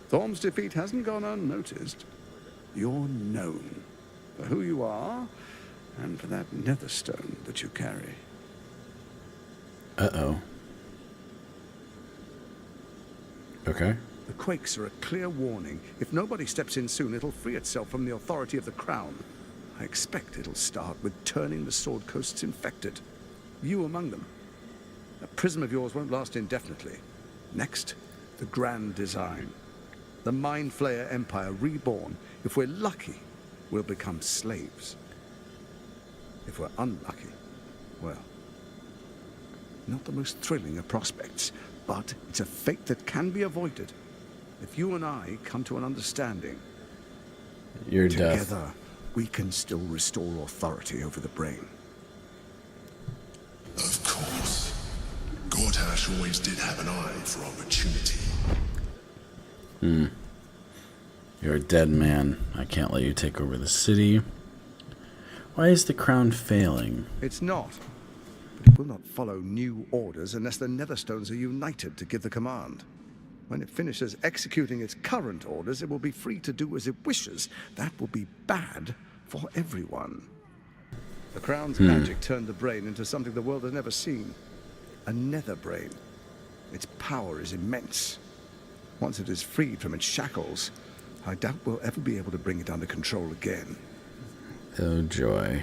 Thorm's defeat hasn't gone unnoticed. You're known for who you are and for that netherstone that you carry. Uh-oh. Okay. The quakes are a clear warning. If nobody steps in soon, it'll free itself from the authority of the Crown. I expect it'll start with turning the Sword Coasts infected. You among them. That prism of yours won't last indefinitely. Next, the grand design. The Mind Flayer Empire reborn. If we're lucky, we'll become slaves. If we're unlucky, well, not the most thrilling of prospects, but it's a fate that can be avoided. If you and I come to an understanding, You're together, deaf. we can still restore authority over the brain. Of course. Gortash always did have an eye for opportunity. You're a dead man. I can't let you take over the city. Why is the crown failing? It's not. But it will not follow new orders unless the Netherstones are united to give the command. When it finishes executing its current orders, it will be free to do as it wishes. That will be bad for everyone. The Crown's magic turned the brain into something the world has never seen. A nether brain. Its power is immense. Once it is freed from its shackles, I doubt we'll ever be able to bring it under control again. Oh, joy.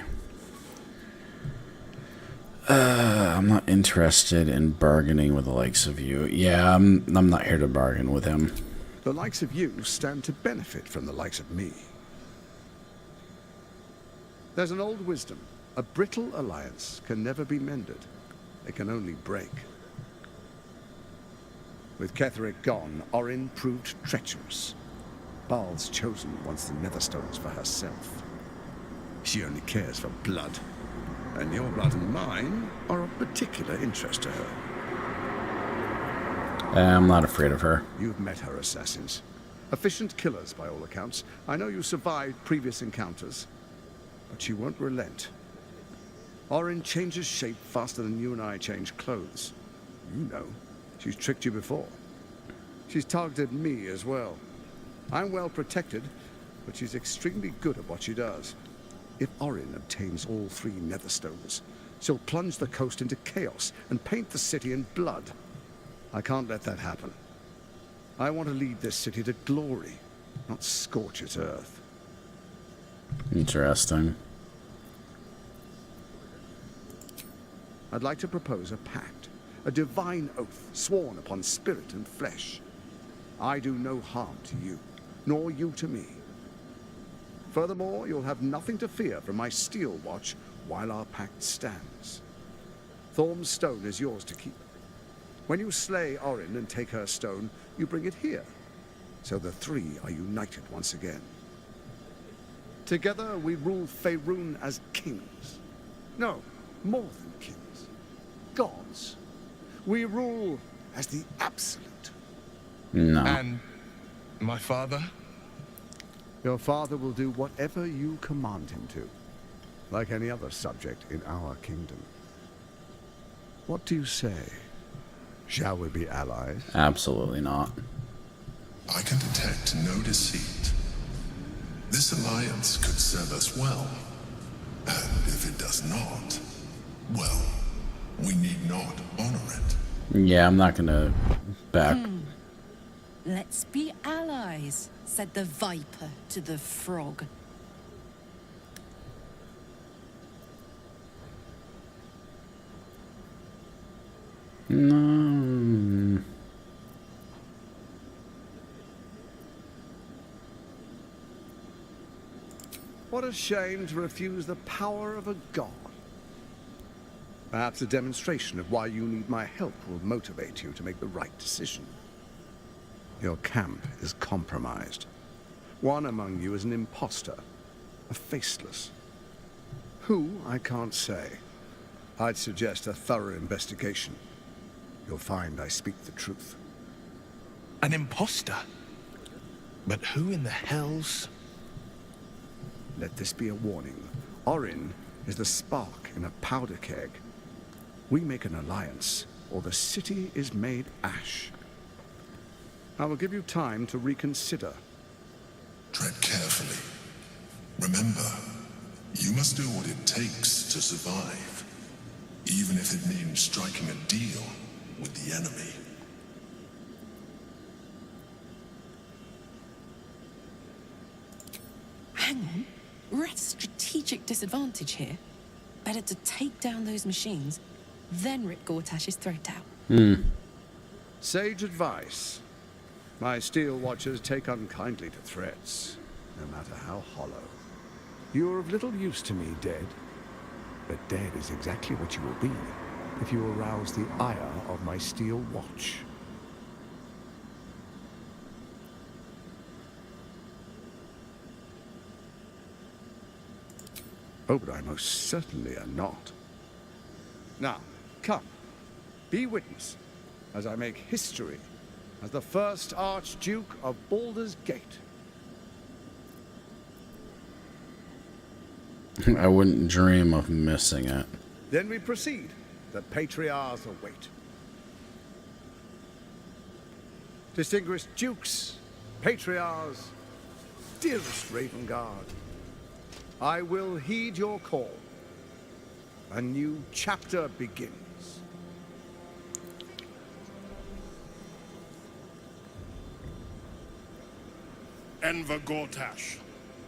I'm not interested in bargaining with the likes of you. Yeah, I'm not here to bargain with him. The likes of you stand to benefit from the likes of me. There's an old wisdom. A brittle alliance can never be mended. It can only break. With Ketheric gone, Orin proved treacherous. Baal's chosen wants the Netherstones for herself. She only cares for blood. And your blood and mine are of particular interest to her. I'm not afraid of her. You've met her assassins. Efficient killers, by all accounts. I know you survived previous encounters. But she won't relent. Orin changes shape faster than you and I change clothes. You know, she's tricked you before. She's targeted me as well. I'm well protected, but she's extremely good at what she does. If Orin obtains all 3 Netherstones, she'll plunge the coast into chaos and paint the city in blood. I can't let that happen. I want to lead this city to glory, not scorch its earth. Interesting. I'd like to propose a pact, a divine oath sworn upon spirit and flesh. I do no harm to you, nor you to me. Furthermore, you'll have nothing to fear from my steel watch while our pact stands. Thorm's stone is yours to keep. When you slay Orin and take her stone, you bring it here, so the 3 are united once again. Together we rule Faerun as kings. No, more than kings. Gods. We rule as the absolute. No. And my father? Your father will do whatever you command him to, like any other subject in our kingdom. What do you say? Shall we be allies? Absolutely not. I can detect no deceit. This alliance could serve us well. And if it does not, well, we need not honor it. Yeah, I'm not gonna back. Let's be allies, said the viper to the frog. No. What a shame to refuse the power of a god. Perhaps a demonstration of why you need my help will motivate you to make the right decision. Your camp is compromised. One among you is an imposter, a faceless. Who, I can't say. I'd suggest a thorough investigation. You'll find I speak the truth. An imposter? But who in the hell's... Let this be a warning. Orin is the spark in a powder keg. We make an alliance, or the city is made ash. I will give you time to reconsider. Tread carefully. Remember, you must do what it takes to survive, even if it means striking a deal with the enemy. hang on. We're at a strategic disadvantage here. Better to take down those machines, then rip Gortash's throat out. Sage advice. My steel watchers take unkindly to threats, no matter how hollow. You are of little use to me, dead. But dead is exactly what you will be if you arouse the ire of my steel watch. Oh, but I most certainly am not. Now, come, be witness as I make history as the first Archduke of Baldur's Gate. I wouldn't dream of missing it. Then we proceed. The patriarchs await. Distinguished dukes, patriarchs, dearest Ravengard, I will heed your call. A new chapter begins. Enver Gortash,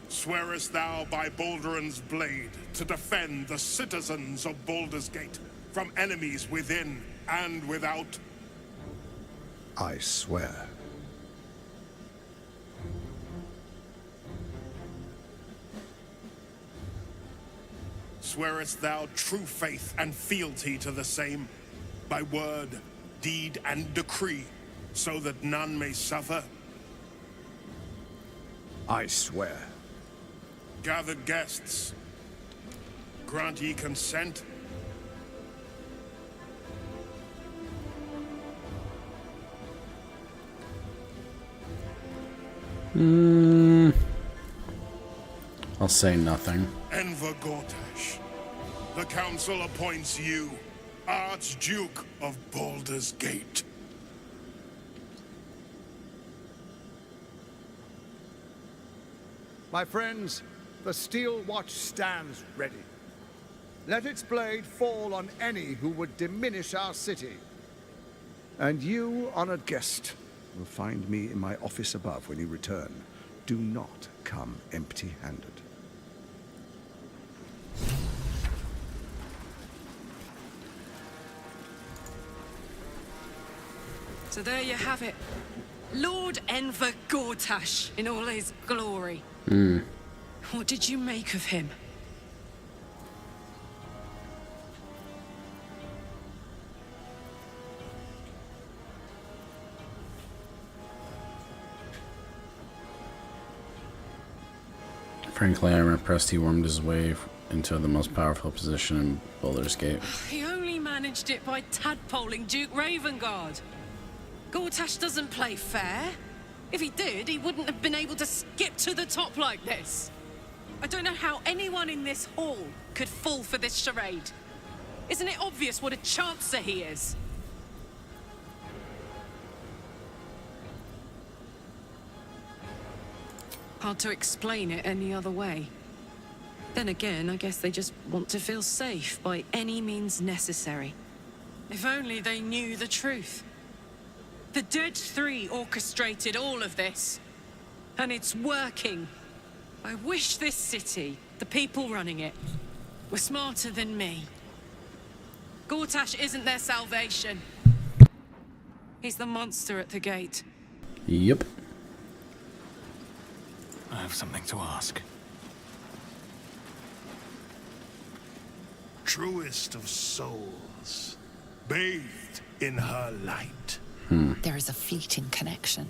swearest thou by Balduran's blade to defend the citizens of Baldur's Gate from enemies within and without? I swear. Swearest thou true faith and fealty to the same, by word, deed, and decree, so that none may suffer? I swear. Gathered guests, grant ye consent? I'll say nothing. Enver Gortash, the council appoints you Archduke of Baldur's Gate. My friends, the steel watch stands ready. Let its blade fall on any who would diminish our city. And you, honored guest, will find me in my office above when you return. Do not come empty-handed. So there you have it. Lord Enver Gortash in all his glory. What did you make of him? Frankly, I'm impressed he wormed his way into the most powerful position in Baldur's Gate. He only managed it by tadpoling Duke Ravengard. Gortash doesn't play fair. If he did, he wouldn't have been able to skip to the top like this. I don't know how anyone in this hall could fall for this charade. Isn't it obvious what a chancer he is? Hard to explain it any other way. Then again, I guess they just want to feel safe by any means necessary. If only they knew the truth. The Dead Three orchestrated all of this. And it's working. I wish this city, the people running it, were smarter than me. Gortash isn't their salvation. He's the monster at the gate. Yep. I have something to ask. Truest of souls, bathed in her light. There is a fleeting connection.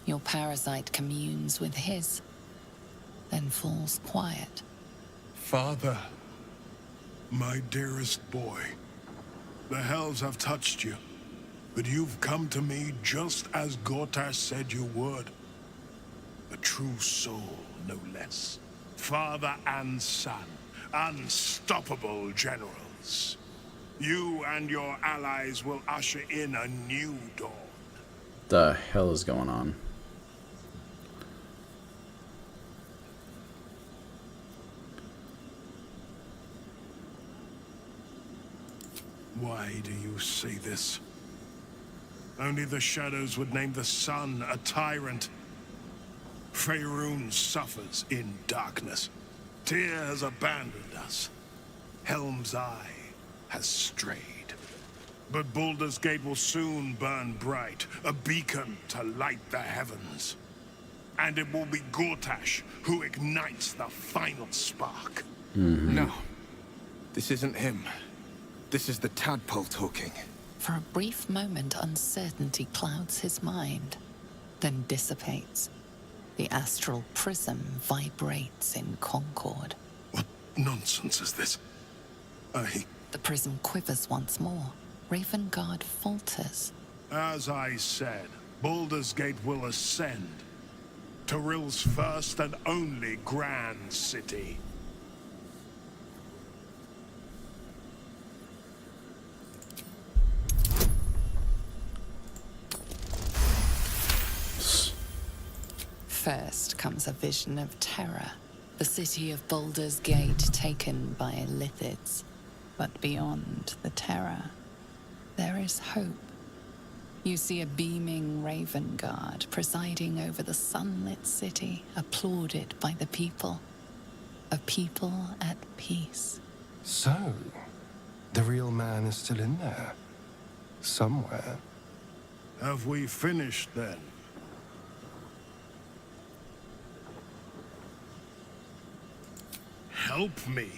Your parasite communes with his, then falls quiet. Father, my dearest boy, the hells have touched you, but you've come to me just as Gortash said you would. A true soul, no less. Father and son, unstoppable generals. You and your allies will usher in a new dawn. The hell is going on? Why do you say this? Only the shadows would name the sun a tyrant. Faerun suffers in darkness. Tyr has abandoned us. Helm's Eye has strayed. But Baldur's Gate will soon burn bright, a beacon to light the heavens. And it will be Gortash who ignites the final spark. No. This isn't him. This is the tadpole talking. For a brief moment, uncertainty clouds his mind, then dissipates. The astral prism vibrates in concord. What nonsense is this? The prism quivers once more. Ravengard falters. As I said, Baldur's Gate will ascend. Torill's first and only grand city. First comes a vision of terror. The city of Baldur's Gate taken by Lithids. But beyond the terror, there is hope. You see a beaming Ravengard presiding over the sunlit city, applauded by the people. A people at peace. So, the real man is still in there. Somewhere. Have we finished then? Help me.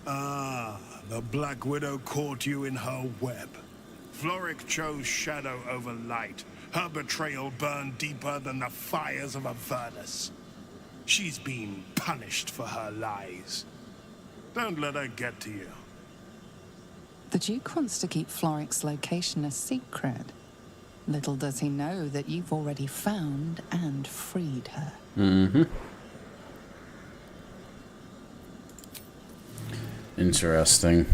Ah, the Black Widow caught you in her web. Floric chose shadow over light. Her betrayal burned deeper than the fires of Avernus. She's been punished for her lies. Don't let her get to you. The Duke wants to keep Floric's location a secret. Little does he know that you've already found and freed her. Mm-hmm. Interesting.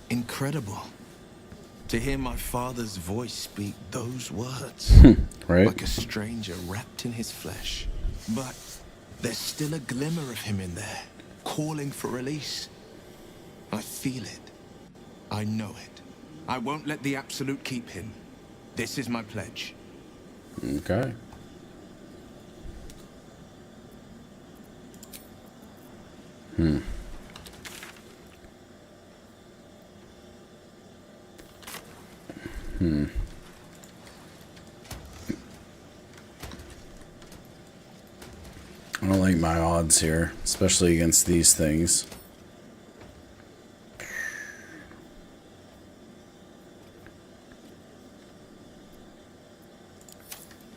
Incredible. To hear my father's voice speak those words. Right. Like a stranger wrapped in his flesh. But there's still a glimmer of him in there, calling for release. I feel it. I know it. I won't let the Absolute keep him. This is my pledge. Okay. Hmm. I don't like my odds here, especially against these things.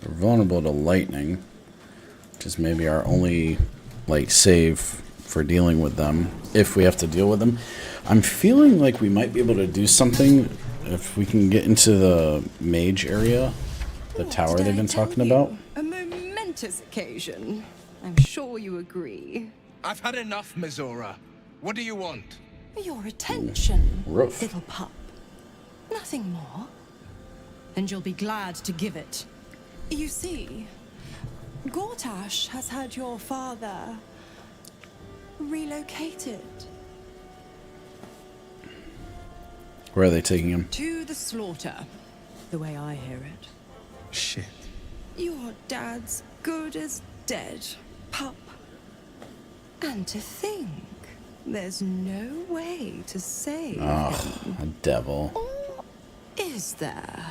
We're vulnerable to lightning, which is maybe our only, like, save for dealing with them, if we have to deal with them. I'm feeling like we might be able to do something if we can get into the Mage area, the tower they've been talking about. A momentous occasion. I'm sure you agree. I've had enough, Mizora. What do you want? Your attention, Rough. little pup. Nothing more. And you'll be glad to give it. You see, Gortash has had your father relocated. Where are they taking him? To the slaughter, the way I hear it. Shit. Your dad's good as dead, pup. And to think, there's no way to save him. A devil. Or is there?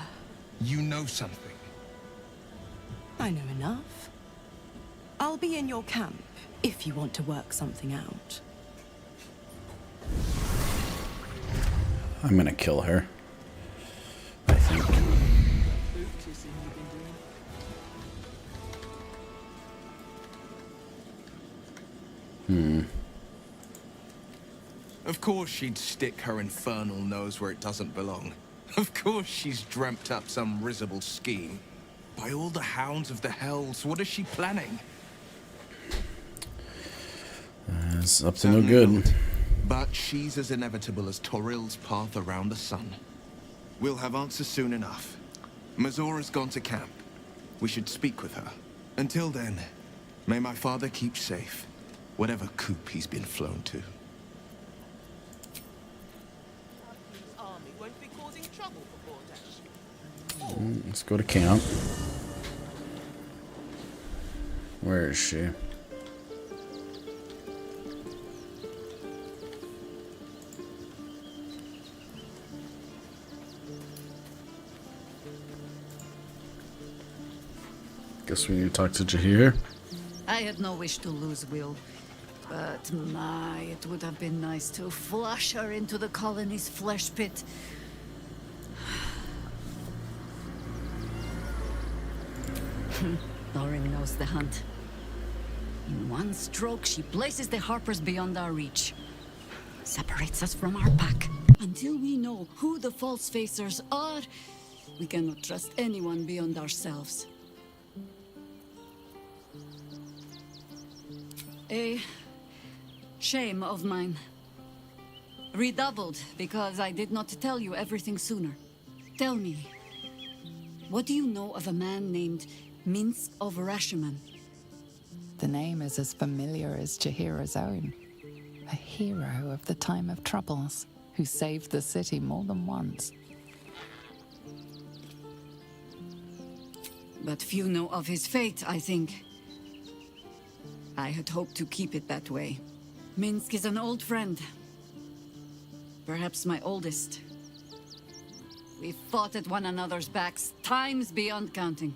You know something. I know enough. I'll be in your camp if you want to work something out. I'm gonna kill her, I think. Of course she'd stick her infernal nose where it doesn't belong. Of course she's dreamt up some risible scheme. By all the hounds of the hells, what is she planning? It's up to no good. But she's as inevitable as Torill's path around the sun. We'll have answers soon enough. Mizora's gone to camp. We should speak with her. Until then, may my father keep safe, whatever coop he's been flown to. trouble for poor Dash. Let's go to camp. Where is she? Guess we need to talk to Jahir. I had no wish to lose Will, but my, it would have been nice to flush her into the colony's flesh pit. Thorin knows the hunt. In one stroke, she places the Harpers beyond our reach. Separates us from our pack. Until we know who the false facers are, we cannot trust anyone beyond ourselves. A shame of mine. Redoubled because I did not tell you everything sooner. Tell me, what do you know of a man named Minsk of Rashiman? The name is as familiar as Jahira's own. A hero of the time of troubles, who saved the city more than once. But few know of his fate, I think. I had hoped to keep it that way. Minsk is an old friend. Perhaps my oldest. We fought at one another's backs, times beyond counting.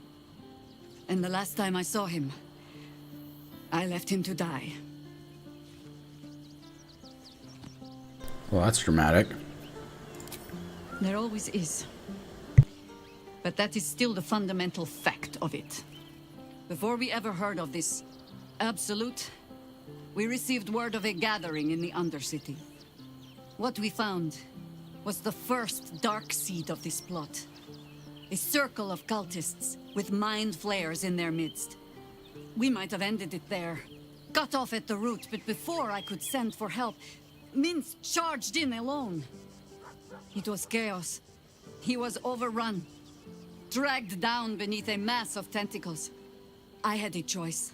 And the last time I saw him, I left him to die. Well, that's dramatic. There always is. But that is still the fundamental fact of it. Before we ever heard of this Absolute, we received word of a gathering in the Undercity. What we found was the first dark seed of this plot. A circle of cultists with mind flayers in their midst. We might have ended it there, cut off at the root, but before I could send for help, Minsk charged in alone. It was chaos. He was overrun, dragged down beneath a mass of tentacles. I had a choice.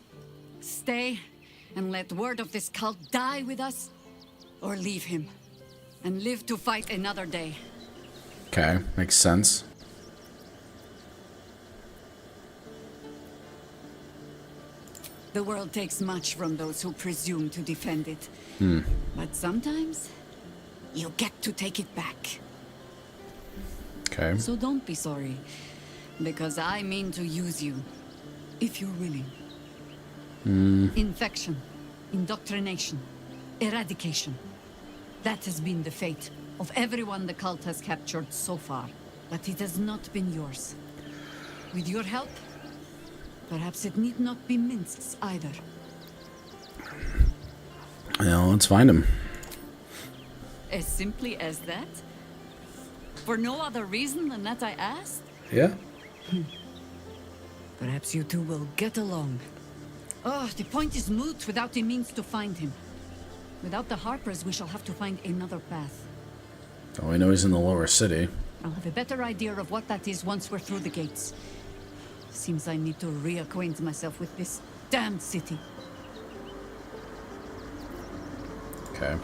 Stay and let word of this cult die with us, or leave him and live to fight another day. Okay, makes sense. The world takes much from those who presume to defend it. But sometimes, you get to take it back. Okay. So don't be sorry, because I mean to use you, if you're willing. Infection, indoctrination, eradication. That has been the fate of everyone the cult has captured so far, but it has not been yours. With your help, perhaps it need not be Minsk's either. Well, let's find him. As simply as that? For no other reason than that I asked? Yeah. Perhaps you two will get along. Oh, the point is moot without a means to find him. Without the Harpers, we shall have to find another path. Oh, we know he's in the lower city. I'll have a better idea of what that is once we're through the gates. Seems I need to reacquaint myself with this damned city. Okay.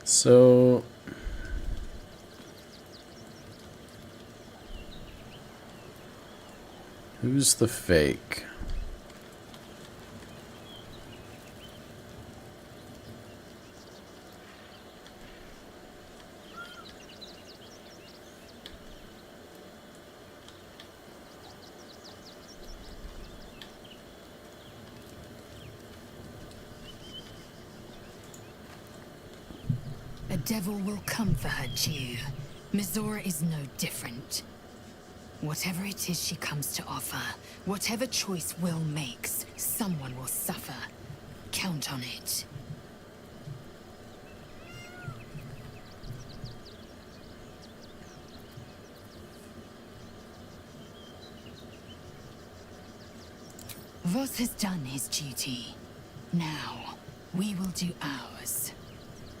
So who's the fake? A devil will come for her, Jew. Mizora is no different. Whatever it is she comes to offer, whatever choice Will makes, someone will suffer. Count on it. Voss has done his duty. Now, we will do ours.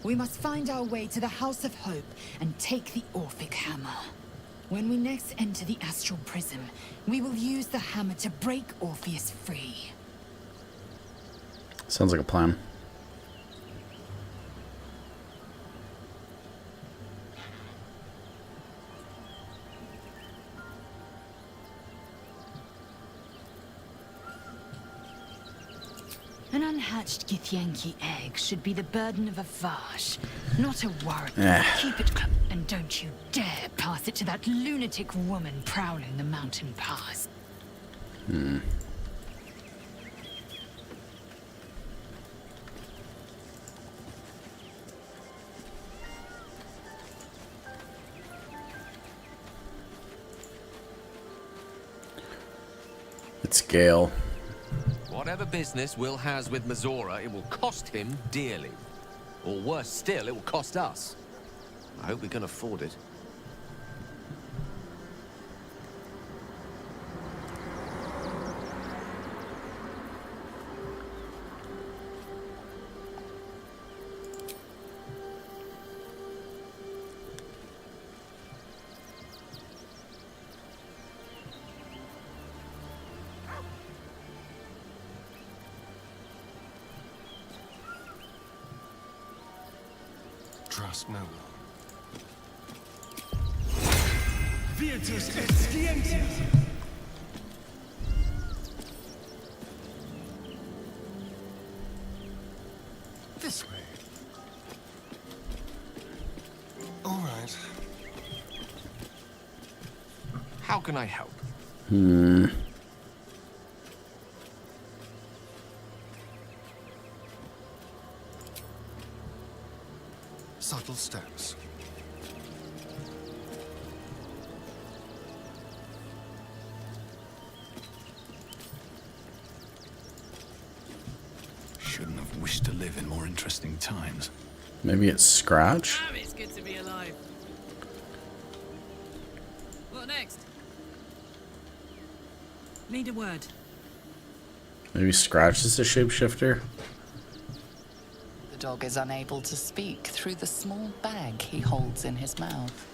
We must find our way to the House of Hope and take the Orphic Hammer. When we next enter the astral prism, we will use the hammer to break Orpheus free. Sounds like a plan. An unhatched Githyanki egg should be the burden of a Vash, not a worry. Keep it close, and don't you dare pass it to that lunatic woman prowling the mountain pass. It's Gale. Whatever business Will has with Mizora, it will cost him dearly. Or worse still, it will cost us. I hope we can afford it. Trust no one. Virtus et scientia. This way. All right. How can I help? Subtle steps. Shouldn't have wished to live in more interesting times. Maybe it's Scratch? Damn, it's good to be alive. What next? Need a word. Maybe Scratch is a shapeshifter? The dog is unable to speak through the small bag he holds in his mouth.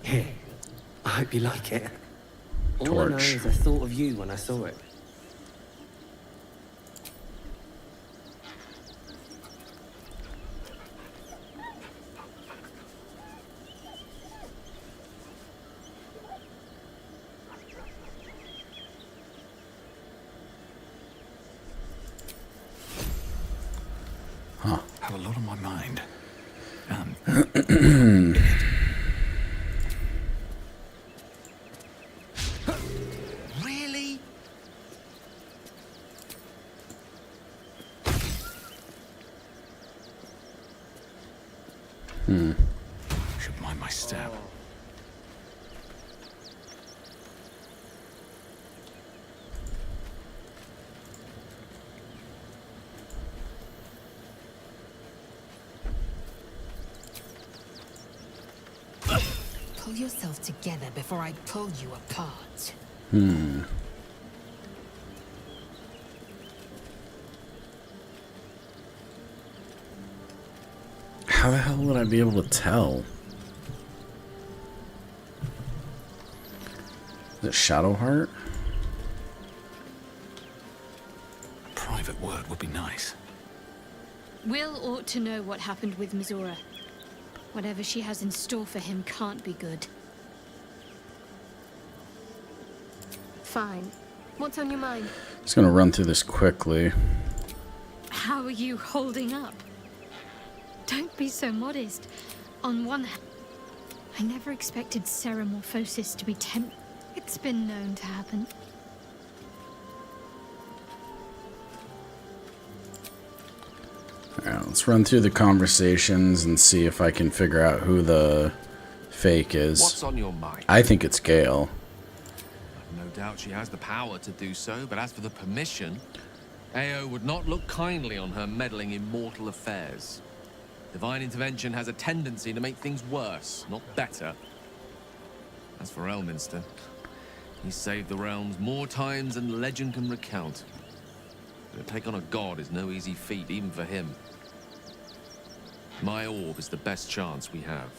Here, I hope you like it. All I know is I thought of you when I saw it. Have a lot on my mind. Really? Should mind my step. Pull yourself together before I pull you apart. How the hell would I be able to tell? Is it Shadowheart? A private word would be nice. Will ought to know what happened with Mizora. Whatever she has in store for him can't be good. Fine. What's on your mind? Just gonna run through this quickly. How are you holding up? Don't be so modest. On one hand, I never expected ceremorphosis to be It's been known to happen. Alright, let's run through the conversations and see if I can figure out who the fake is. What's on your mind? I think it's Gale. I've no doubt she has the power to do so, but as for the permission, Ao would not look kindly on her meddling in mortal affairs. Divine intervention has a tendency to make things worse, not better. As for Elminster, he's saved the realms more times than legend can recount. But to take on a god is no easy feat, even for him. My orb is the best chance we have.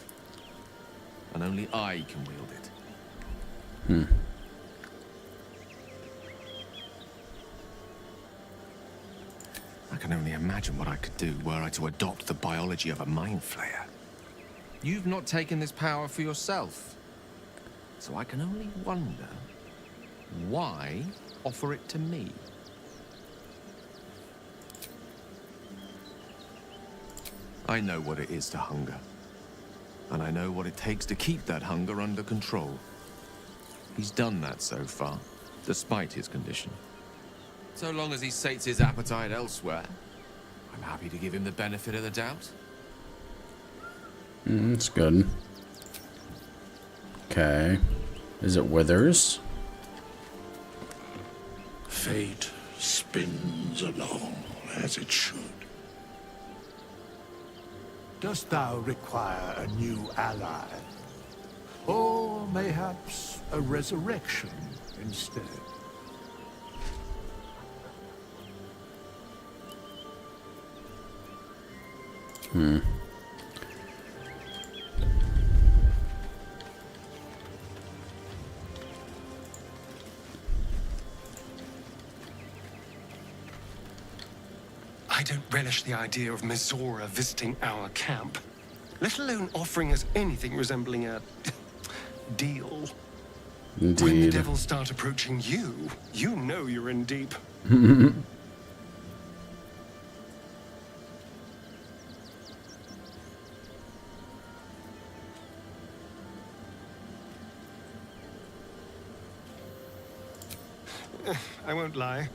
And only I can wield it. I can only imagine what I could do were I to adopt the biology of a mind flayer. You've not taken this power for yourself. So I can only wonder, why offer it to me? I know what it is to hunger. And I know what it takes to keep that hunger under control. He's done that so far, despite his condition. So long as he sates his appetite elsewhere, I'm happy to give him the benefit of the doubt. That's good. Okay. Is it withers? Fate spins along as it should. Dost thou require a new ally? Or mayhaps a resurrection instead? I don't relish the idea of Mizora visiting our camp, let alone offering us anything resembling a deal. Indeed. When the devils start approaching you, you know you're in deep. I won't lie.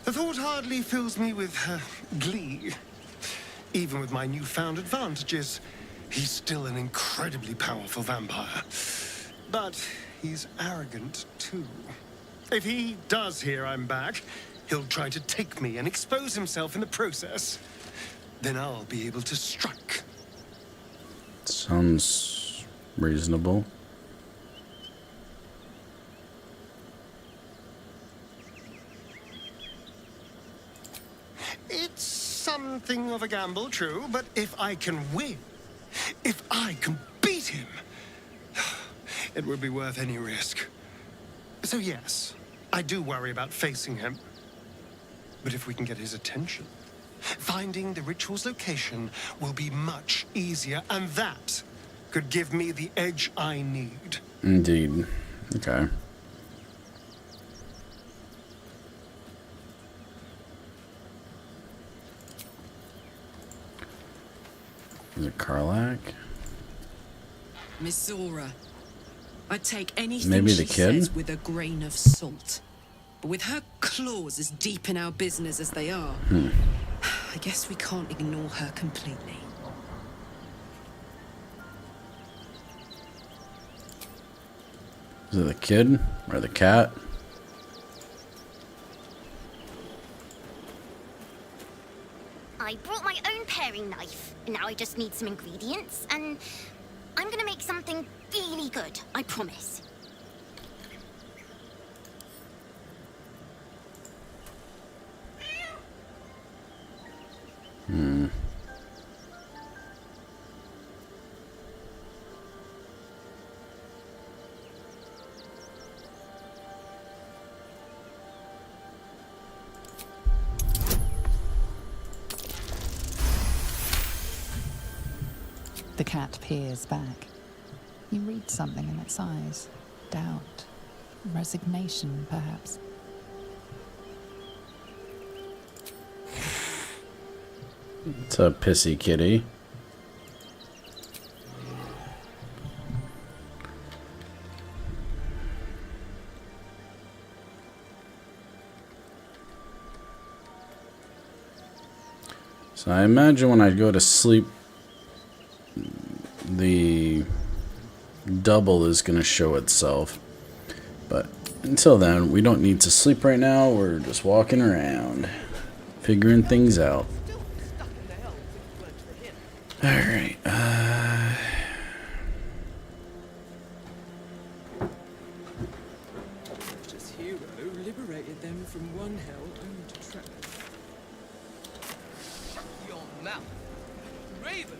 The thought hardly fills me with glee. Even with my newfound advantages, he's still an incredibly powerful vampire. But he's arrogant, too. If he does hear I'm back, he'll try to take me and expose himself in the process. Then I'll be able to strike. Sounds reasonable. It's something of a gamble, true, but if I can win, if I can beat him, it would be worth any risk. So yes, I do worry about facing him. But if we can get his attention, finding the ritual's location will be much easier, and that could give me the edge I need. Indeed. Okay. Is it Karlach? Mizora. I'd take anything Maybe she the kid? says with a grain of salt. But with her claws as deep in our business as they are, I guess we can't ignore her completely. Is it the kid or the cat? I brought my own paring knife. Now I just need some ingredients, and I'm gonna make something really good, I promise. The cat peers back. You read something in its eyes. Doubt. Resignation, perhaps. It's a pissy kitty. So I imagine when I go to sleep, the double is going to show itself. But until then, we don't need to sleep right now. We're just walking around, figuring things out. Alright, This hero liberated them from one hell only to trap. Your mouth. Raven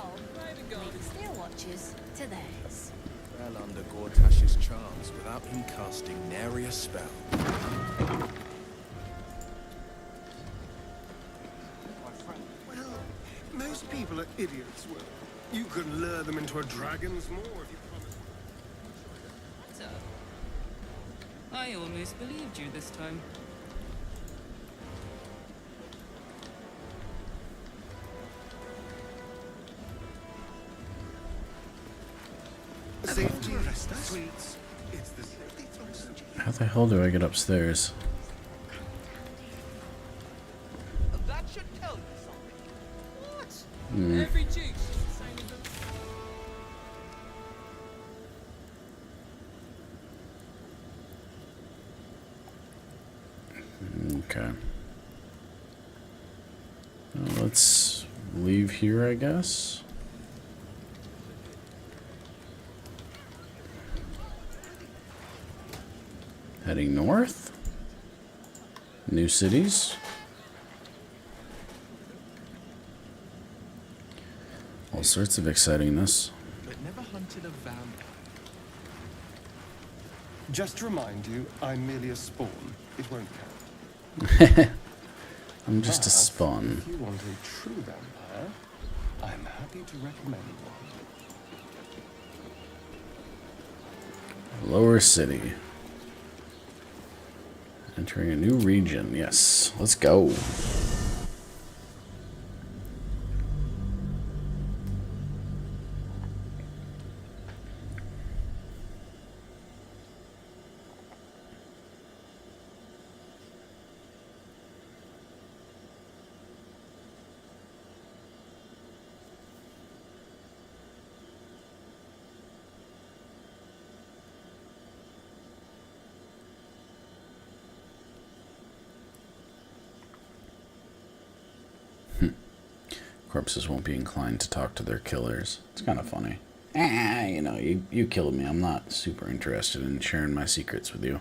control. Leaving Steel Watchers to theirs. Well under Gortash's charms without him casting nary a spell. Well, most people are idiots, Will. You could lure them into a dragon's maw if you promise. So, I almost believed you this time. Safety, sweets, it's the safety first. How the hell do I get upstairs? That should tell you something. What? Hmm. Every Duke's just the same as Okay. Well, let's leave here, I guess. Heading north. New cities. All sorts of excitingness. But never hunted a vampire. Just to remind you, I'm merely a spawn. It won't count. I'm just a But spawn. If you want a true vampire, I'm happy to recommend one. Lower city. Entering a new region. Yes. Let's go. Corpses won't be inclined to talk to their killers. It's kind of funny. You know, you killed me. I'm not super interested in sharing my secrets with you.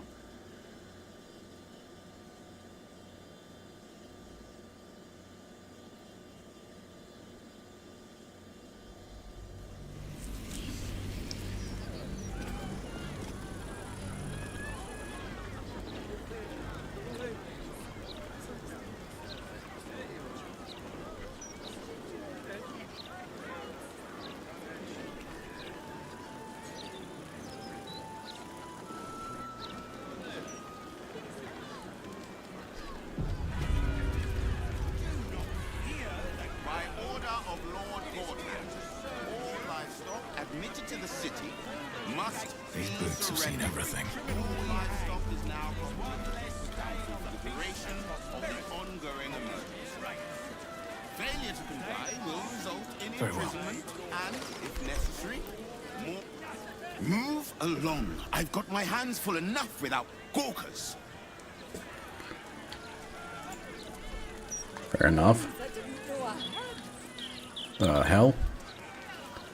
By order of Lord Baldur, all livestock admitted to the city must be These boots have seen everything. All livestock is now prohibited for the duration of the ongoing emergency. Failure to comply will result in Very well. imprisonment and, if necessary, more. Move along. I've got my hands full enough without gawkers. Fair enough. Hell?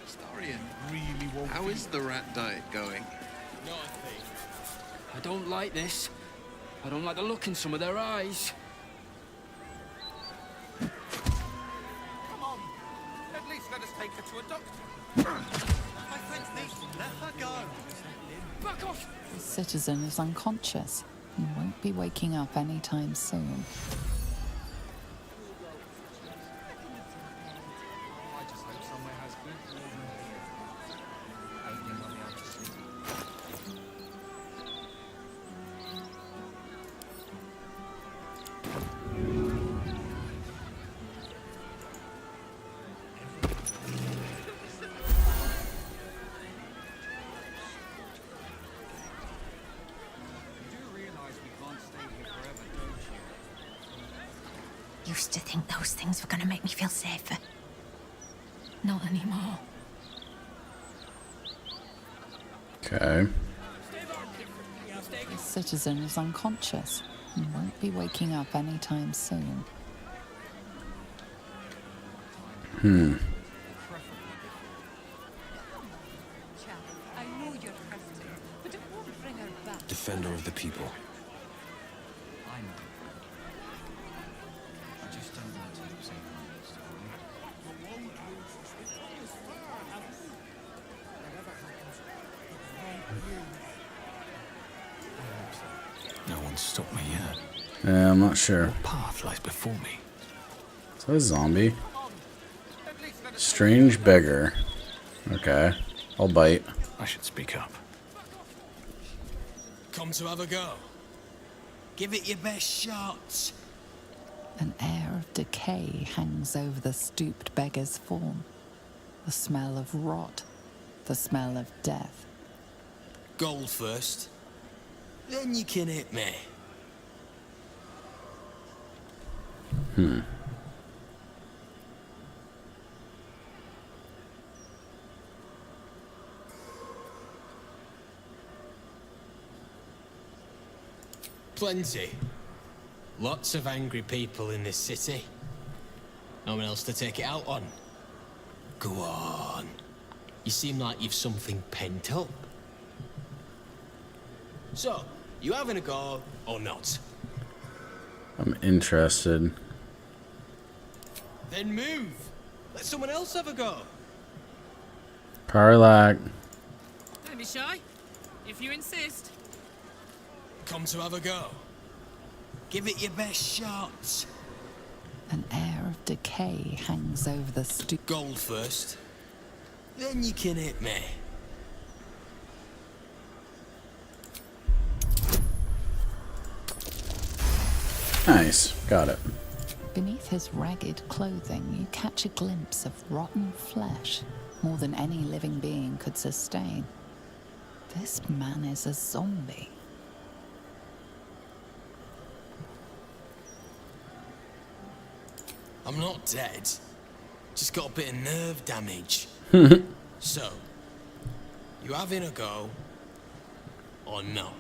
Starion really won't. How is the rat diet going? I don't like this. I don't like the look in some of their eyes. Come on. At least let us take her to a doctor. My friend's niece. Let her go. Back off! The citizen is unconscious. He won't be waking up anytime soon. Used to think those things were gonna make me feel safer. Not anymore. Okay. The citizen is unconscious. He won't be waking up anytime soon. I know you're crafty, but it won't bring her back. Defender of the people. I know. I just don't want to say the story. I'm not sure. What path lies before me? Is that a zombie? Strange beggar. Okay. I'll bite. I should speak up. Come to have a go. Give it your best shot. An air of decay hangs over the stooped beggar's form. The smell of rot. The smell of death. Gold first. Then you can hit me. Plenty. Lots of angry people in this city. No one else to take it out on. Go on. You seem like you've something pent up. So, you having a go or not? I'm interested. Then move. Let someone else have a go. Karlak. Don't be shy, if you insist. Come to have a go. Give it your best shot. An air of decay hangs over the stoop. Gold first. Then you can hit me. Nice. Got it. Beneath his ragged clothing, you catch a glimpse of rotten flesh, more than any living being could sustain. This man is a zombie. I'm not dead. Just got a bit of nerve damage. So, you having a go or no?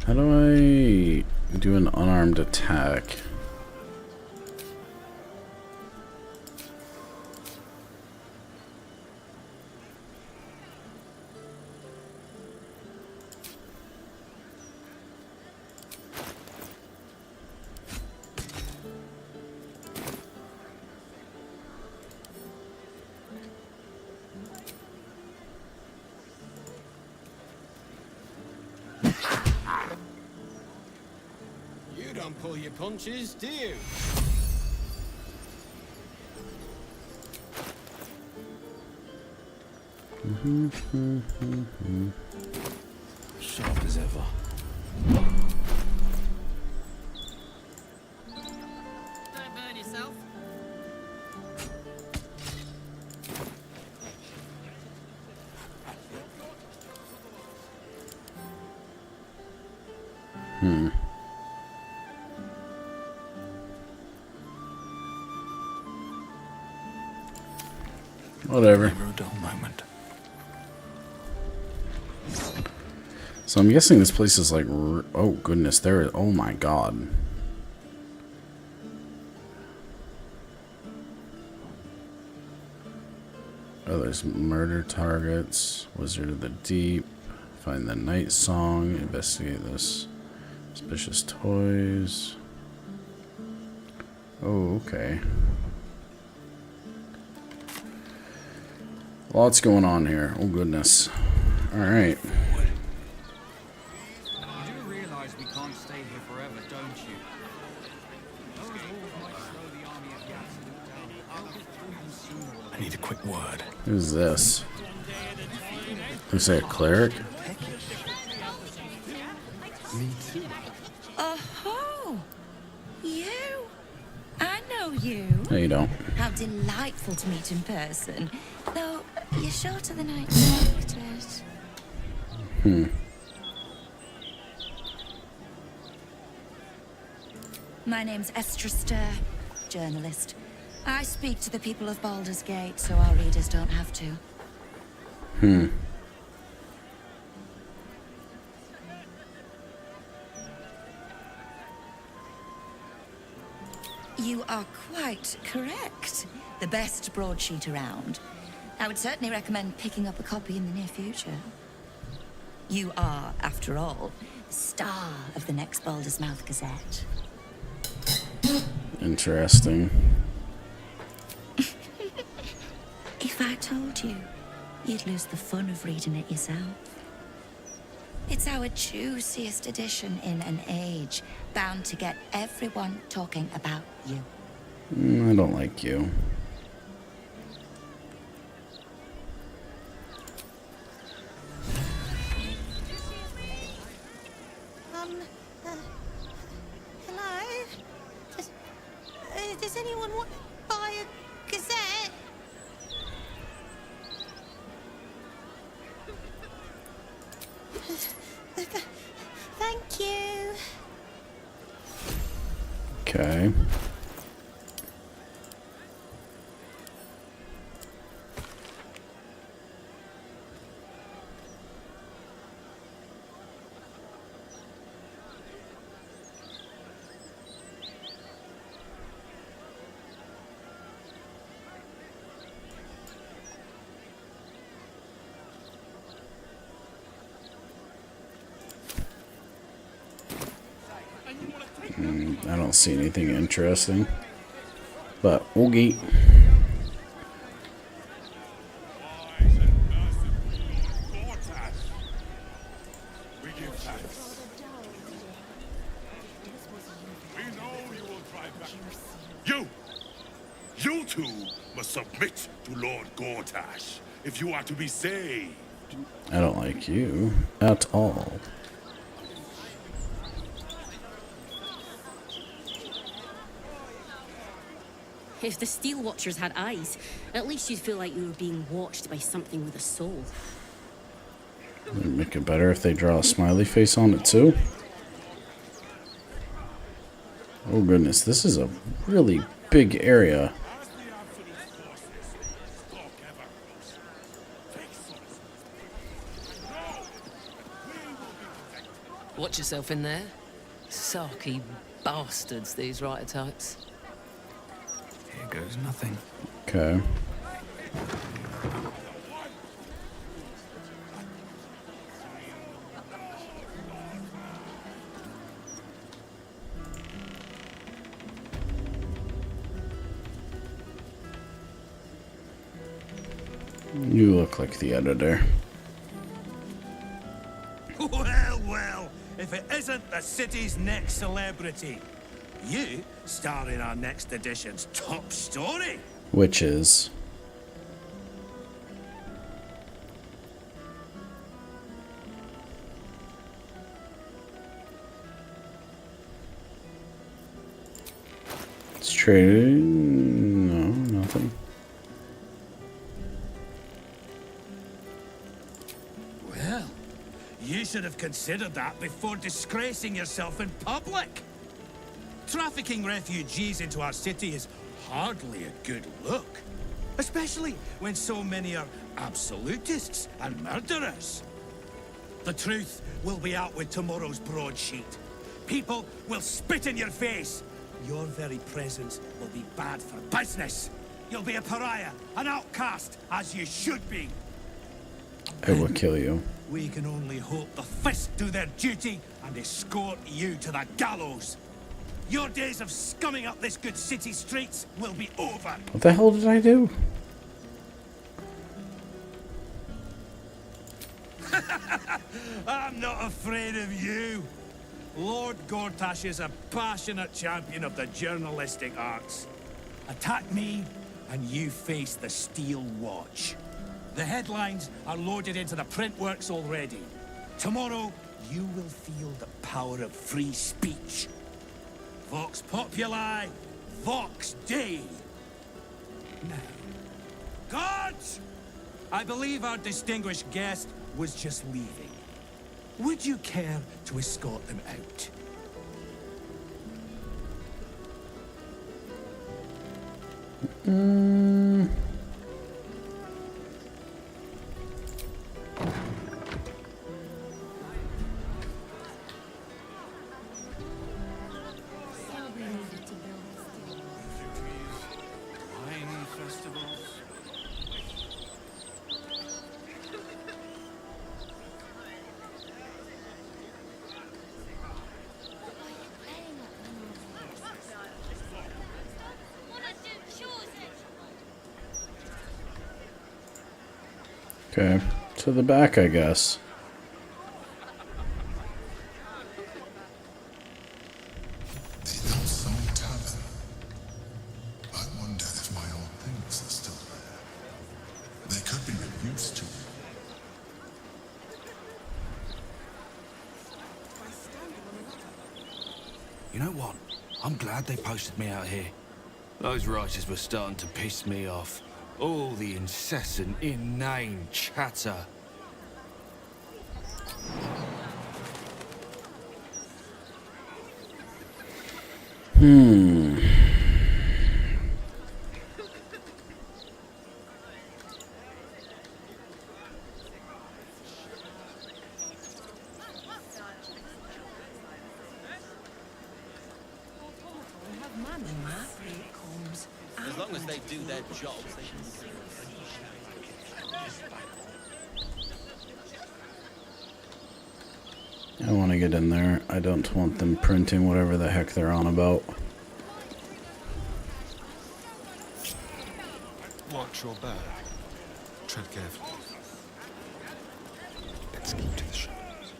How do I do an unarmed attack? You don't pull your punches, do you? Sharp as ever. Don't burn yourself. Whatever. Never a dull moment. So I'm guessing this place is like, oh goodness, there is, oh my god. Oh, there's murder targets, Wizard of the Deep, find the night song, investigate this suspicious toys. Oh, okay. Lots going on here. Oh goodness. Alright. You do realize we can't stay here forever, don't you? Those walls might slow the army of the Absolute down, but they'll get through them sooner or I need a quick word. Who's this? Looks like a cleric. Me too. Oh, you? I know you. No, you don't. How delightful to meet in person. Though you're shorter than I expected. My name's Estra Stir, journalist. I speak to the people of Baldur's Gate, so our readers don't have to. You You are quite correct. The best broadsheet around. I would certainly recommend picking up a copy in the near future. You are, after all, the star of the next Baldur's Mouth Gazette. Interesting. If I told you, you'd lose the fun of reading it yourself. It's our juiciest edition in an age bound to get everyone talking about you. I don't like you. Hello? Does anyone want to buy a gazette? Thank you. Okay. I don't see anything interesting, but okay. We give thanks. We know you will drive back. You two must submit to Lord Gortash if you are to be saved. I don't like you at all. If the Steel Watchers had eyes, at least you'd feel like you were being watched by something with a soul. It'd make it better if they draw a smiley face on it too. Oh goodness, this is a really big area. Watch yourself in there. Sarky bastards, these riot types. Here goes nothing. Okay. You look like the editor. Well, well, if it isn't the city's next celebrity. You star in our next edition's top story. Which is... It's traded... No, nothing. Well, you should have considered that before disgracing yourself in public. Trafficking refugees into our city is hardly a good look. Especially when so many are absolutists and murderers. The truth will be out with tomorrow's broadsheet. People will spit in your face. Your very presence will be bad for business. You'll be a pariah, an outcast, as you should be. I will kill you. We can only hope the Fist do their duty and escort you to the gallows. Your days of scumming up this good city streets will be over. What the hell did I do? I'm not afraid of you. Lord Gortash is a passionate champion of the journalistic arts. Attack me, and you face the Steel Watch. The headlines are loaded into the print works already. Tomorrow, you will feel the power of free speech. Vox Populi, Vox Dei. Now, guards! I believe our distinguished guest was just leaving. Would you care to escort them out? Okay, to the back, I guess. The Outside Tavern. I wonder if my old things are still there. They could be of use to me. You know what? I'm glad they posted me out here. Those writers were starting to piss me off. All the incessant, inane chatter. As long as they do their jobs, they can see. I want to get in there. I don't want them printing whatever the heck they're on about. Watch your back. Tread carefully. Let's keep to the shadows.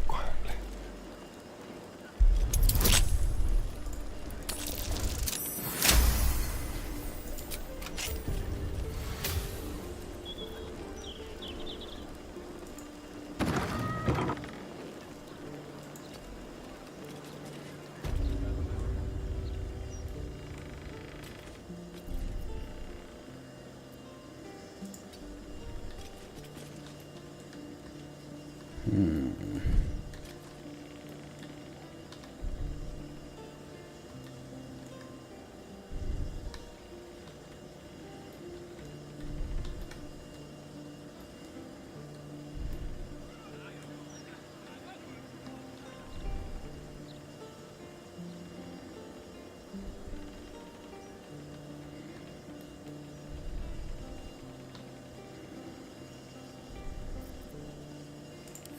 Quietly.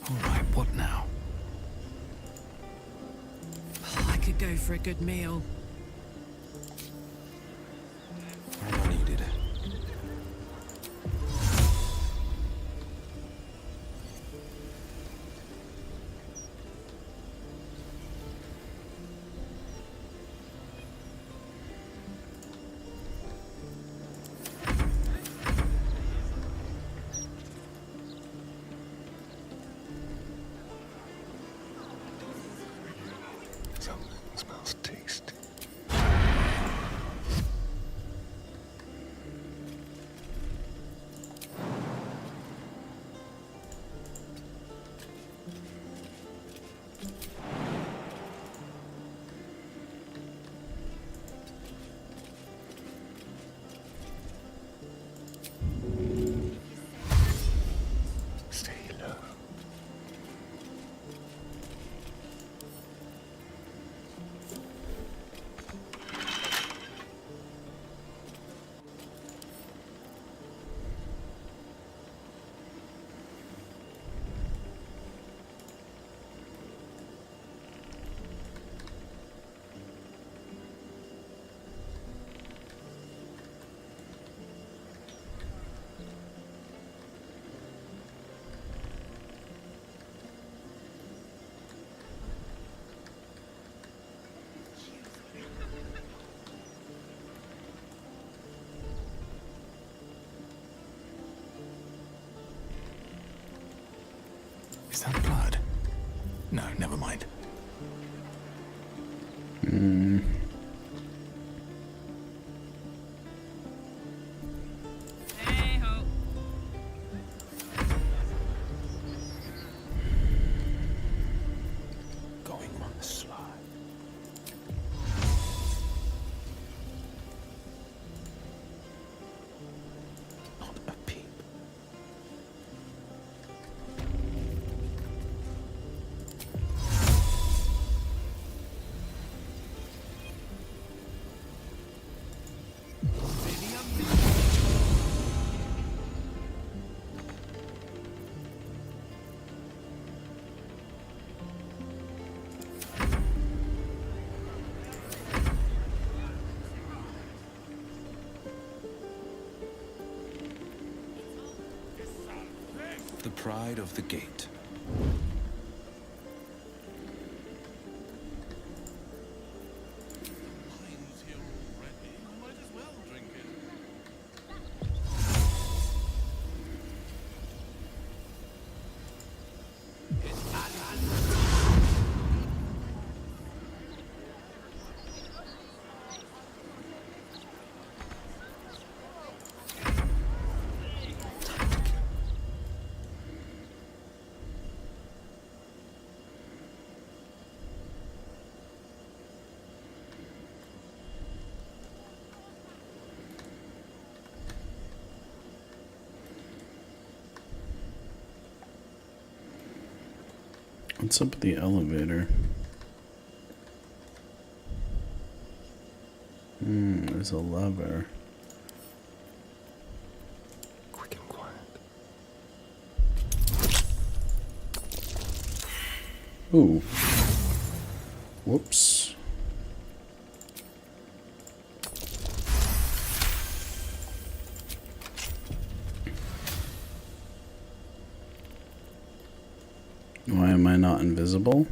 All right, what now? I could go for a good meal. All needed. Something smells tasty. Stay low. Is that blood? No, never mind. Hey ho. Going on the sly. Not a peep. the pride of the gate. What's up with the elevator? There's a lever. Quick and quiet. Ooh. Whoops. Why am I not invisible?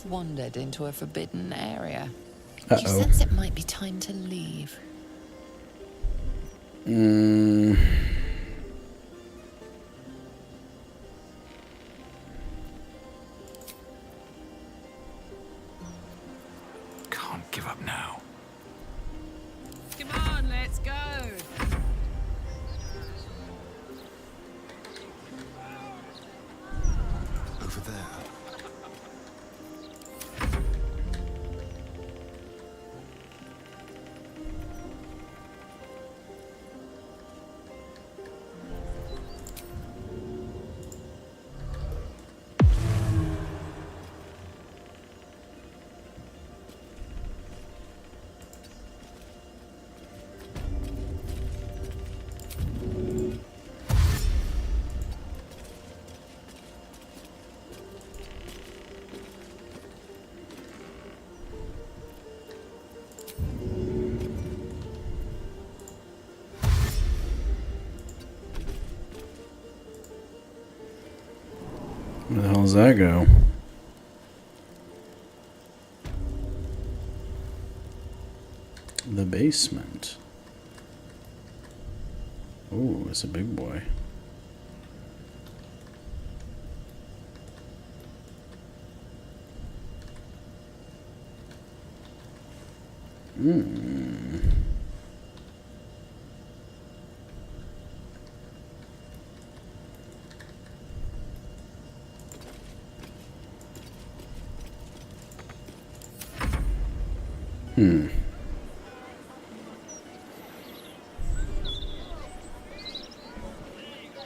Wandered into a forbidden area. Uh-oh. You sense it might be time to leave. Can't give up now. Come on, let's go. Over there. Where the hell does that go? The basement. Ooh, it's a big boy.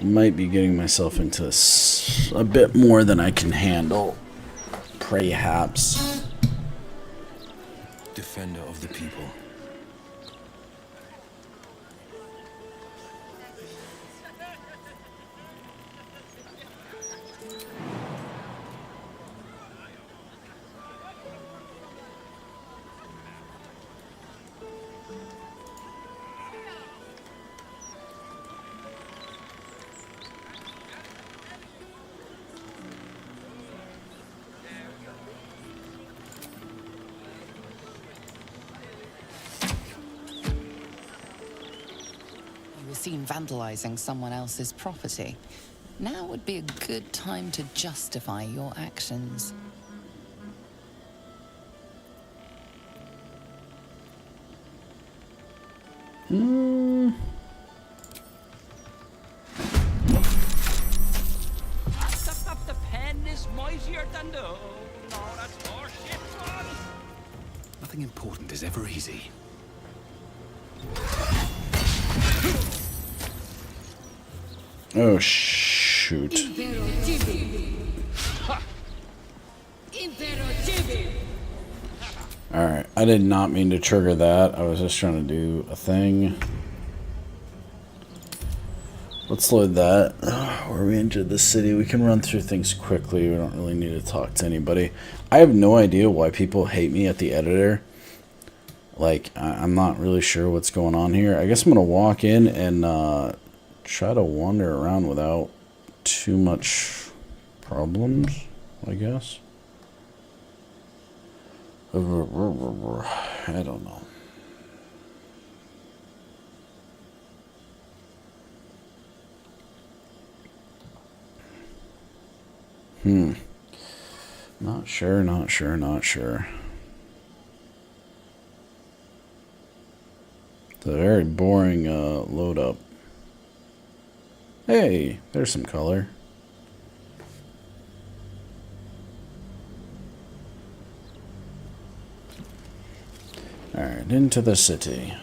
Might be getting myself into a bit more than I can handle. Perhaps. Defender of the people. You were seen vandalizing someone else's property. Now would be a good time to justify your actions. Stuff up the pen is mightier than the... No, that's horseshit, son. Nothing important is ever easy. Oh, shoot. Alright, I did not mean to trigger that. I was just trying to do a thing. Let's load that. Where we entered the city, we can run through things quickly. We don't really need to talk to anybody. I have no idea why people hate me at the editor. Like, I'm not really sure what's going on here. I guess I'm going to walk in and try to wander around without too much problems, I guess. I don't know. Not sure, not sure, not sure. It's a very boring load up. Hey, there's some color. Alright, into the city.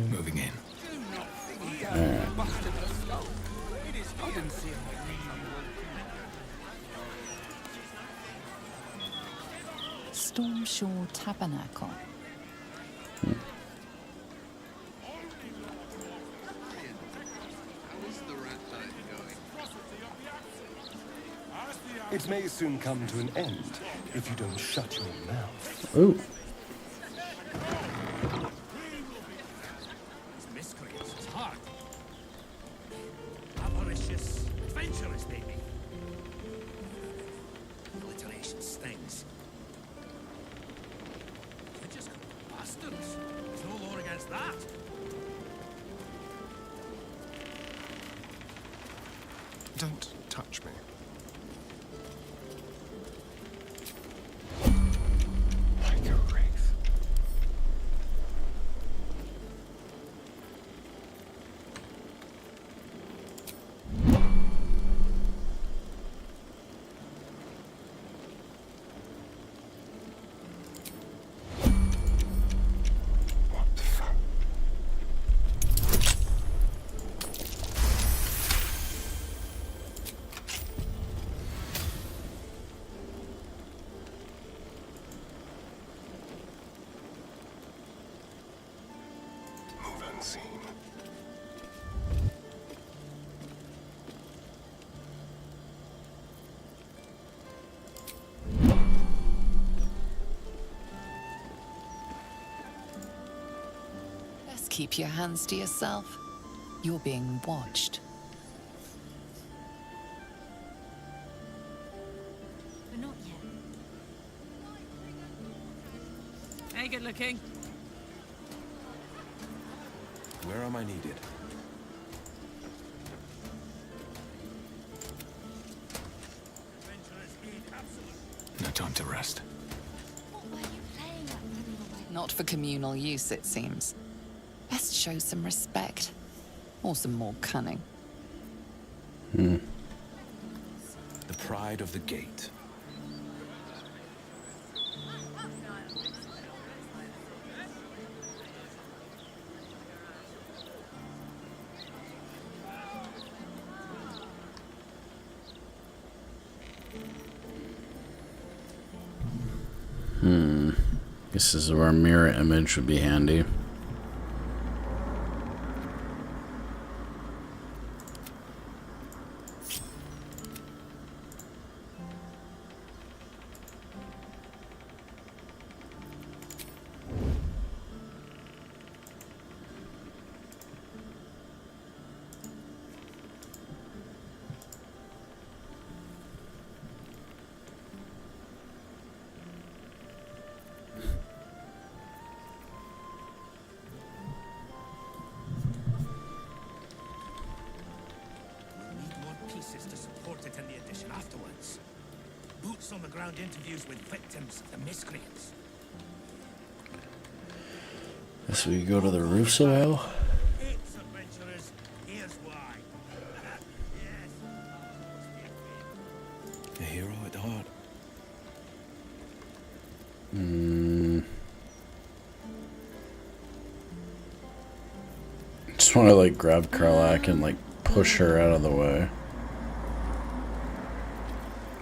Moving in. Alright. Stormshore Tabernacle. It may soon come to an end if you don't shut your mouth. Ooh. Miscreants is hard. Avaricious, adventurous, maybe. Alliteration stings. They're just bastards. There's no law against that. Don't touch me. Like a wraith. What fun. Move unseen. Best keep your hands to yourself. You're being watched. But not yet. Hey, good looking. Where am I needed? No time to rest. Not for communal use, it seems. Best show some respect. Or some more cunning. The pride of the gate. This is where a mirror image would be handy. To support it in the addition afterwards. Boots on the ground interviews with victims of the miscreants. Guess we go to the roof somehow. It's adventurers. Here's why. A hero at the heart. Just want to like grab Karlak and like push her out of the way.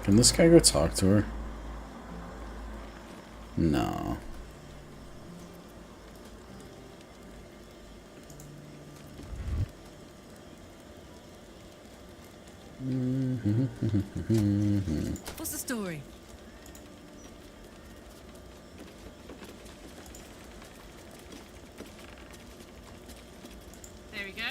Can this guy go talk to her? No. What's the story? There we go.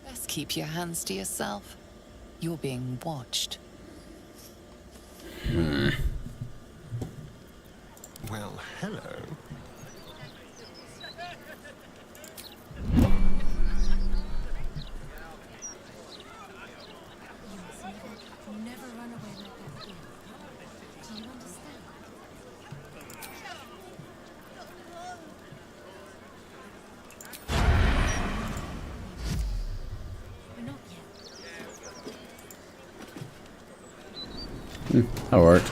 Best keep your hands to yourself. You're being watched. Well, hello. Never run away like that again. Do you understand? We're not yet. That worked.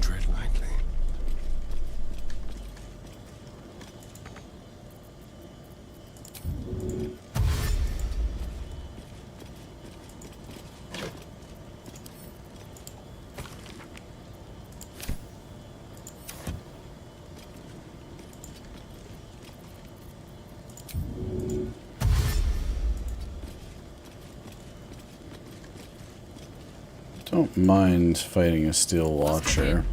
Tread lightly. Don't mind fighting a steel watcher.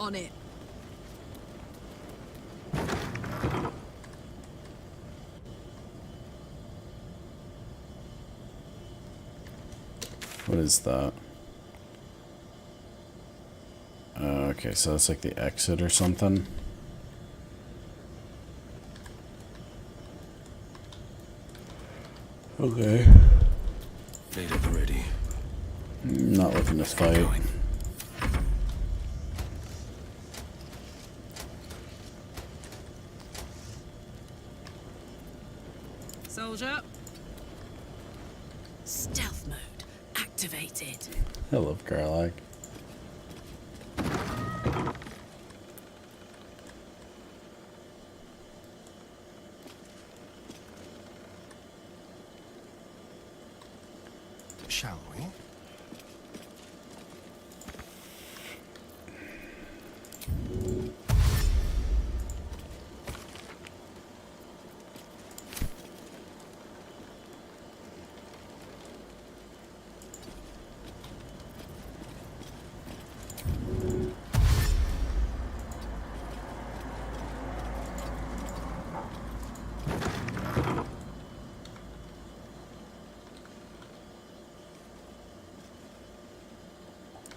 On it. What is that? Okay, so that's like the exit or something. Okay. Lead up ready. Not looking to fight. Soldier. Stealth mode activated. I love Karlak. Shall we?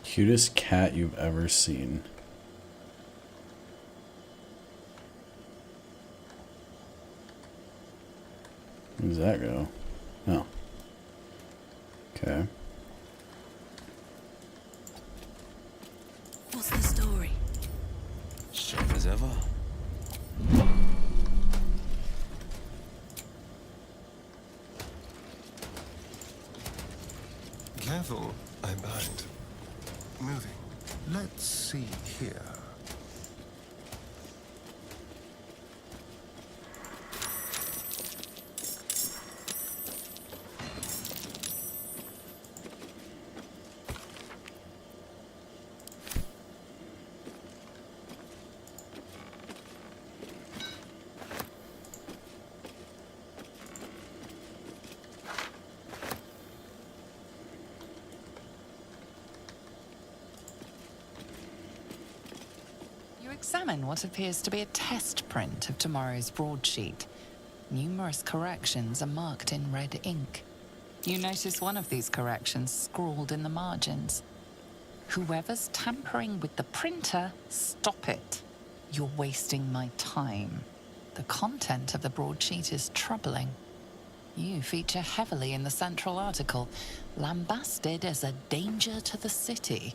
Cutest cat you've ever seen. Where does that go? Oh. Okay. What's the story? Sharp as ever. Careful, I bind. Moving. Let's see here. Examine what appears to be a test print of tomorrow's broadsheet. Numerous corrections are marked in red ink. You notice one of these corrections scrawled in the margins. Whoever's tampering with the printer, stop it. You're wasting my time. The content of the broadsheet is troubling. You feature heavily in the central article, lambasted as a danger to the city.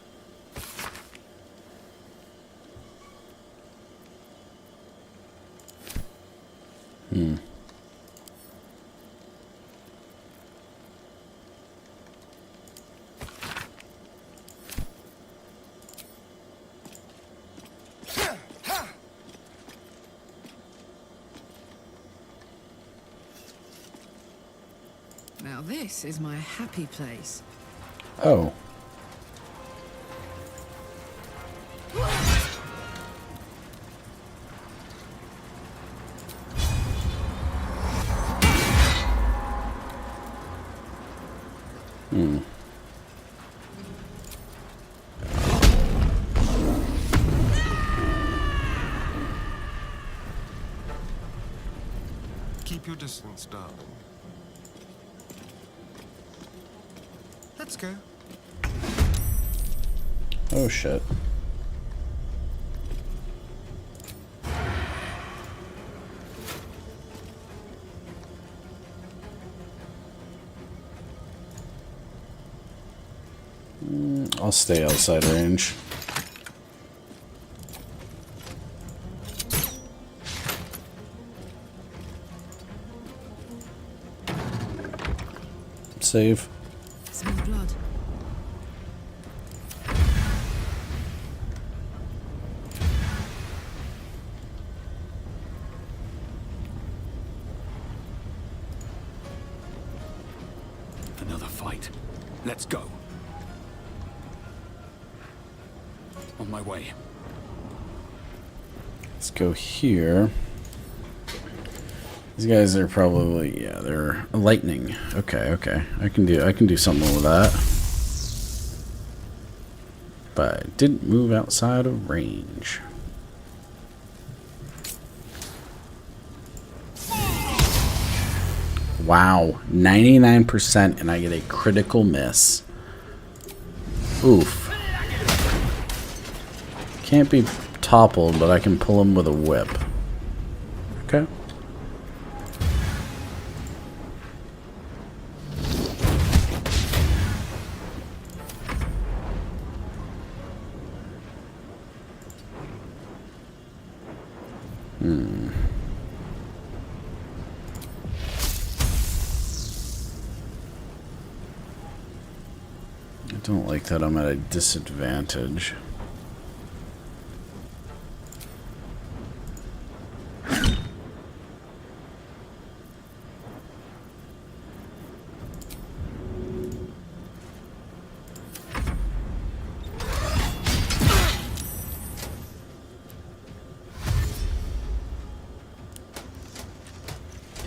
Now this is my happy place. Oh. Keep your distance, darling. Let's go. Oh shit. I'll stay outside range. Save. Smell blood. Another fight. Let's go. On my way. Let's go here. These guys are probably, yeah, they're lightning. Okay. I can do something with that. But I didn't move outside of range. Wow, 99% and I get a critical miss. Oof. Can't be toppled, but I can pull him with a whip. Okay. I don't like that I'm at a disadvantage.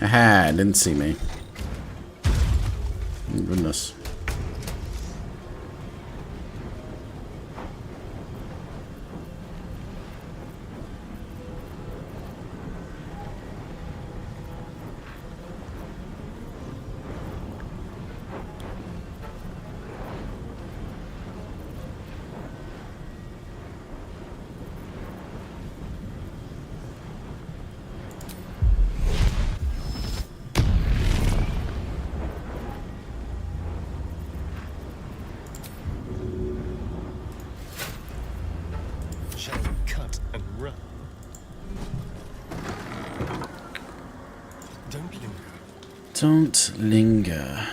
Aha, didn't see me. Oh, goodness. Shall we cut and run? Don't linger. Don't linger.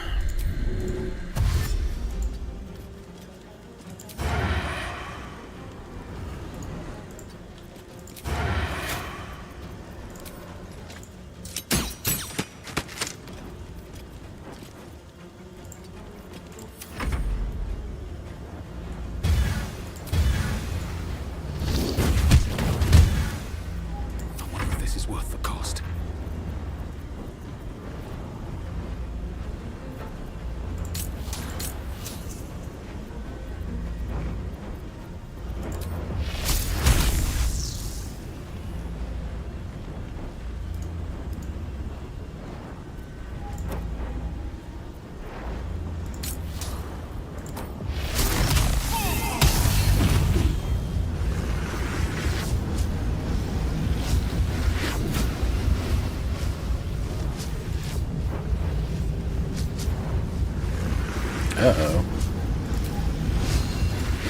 Uh-oh.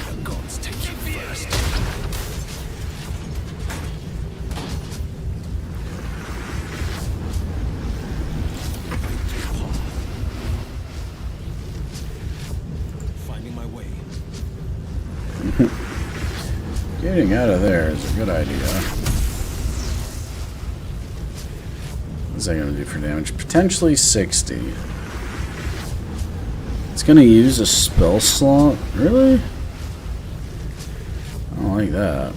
The gods take you first. Finding my way. Getting out of there is a good idea. What's that going to do for damage? Potentially 60. It's going to use a spell slot? Really? I don't like that.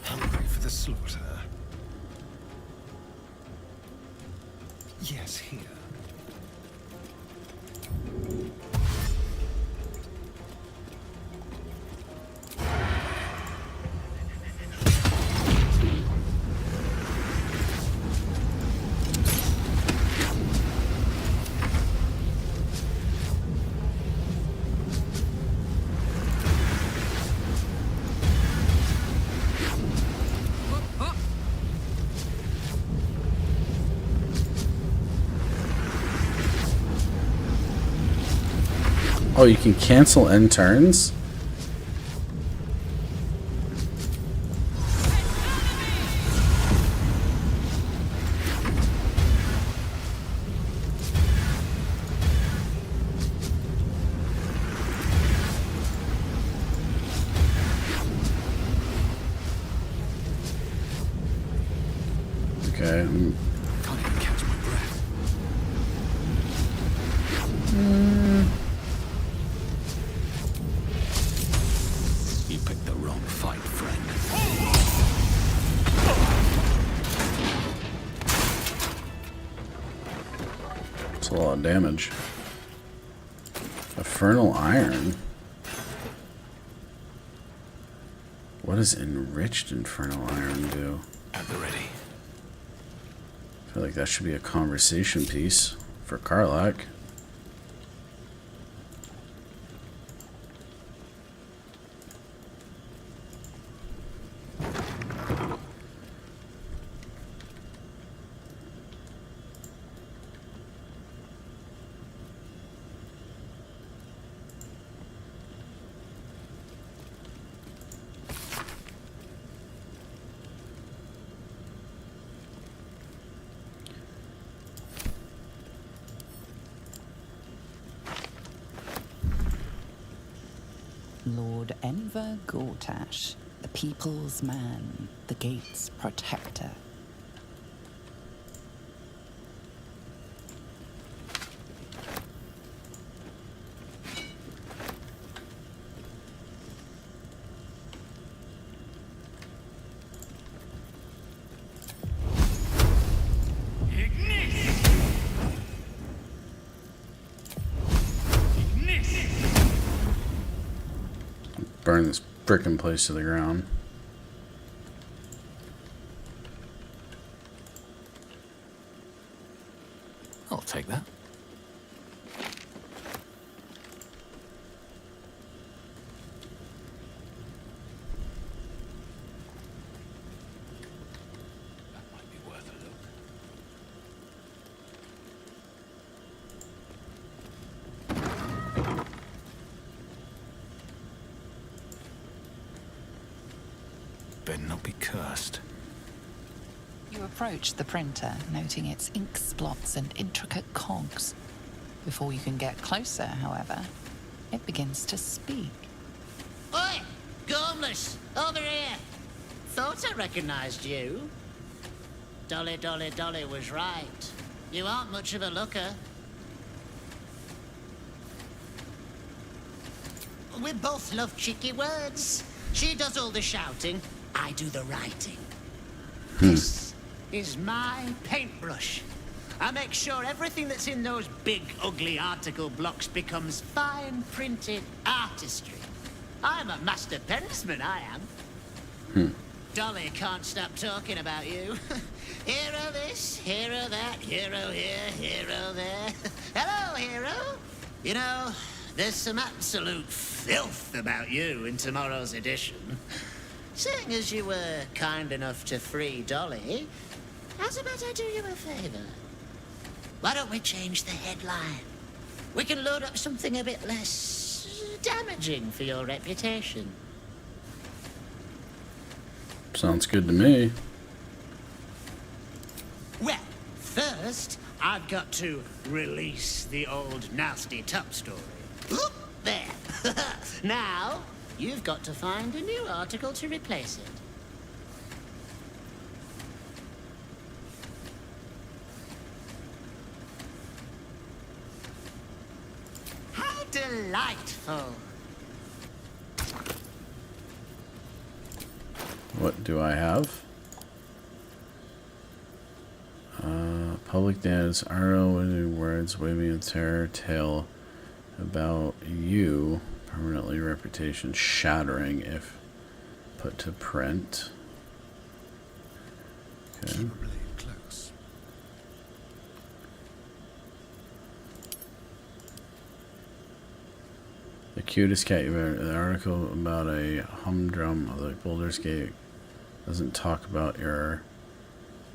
Hungry for the slaughter. Yes, here. Oh, you can cancel end turns? Okay. Can't even catch my breath. You picked the wrong fight, friend. That's a lot of damage. Infernal Iron. What does enriched Infernal Iron do? At the ready. I feel like that should be a conversation piece for Karlach. Lord Enver Gortash, the people's man, the gate's protector. Burn this frickin' place to the ground. I'll take that. That might be worth a look. Better not be cursed. You approach the printer, noting its ink splots and intricate cogs. Before you can get closer, however, it begins to speak. Oi! Gormless! Over here! Thought I recognized you. Dolly was right. You aren't much of a looker. We both love cheeky words. She does all the shouting, I do the writing. This is my paintbrush. I make sure everything that's in those big, ugly article blocks becomes fine printed artistry. I'm a master pensman, I am. Dolly can't stop talking about you. Hero this, hero that, hero here, hero there. Hello, hero. You know, there's some absolute filth about you in tomorrow's edition. Seeing as you were kind enough to free Dolly, how's about I do you a favor? Why don't we change the headline? We can load up something a bit less damaging for your reputation. Sounds good to me. Well, first, I've got to release the old nasty top story. Oop, there. Now, you've got to find a new article to replace it. How delightful. What do I have? Public dance, RL words, waving a terror tale about you, permanently reputation shattering if put to print. Okay. Close. The cutest cat you've ever. The article about a humdrum of the Baldur's Gate doesn't talk about your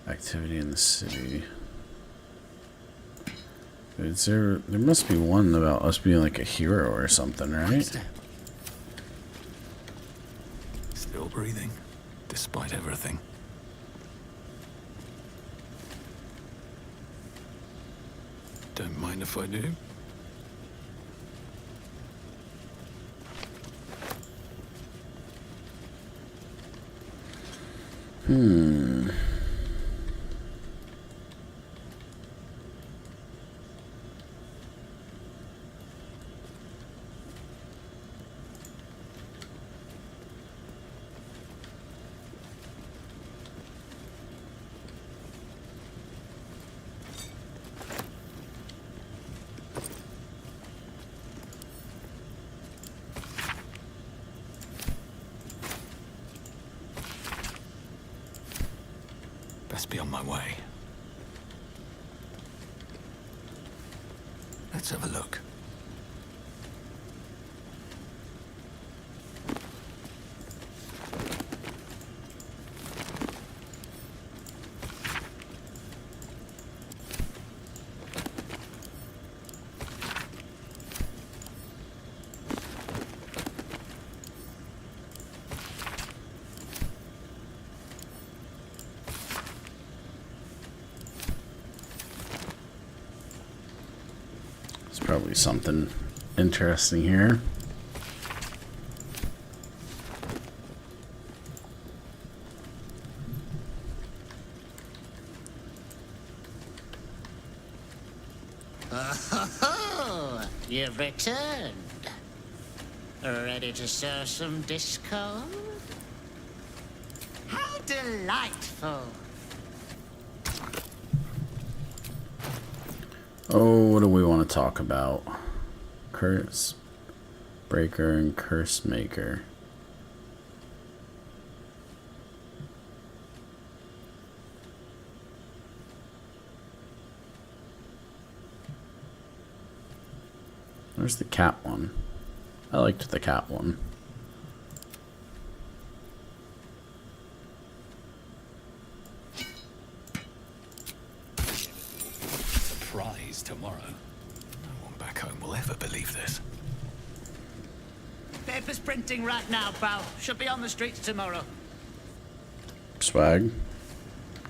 activity in the city. Is there must be one about us being like a hero or something, right? Still breathing, despite everything. Don't mind if I do. Best be on my way. Let's have a look. Probably something interesting here. Oh, you've returned. Ready to show some discord? How delightful. Oh, what do we want to talk about? Curse Breaker and Curse Maker. Where's the cat one? I liked the cat one. Surprise tomorrow. No one back home will ever believe this. Paper's printing right now, pal. Should be on the streets tomorrow. Swag.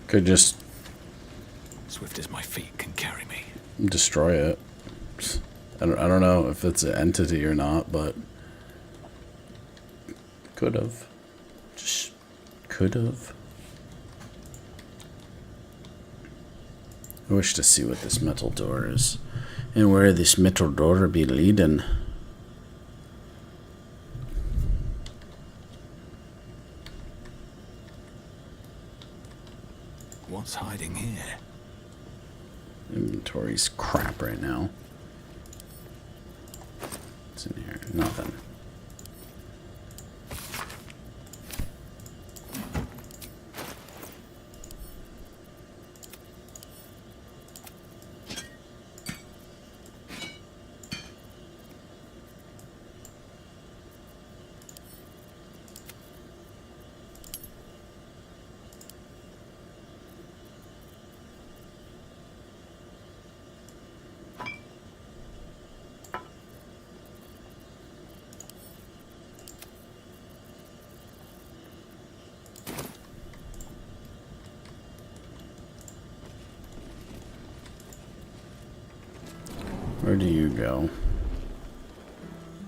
Could just Swift as my feet can carry me. destroy it. I don't know if it's an entity or not, but could have. Just could have. I wish to see what this metal door is and where this metal door be leading. what's hiding here. Inventory's crap right now. What's in here? Nothing. Where do you go?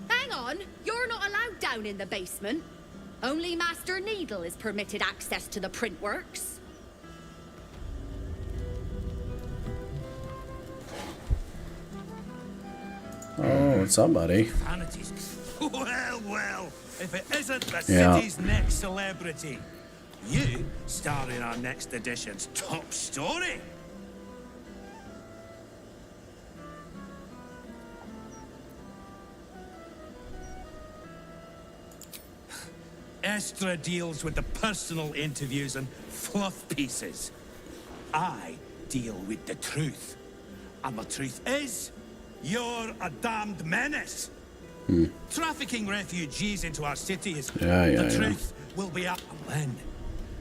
Hang on, you're not allowed down in the basement. Only Master Needle is permitted access to the printworks. Oh, what's up, buddy? Vanities. Well, well, if it isn't the Yeah. city's next celebrity. You star in our next edition's top story. Estra deals with the personal interviews and fluff pieces. I deal with the truth. And the truth is, you're a damned menace. Trafficking refugees into our city is the truth will be up. And then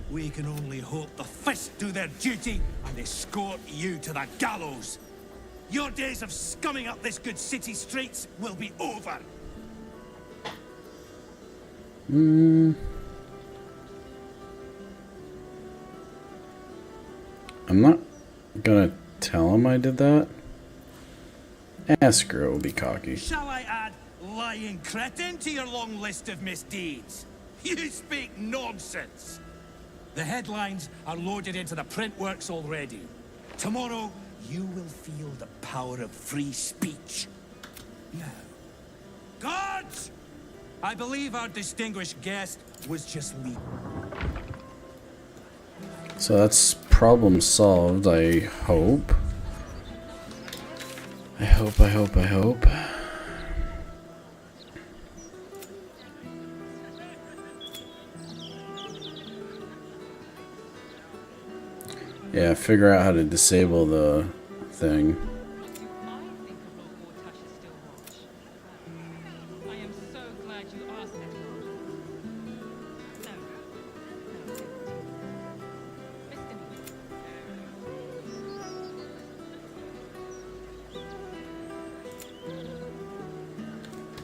we can only hope the fist do their duty and escort you to the gallows. Your days of scumming up this good city streets will be over. I'm not gonna tell him I did that. Screw it, will be cocky. Shall I add lying cretin to your long list of misdeeds? You speak nonsense. The headlines are loaded into the printworks already. Tomorrow, you will feel the power of free speech. Now, guards! I believe our distinguished guest was just leaving. So that's problem solved, I hope. I hope. Yeah, figure out how to disable the thing. I am so glad you asked that.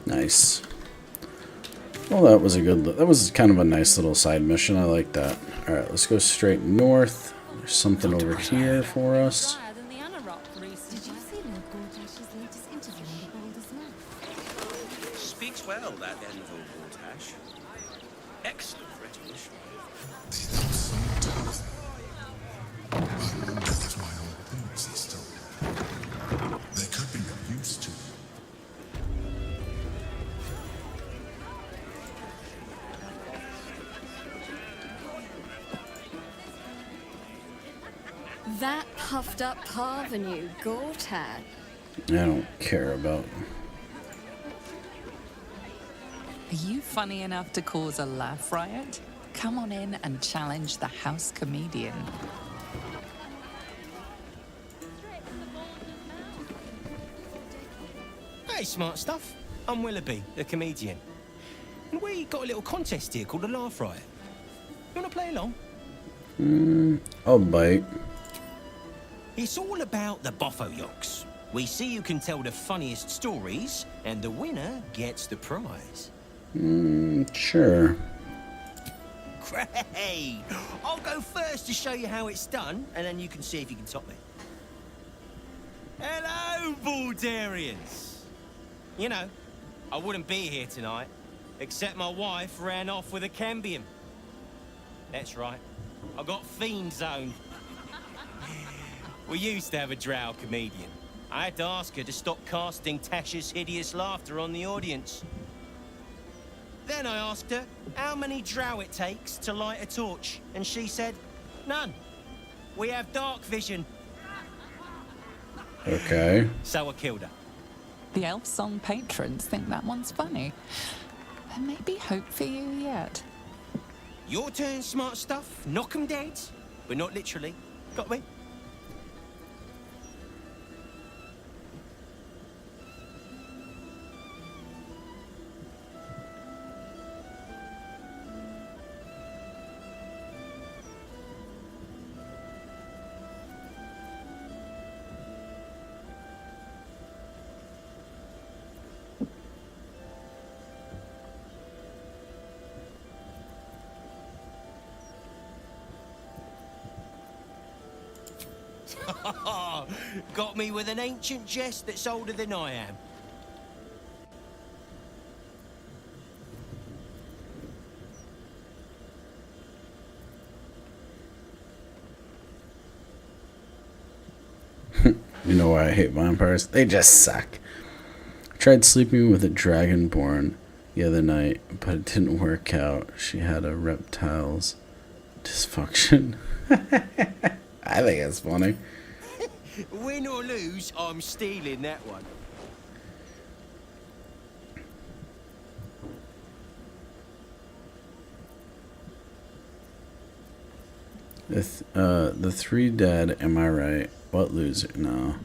Nice. Well, that was kind of a nice little side mission. I like that. Alright, let's go straight north. There's something over here for us. Did you see Lord Gortash's latest interview in the Baldur's Mouth? Speaks well, that Envo Gortash. Excellent rhetorician. I wonder if my old things are still there. They could be of use to me. That puffed up parvenu, Gortat. I don't care about. Are you funny enough to cause a laugh riot? Come on in and challenge the house comedian. Hey, smart stuff. I'm Willoughby, the comedian. And we got a little contest here called a Laugh Riot. You want to play along? I'll bite. It's all about the Boffo-Yoks. We see who can tell the funniest stories, and the winner gets the prize. Sure. Great! I'll go first to show you how it's done, and then you can see if you can top me. Hello, Baldurians! You know, I wouldn't be here tonight, except my wife ran off with a cambium. That's right, I got fiend zoned. We used to have a drow comedian. I had to ask her to stop casting Tasha's hideous laughter on the audience. Then I asked her how many drow it takes to light a torch, and she said, none. We have dark vision. Okay. So I killed her. The elf song patrons think that one's funny. There may be hope for you yet. Your turn, smart stuff. Knock 'em dead. But not literally. Got me? Got me with an ancient jest that's older than I am. You know why I hate vampires? They just suck. I tried sleeping with a dragonborn the other night, but it didn't work out. She had a reptile's dysfunction. I think it's funny. Win or lose, I'm stealing that one. The three dead, am I right? What loser? No.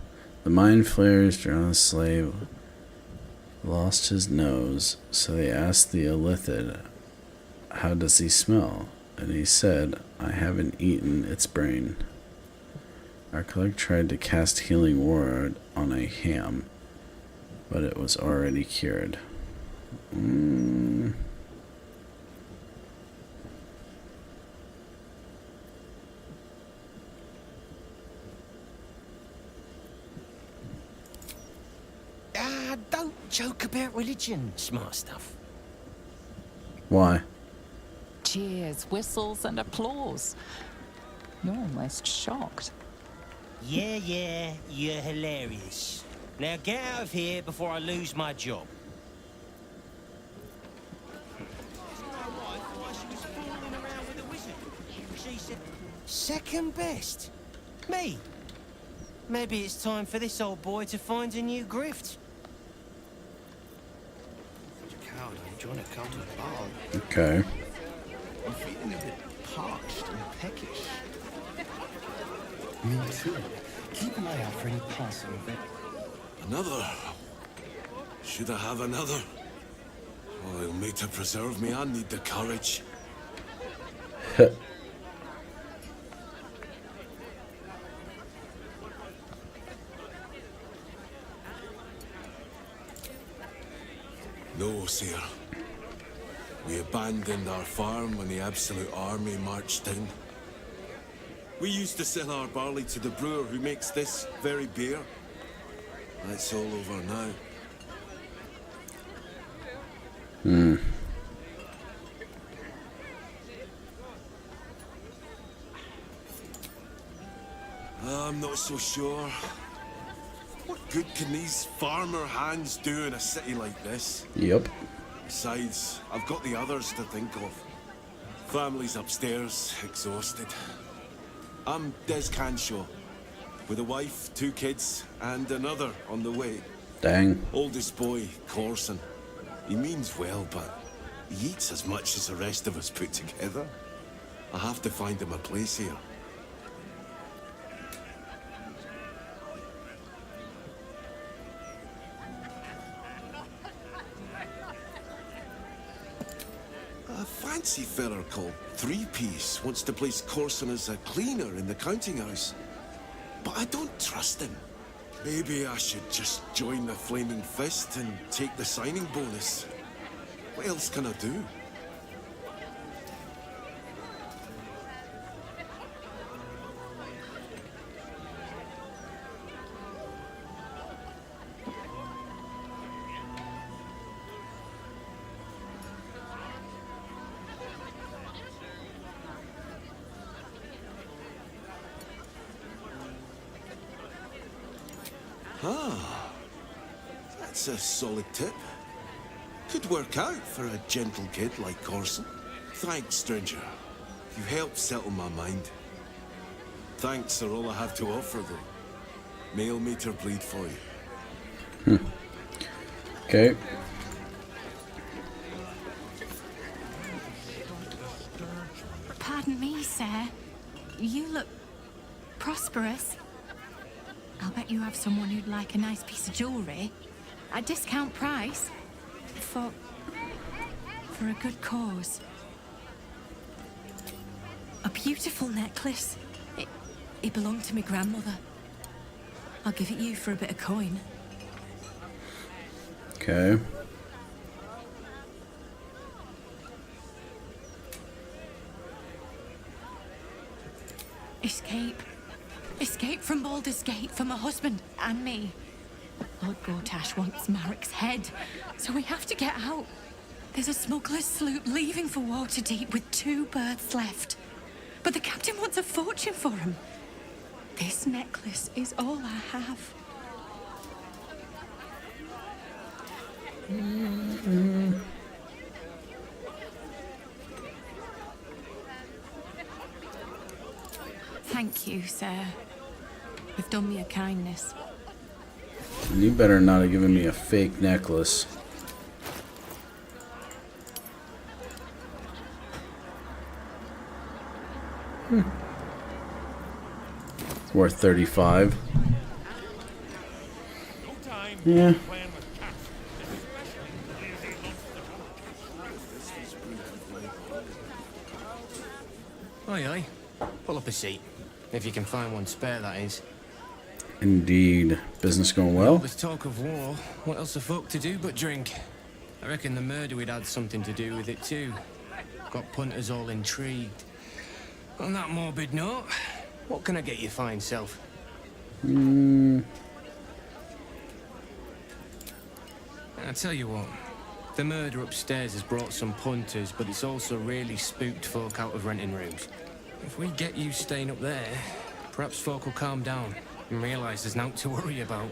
The mind flayers drowned a slave, lost his nose, so they asked the illithid, how does he smell? And he said, I haven't eaten its brain. Our colleague tried to cast healing ward on a ham, but it was already cured. Don't joke about religion, smart stuff. Why? Cheers, whistles, and applause. You're almost shocked. Yeah, you're hilarious. Now get out of here before I lose my job. She said, second best? Me? Maybe it's time for this old boy to find a new grift. Coward, I'm trying to come to the bar. Okay. I'm feeling a bit parched and peckish. Me too. Keep an eye out for any passing event. Another? Should I have another? Oh, it'll make to preserve me. I need the courage. No, sir. We abandoned our farm when the Absolute Army marched in. We used to sell our barley to the brewer who makes this very beer. That's all over now. I'm not so sure. What good can these farmer hands do in a city like this? Yep. Besides, I've got the others to think of. Family's upstairs, exhausted. I'm Des Canshaw, with a wife, 2 kids, and another on the way. Dang. Oldest boy, Corson. He means well, but he eats as much as the rest of us put together. I have to find him a place here. A fancy feller called Three-Piece wants to place Corson as a cleaner in the counting house. But I don't trust him. Maybe I should just join the Flaming Fist and take the signing bonus. What else can I do? Ah, that's a solid tip. Could work out for a gentle kid like Corson. Thanks, stranger. You helped settle my mind. Thanks are all I have to offer, though. Mail meter bleed for you. Okay. Pardon me, sir. You look prosperous. I'll bet you have someone who'd like a nice piece of jewellery at discount price for a good cause. A beautiful necklace. It belonged to my grandmother. I'll give it you for a bit of coin. Okay. Escape. Escape from Baldur's Gate for my husband and me. Lord Gortash wants Marek's head, so we have to get out. There's a smuggler's sloop leaving for Waterdeep with 2 berths left. But the captain wants a fortune for him. This necklace is all I have. Thank you, sir. You've done me a kindness. You better not have given me a fake necklace. It's worth 35. Yeah. Aye, aye. Pull up a seat. If you can find one spare, that is. Indeed. Business going well? There's talk of war. What else are folk to do but drink? I reckon the murder we'd had something to do with it too. Got punters all intrigued. On that morbid note, what can I get you fine self? Mm. I'll tell you what. The murder upstairs has brought some punters, but it's also really spooked folk out of renting rooms. If we get you staying up there, perhaps folk will calm down and realise there's naught to worry about.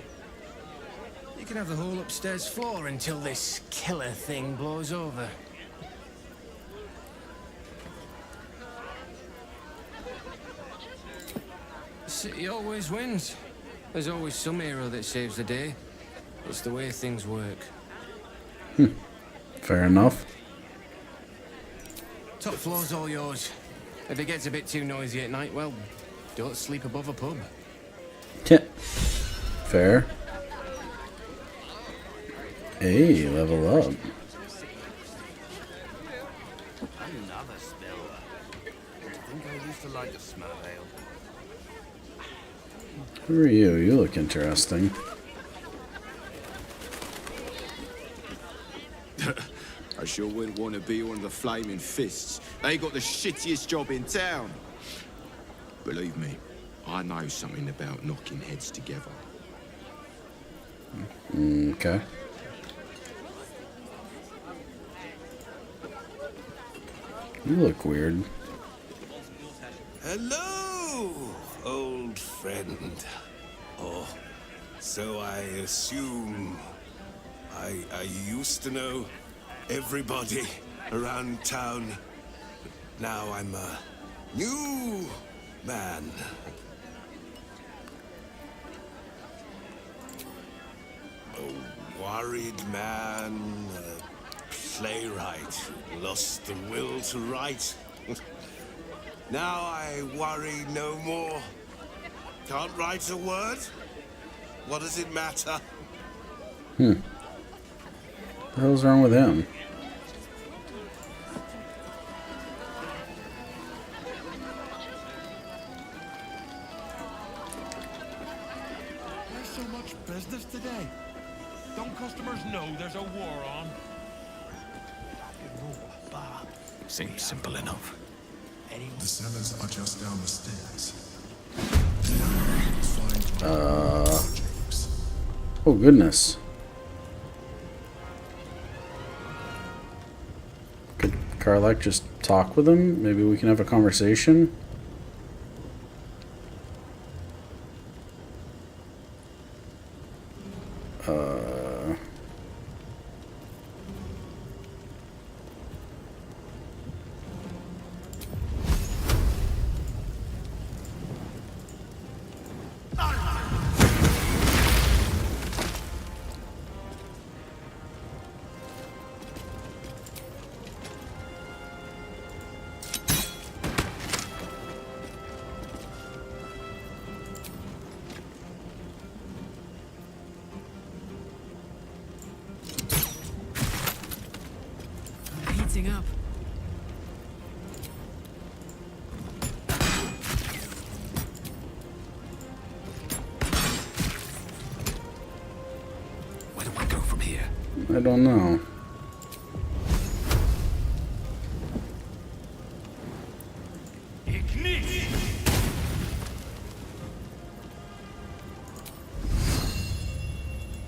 You can have the whole upstairs floor until this killer thing blows over. The city always wins. There's always some hero that saves the day. It's the way things work. Fair enough. Top floor's all yours. If it gets a bit too noisy at night, well, don't sleep above a pub. Yeah. Fair. Hey, level up. Another spiller. I think I used to like the smell of ale. Who are you? You look interesting. I sure wouldn't want to be one of the Flaming Fists. They got the shittiest job in town. Believe me, I know something about knocking heads together. Okay. You look weird. Hello, old friend. Oh, so I assume I used to know everybody around town. Now I'm a new man. A worried man, a playwright who lost the will to write. Now I worry no more. Can't write a word? What does it matter? What the hell's wrong with him? There's so much business today. Don't customers know there's a war on? Seems simple enough. The cellars are just down the stairs. Oh goodness. Could Karlach just talk with him? Maybe we can have a conversation? heating up. Where do I go from here? I don't know.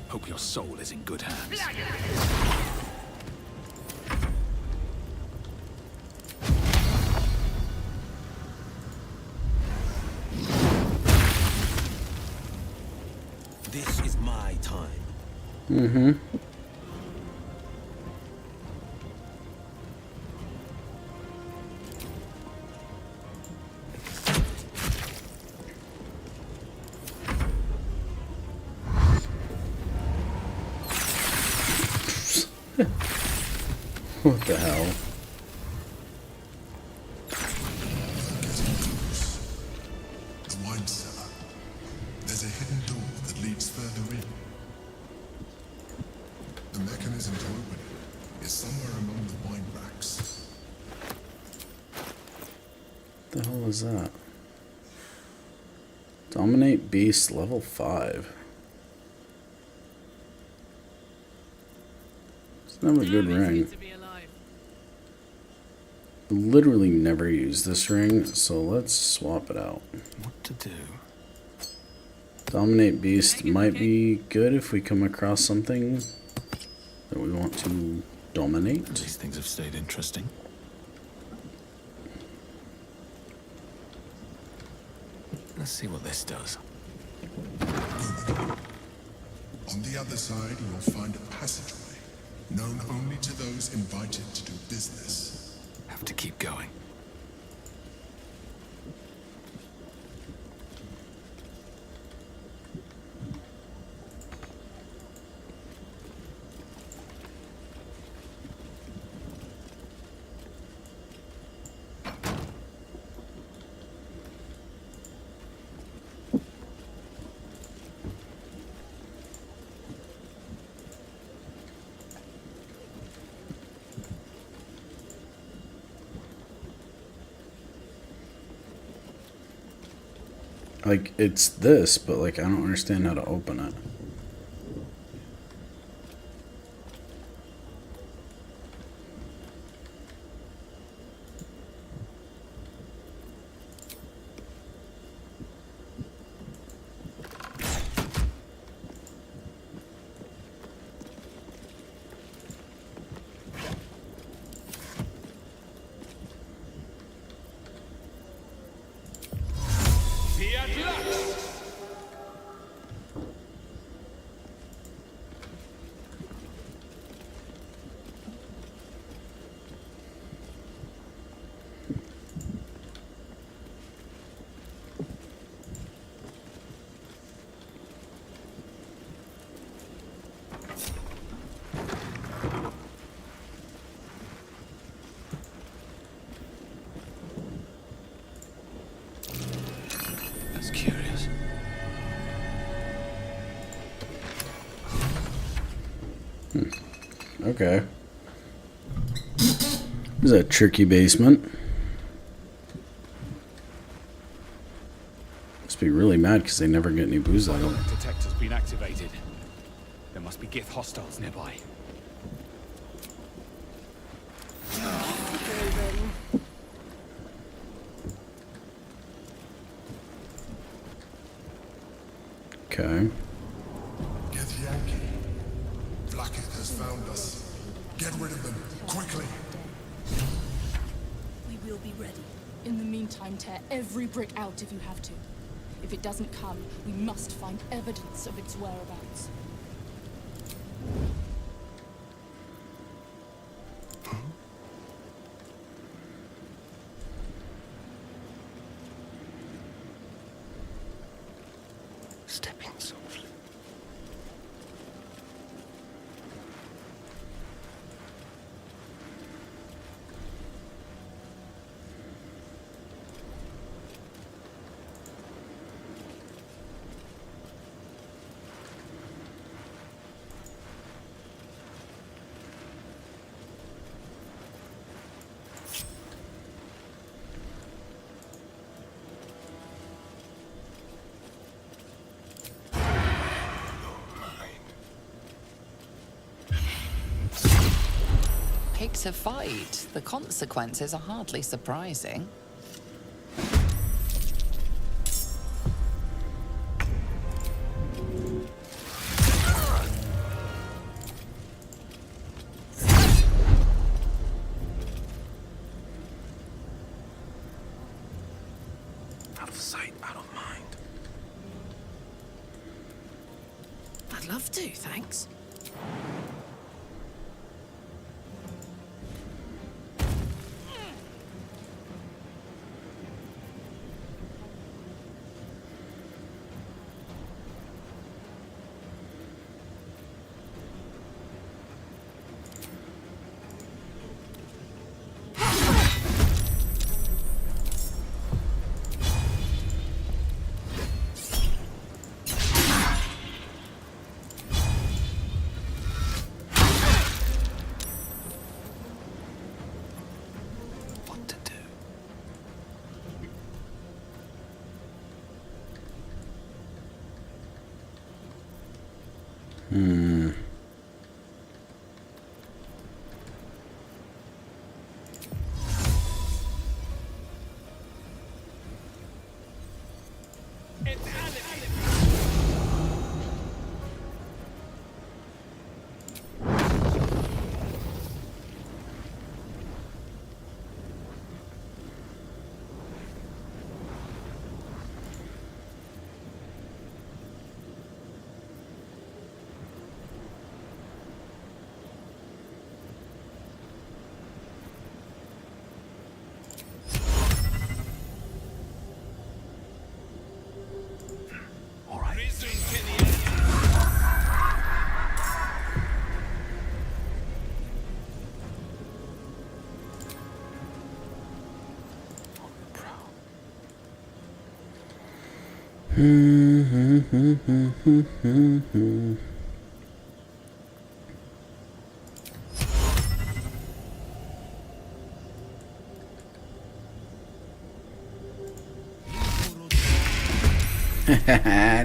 Hope your soul is in good hands. This is my time. Mm-hmm. What the hell? The wine cellar. There's a hidden door that leads further in. The mechanism to open it is somewhere among the wine racks. What the hell is that? Dominate Beast level 5. It's not a good ring. Literally never use this ring, so let's swap it out. What to do? Dominate Beast might be good if we come across something that we want to dominate. These things have stayed interesting. Let's see what this does. On the other side, you'll find a passageway, known only to those invited to do business. Have to keep going. Like, it's this, but like, I don't understand how to open it. That's curious. Okay. This is a tricky basement. Must be really mad because they never get any booze out of them. Detector's been activated. There must be Gith hostiles nearby. Okay. Get Yankee. Blackett has found us. Get rid of them, quickly. We will be ready. In the meantime, tear every brick out if you have to. If it doesn't come, we must find evidence of its whereabouts. Stepping softly. picked a fight. The consequences are hardly surprising. Out of sight, out of mind. I'd love to, thanks.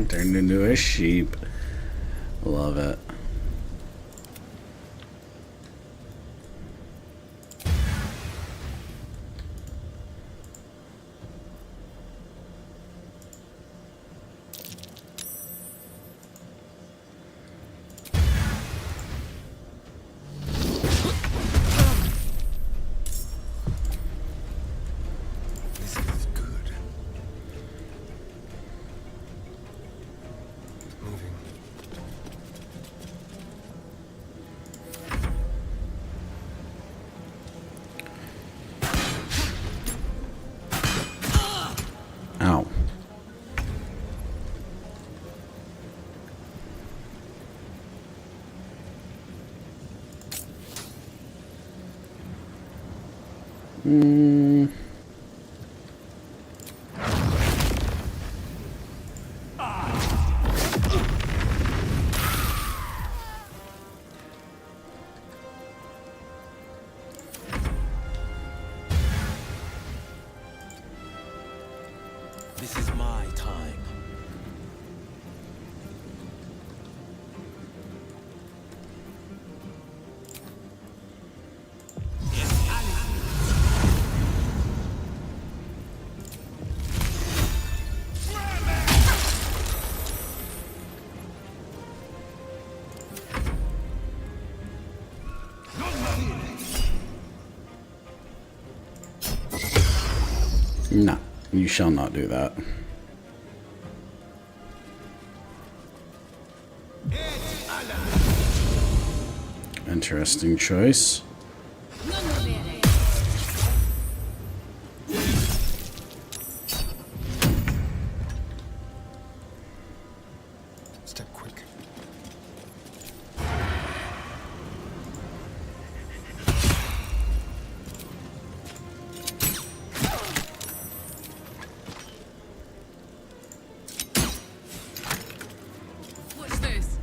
Turned into a sheep. Love it. Ow. This is my time. No, you shall not do that. Interesting choice. Step quick. What's this?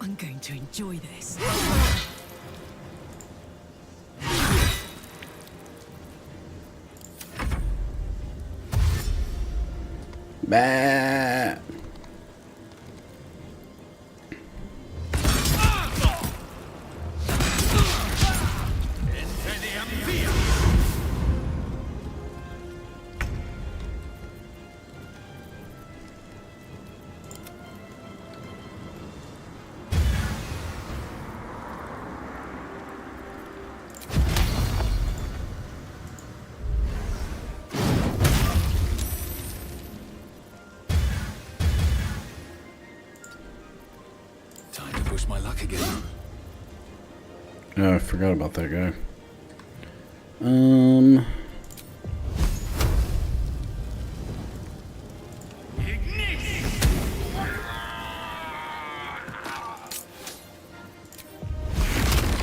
I'm going to enjoy this. Bah. Time to push my luck again. Oh, I forgot about that guy.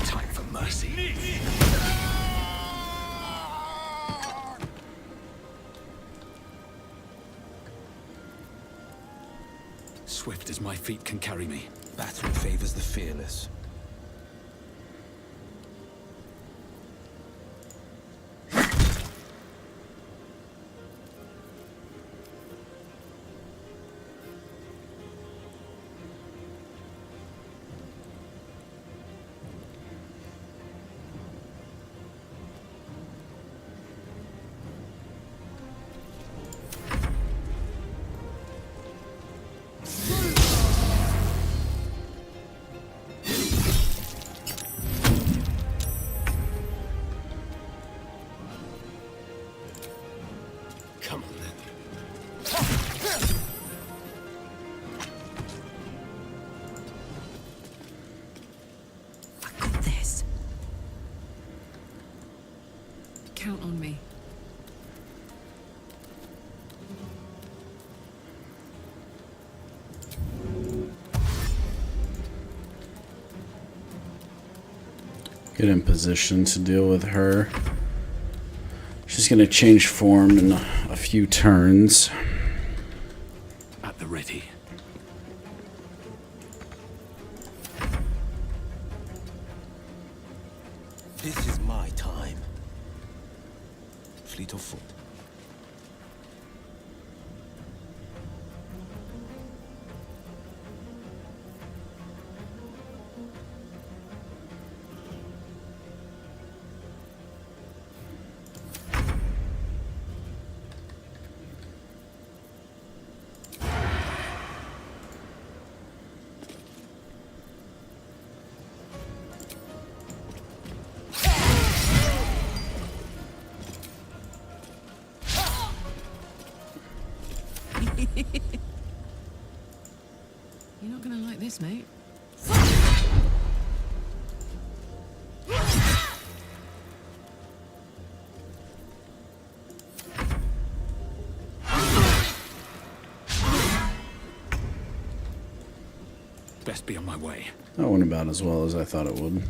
Time for mercy. Swift as my feet can carry me. Battle favors the fearless. Come on then. I got this. Count on me. Get in position to deal with her. She's gonna change form in a few turns. At the ready. This is my time. Fleet of foot. You're not gonna like this, mate. Best be on my way. That went about as well as I thought it would.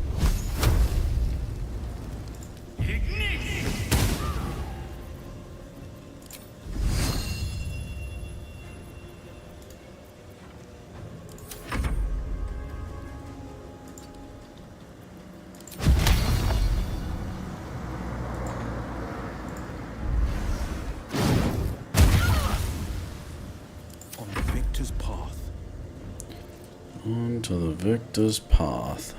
On the victor's path. On to the victor's path.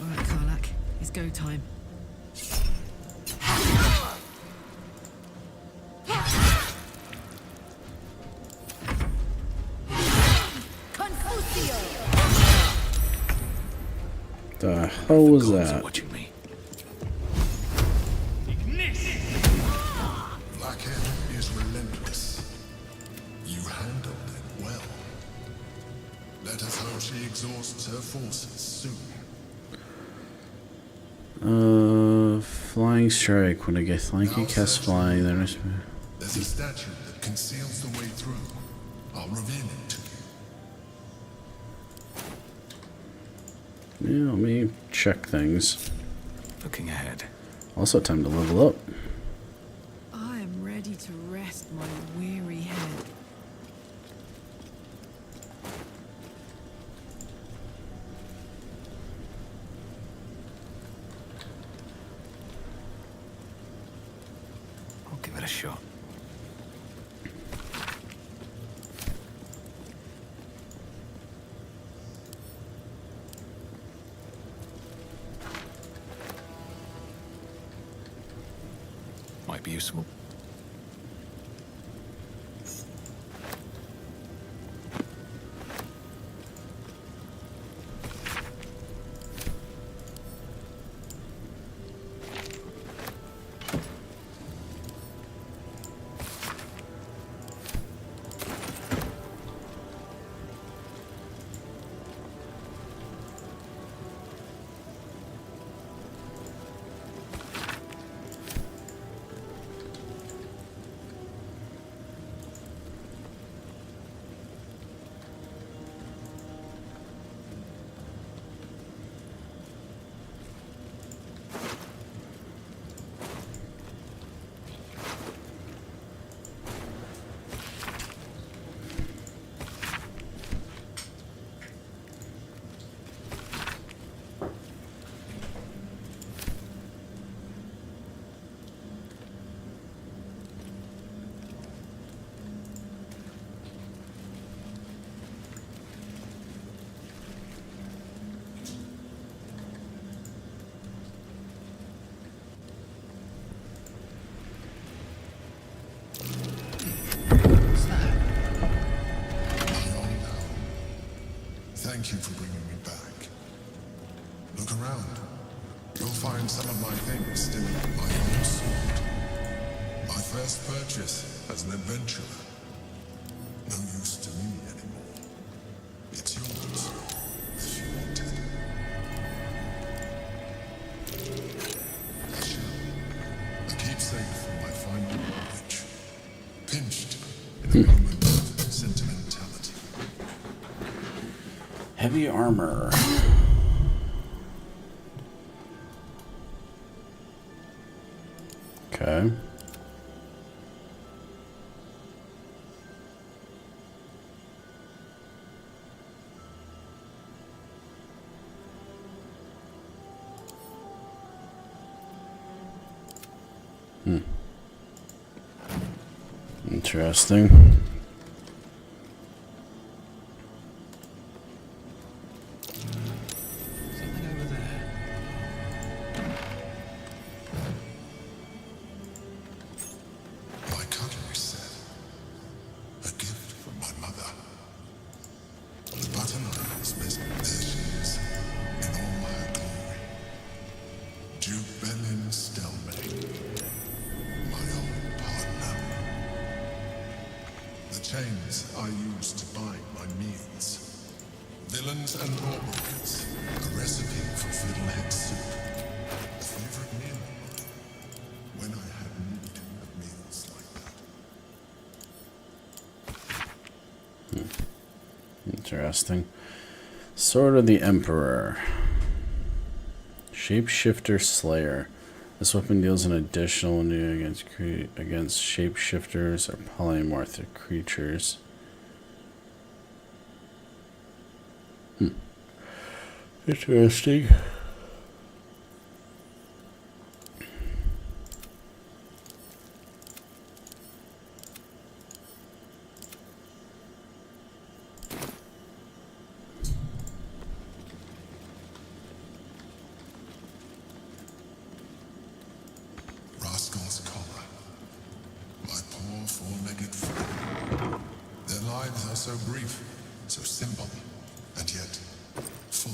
All right, Karlak. It's go time. The hell was that? Watching me. Blackhead is relentless. You handled it well. Let us hope she exhausts her forces soon. Flying strike. When I get flanky, cast flying. Then There's a statue that conceals the way through. I'll reveal it to you. yeah, let me check things. Looking ahead. Also, time to level up. I am ready to rest my weary head. might be useful. Thank you for bringing me back. Look around. You'll find some of my things still in my own sword. My first purchase as an adventurer. No use to me anymore. It's yours, if you want it. A shell. A keepsake from my final voyage. Pinched in a moment of sentimentality. Heavy armor. Okay. Interesting. Chains I use to buy my meals. Villains and lawbreakers. A recipe for fiddlehead soup. A favorite meal of mine. When I had need of meals like that. Interesting. Sword of the Emperor. Shapeshifter Slayer. This weapon deals an additional wound against shapeshifters or polymorphic creatures. Interesting. Rascal's collar. My poor four-legged friend. Their lives are so brief, so simple, and yet full.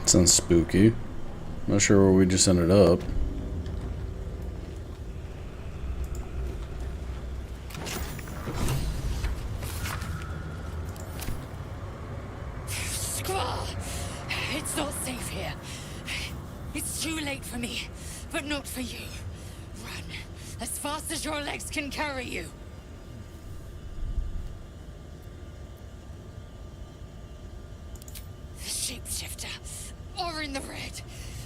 Sounds spooky. Not sure where we just ended up. It's not safe here. It's too late for me, but not for you. Run as fast as your legs can carry you. The shapeshifter, or in the red.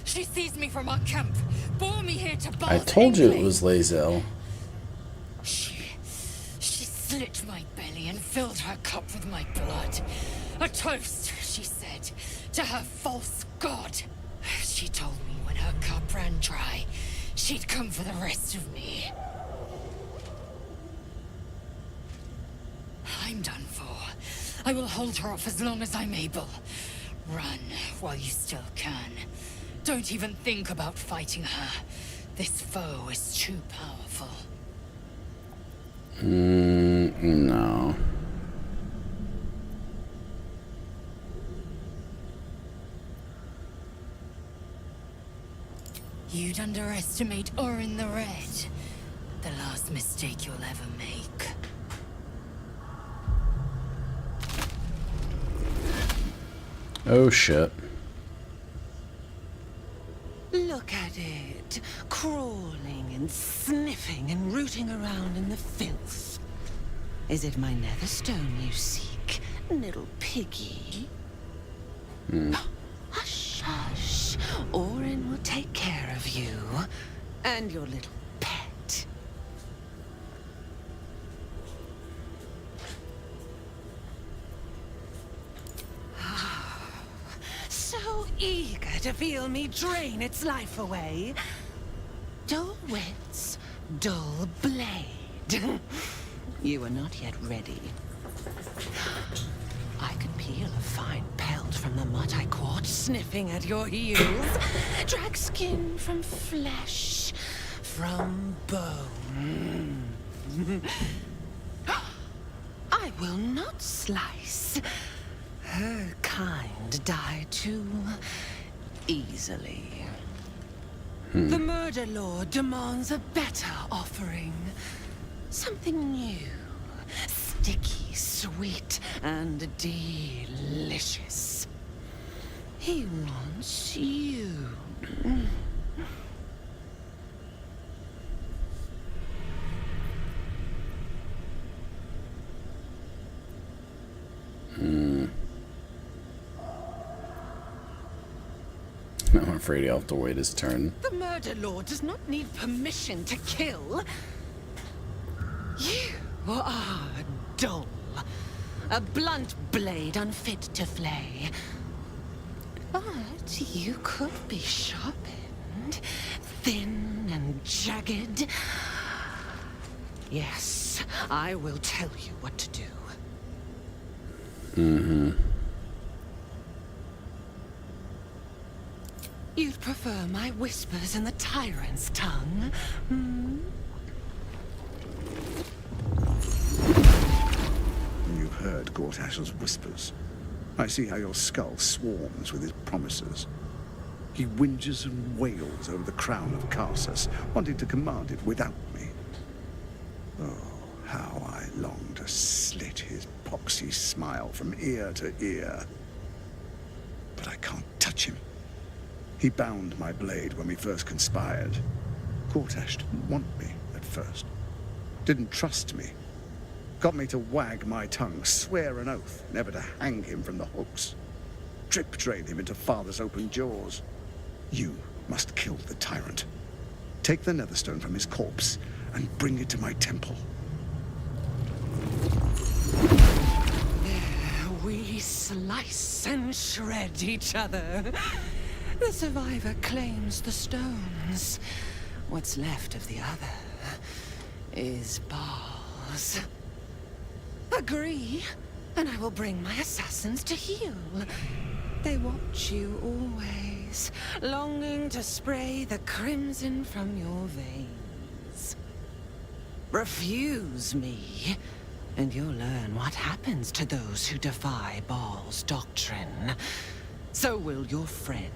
She seized me from our camp, bore me here to Baldur. I told you it was Lae'zel. She slit my belly and filled her cup with my blood. A toast, she said, to her false god. She told me when her cup ran dry, she'd come for the rest of me. I'm done for. I will hold her off as long as I'm able. Run while you still can. Don't even think about fighting her. This foe is too powerful. No. You'd underestimate Orin the Red. The last mistake you'll ever make. Oh shit. Look at it, crawling and sniffing and rooting around in the filth. Is it my netherstone you seek, little piggy? Hush, hush. Orin will take care of you and your little pet. So eager to feel me drain its life away. Dull wits, dull blade. You are not yet ready. I can peel a fine pelt from the mutt I caught sniffing at your heels. Drag skin from flesh, from bone. I will not slice. Her kind die too easily. The Murder Lord demands a better offering. Something new, sticky, sweet, and delicious. He wants you. I'm afraid he'll have to wait his turn. The Murder Lord does not need permission to kill. You are dull. A blunt blade unfit to flay. But you could be sharpened, thin and jagged. Yes, I will tell you what to do. You'd prefer my whispers in the tyrant's tongue? You've heard Gortash's whispers. I see how your skull swarms with his promises. He whinges and wails over the crown of Karsus, wanting to command it without me. Oh, how I long to slit his poxy smile from ear to ear. But I can't touch him. He bound my blade when we first conspired. Gortash didn't want me at first. Didn't trust me. Got me to wag my tongue, swear an oath never to hang him from the hooks. Drip drain him into father's open jaws. You must kill the tyrant. Take the netherstone from his corpse and bring it to my temple. There we slice and shred each other. The survivor claims the stones. What's left of the other is bars. Agree, and I will bring my assassins to heal. They watch you always, longing to spray the crimson from your veins. Refuse me, and you'll learn what happens to those who defy Baal's doctrine. So will your friend.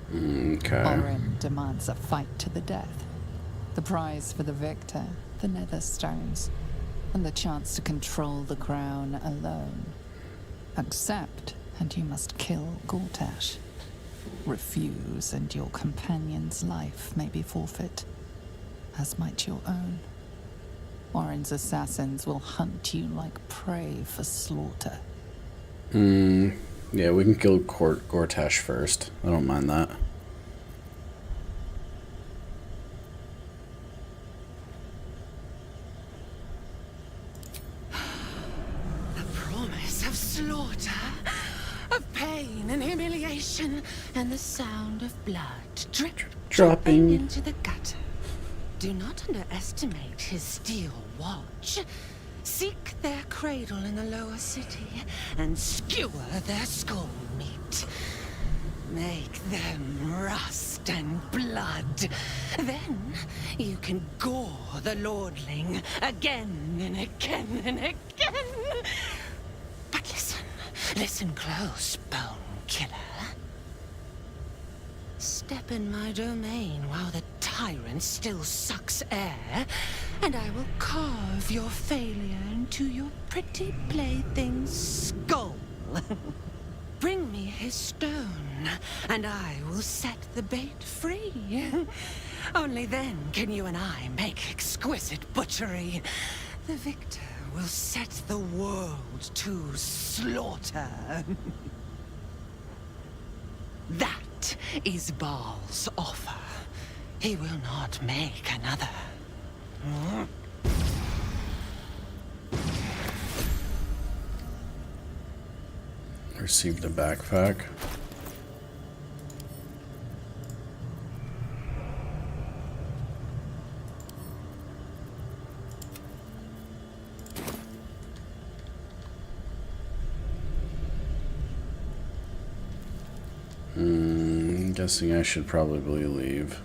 Okay. Orin demands a fight to the death. The prize for the victor, the netherstones, and the chance to control the crown alone. Accept, and you must kill Gortash. Refuse, and your companion's life may be forfeit, as might your own. Orin's assassins will hunt you like prey for slaughter. Yeah, we can kill Gortash first. I don't mind that. The promise of slaughter, of pain and humiliation, and the sound of blood dripping into the gutter. Do not underestimate his steel watch. seek their cradle in the lower city, and skewer their skull meat. Make them rust and blood. Then you can gore the lordling again and again and again. But listen close, Bone Killer. Step in my domain while the tyrant still sucks air, and I will carve your failure into your pretty plaything's skull. Bring me his stone, and I will set the bait free. Only then can you and I make exquisite butchery. The victor will set the world to slaughter. That is Baal's offer. He will not make another. Received a backpack. Guessing I should probably leave.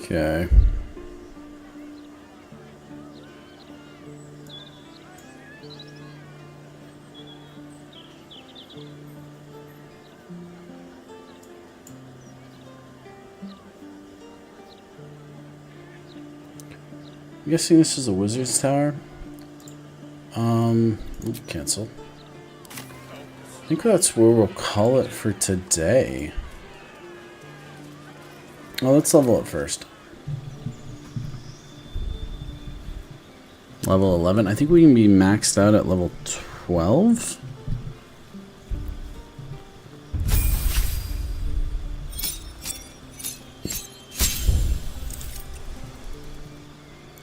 Okay. I'm guessing this is a wizard's tower. Cancel. I think that's where we'll call it for today. Well, let's level up first. Level 11. I think we can be maxed out at level 12.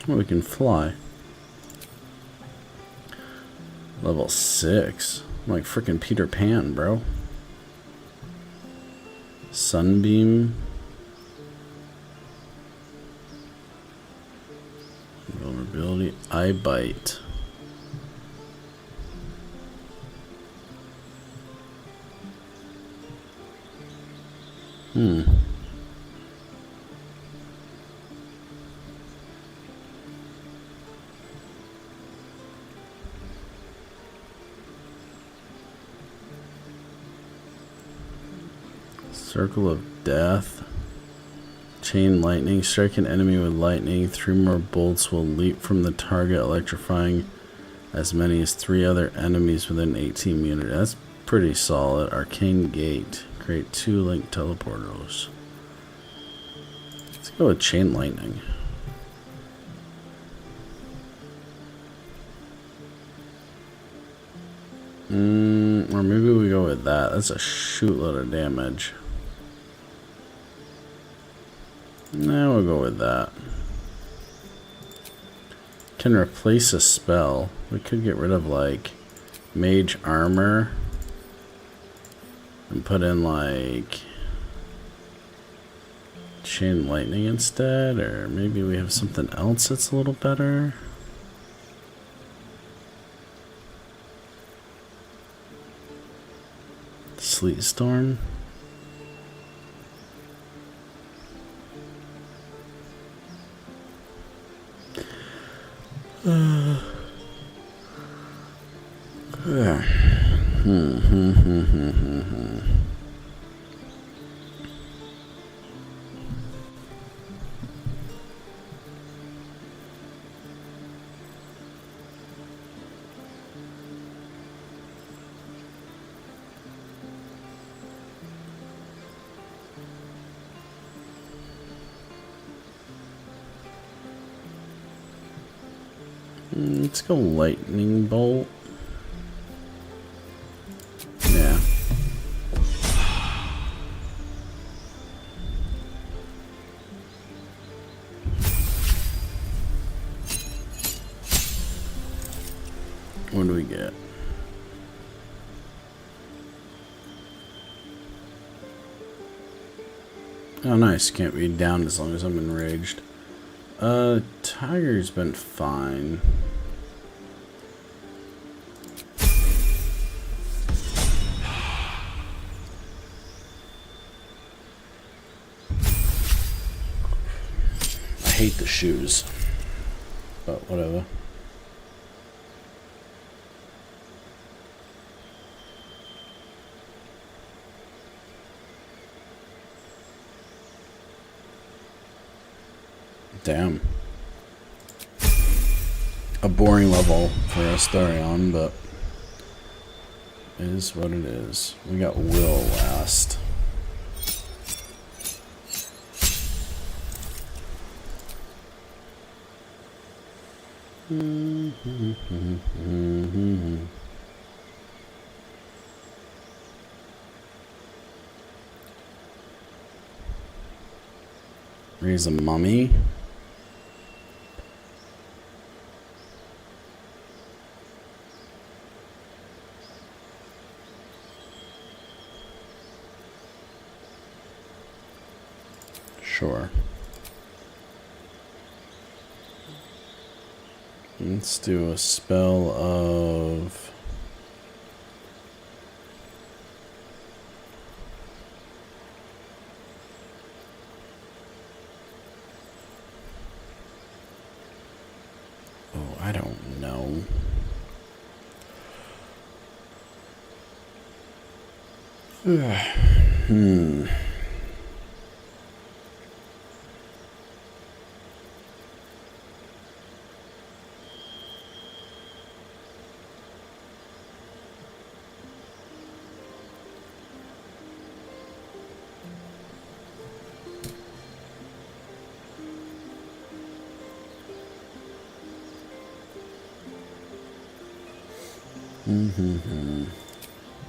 Oh, we can fly. Level 6. I'm like freaking Peter Pan, bro. Sunbeam. Vulnerability. I bite. Circle of Death. Chain lightning. Strike an enemy with lightning. 3 more bolts will leap from the target, electrifying as many as 3 other enemies within 18 meters. That's pretty solid. Arcane Gate. Create 2 link teleporters. Let's go with chain lightning. Or maybe we go with that. That's a shootload of damage. Now we'll go with that. Can replace a spell. We could get rid of like Mage armor and put in like chain lightning instead, or maybe we have something else that's a little better. Sleet storm. Let's go lightning bolt. Yeah. What do we get? Oh, nice. Can't be down as long as I'm enraged. Tiger's been fine. I hate the shoes, but whatever. Damn. A boring level for Astarion, but it is what it is. We got Will last. Raise a mummy. Sure. Let's do a spell of... Oh, I don't know.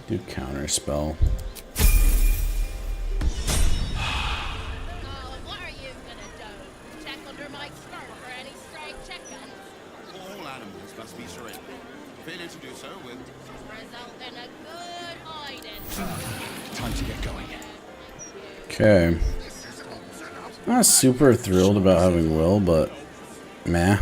Do counter spell. What are you gonna do? Check under my skirt for any stray chickens? All animals must be surrendered. Failure to do so will Result in a good hiding. Time to get going. Okay. Not super thrilled about having Will, but meh.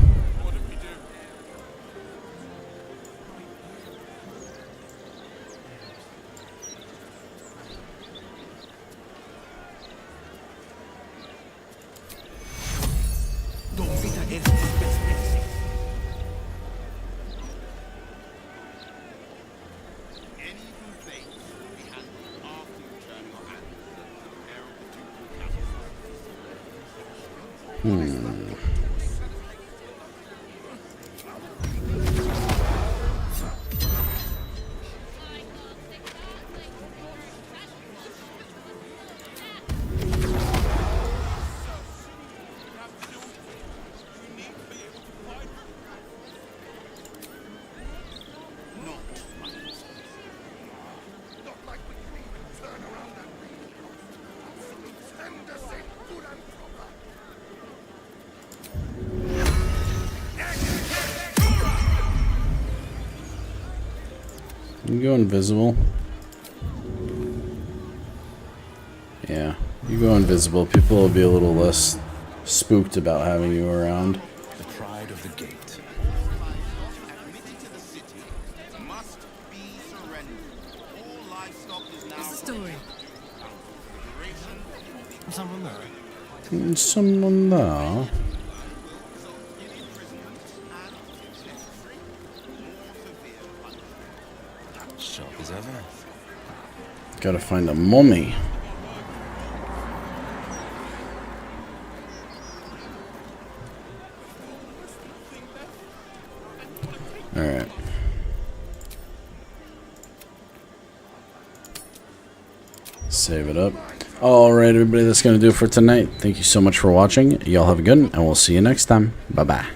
You go invisible. Yeah, you go invisible. People will be a little less spooked about having you around. The pride of the gate. What's the story? Someone there? Someone there. Sharp as ever. Gotta find a mummy. Alright. Save it up. Alright, everybody, that's going to do it for tonight. Thank you so much for watching. Y'all have a good one, and we'll see you next time. Bye-bye.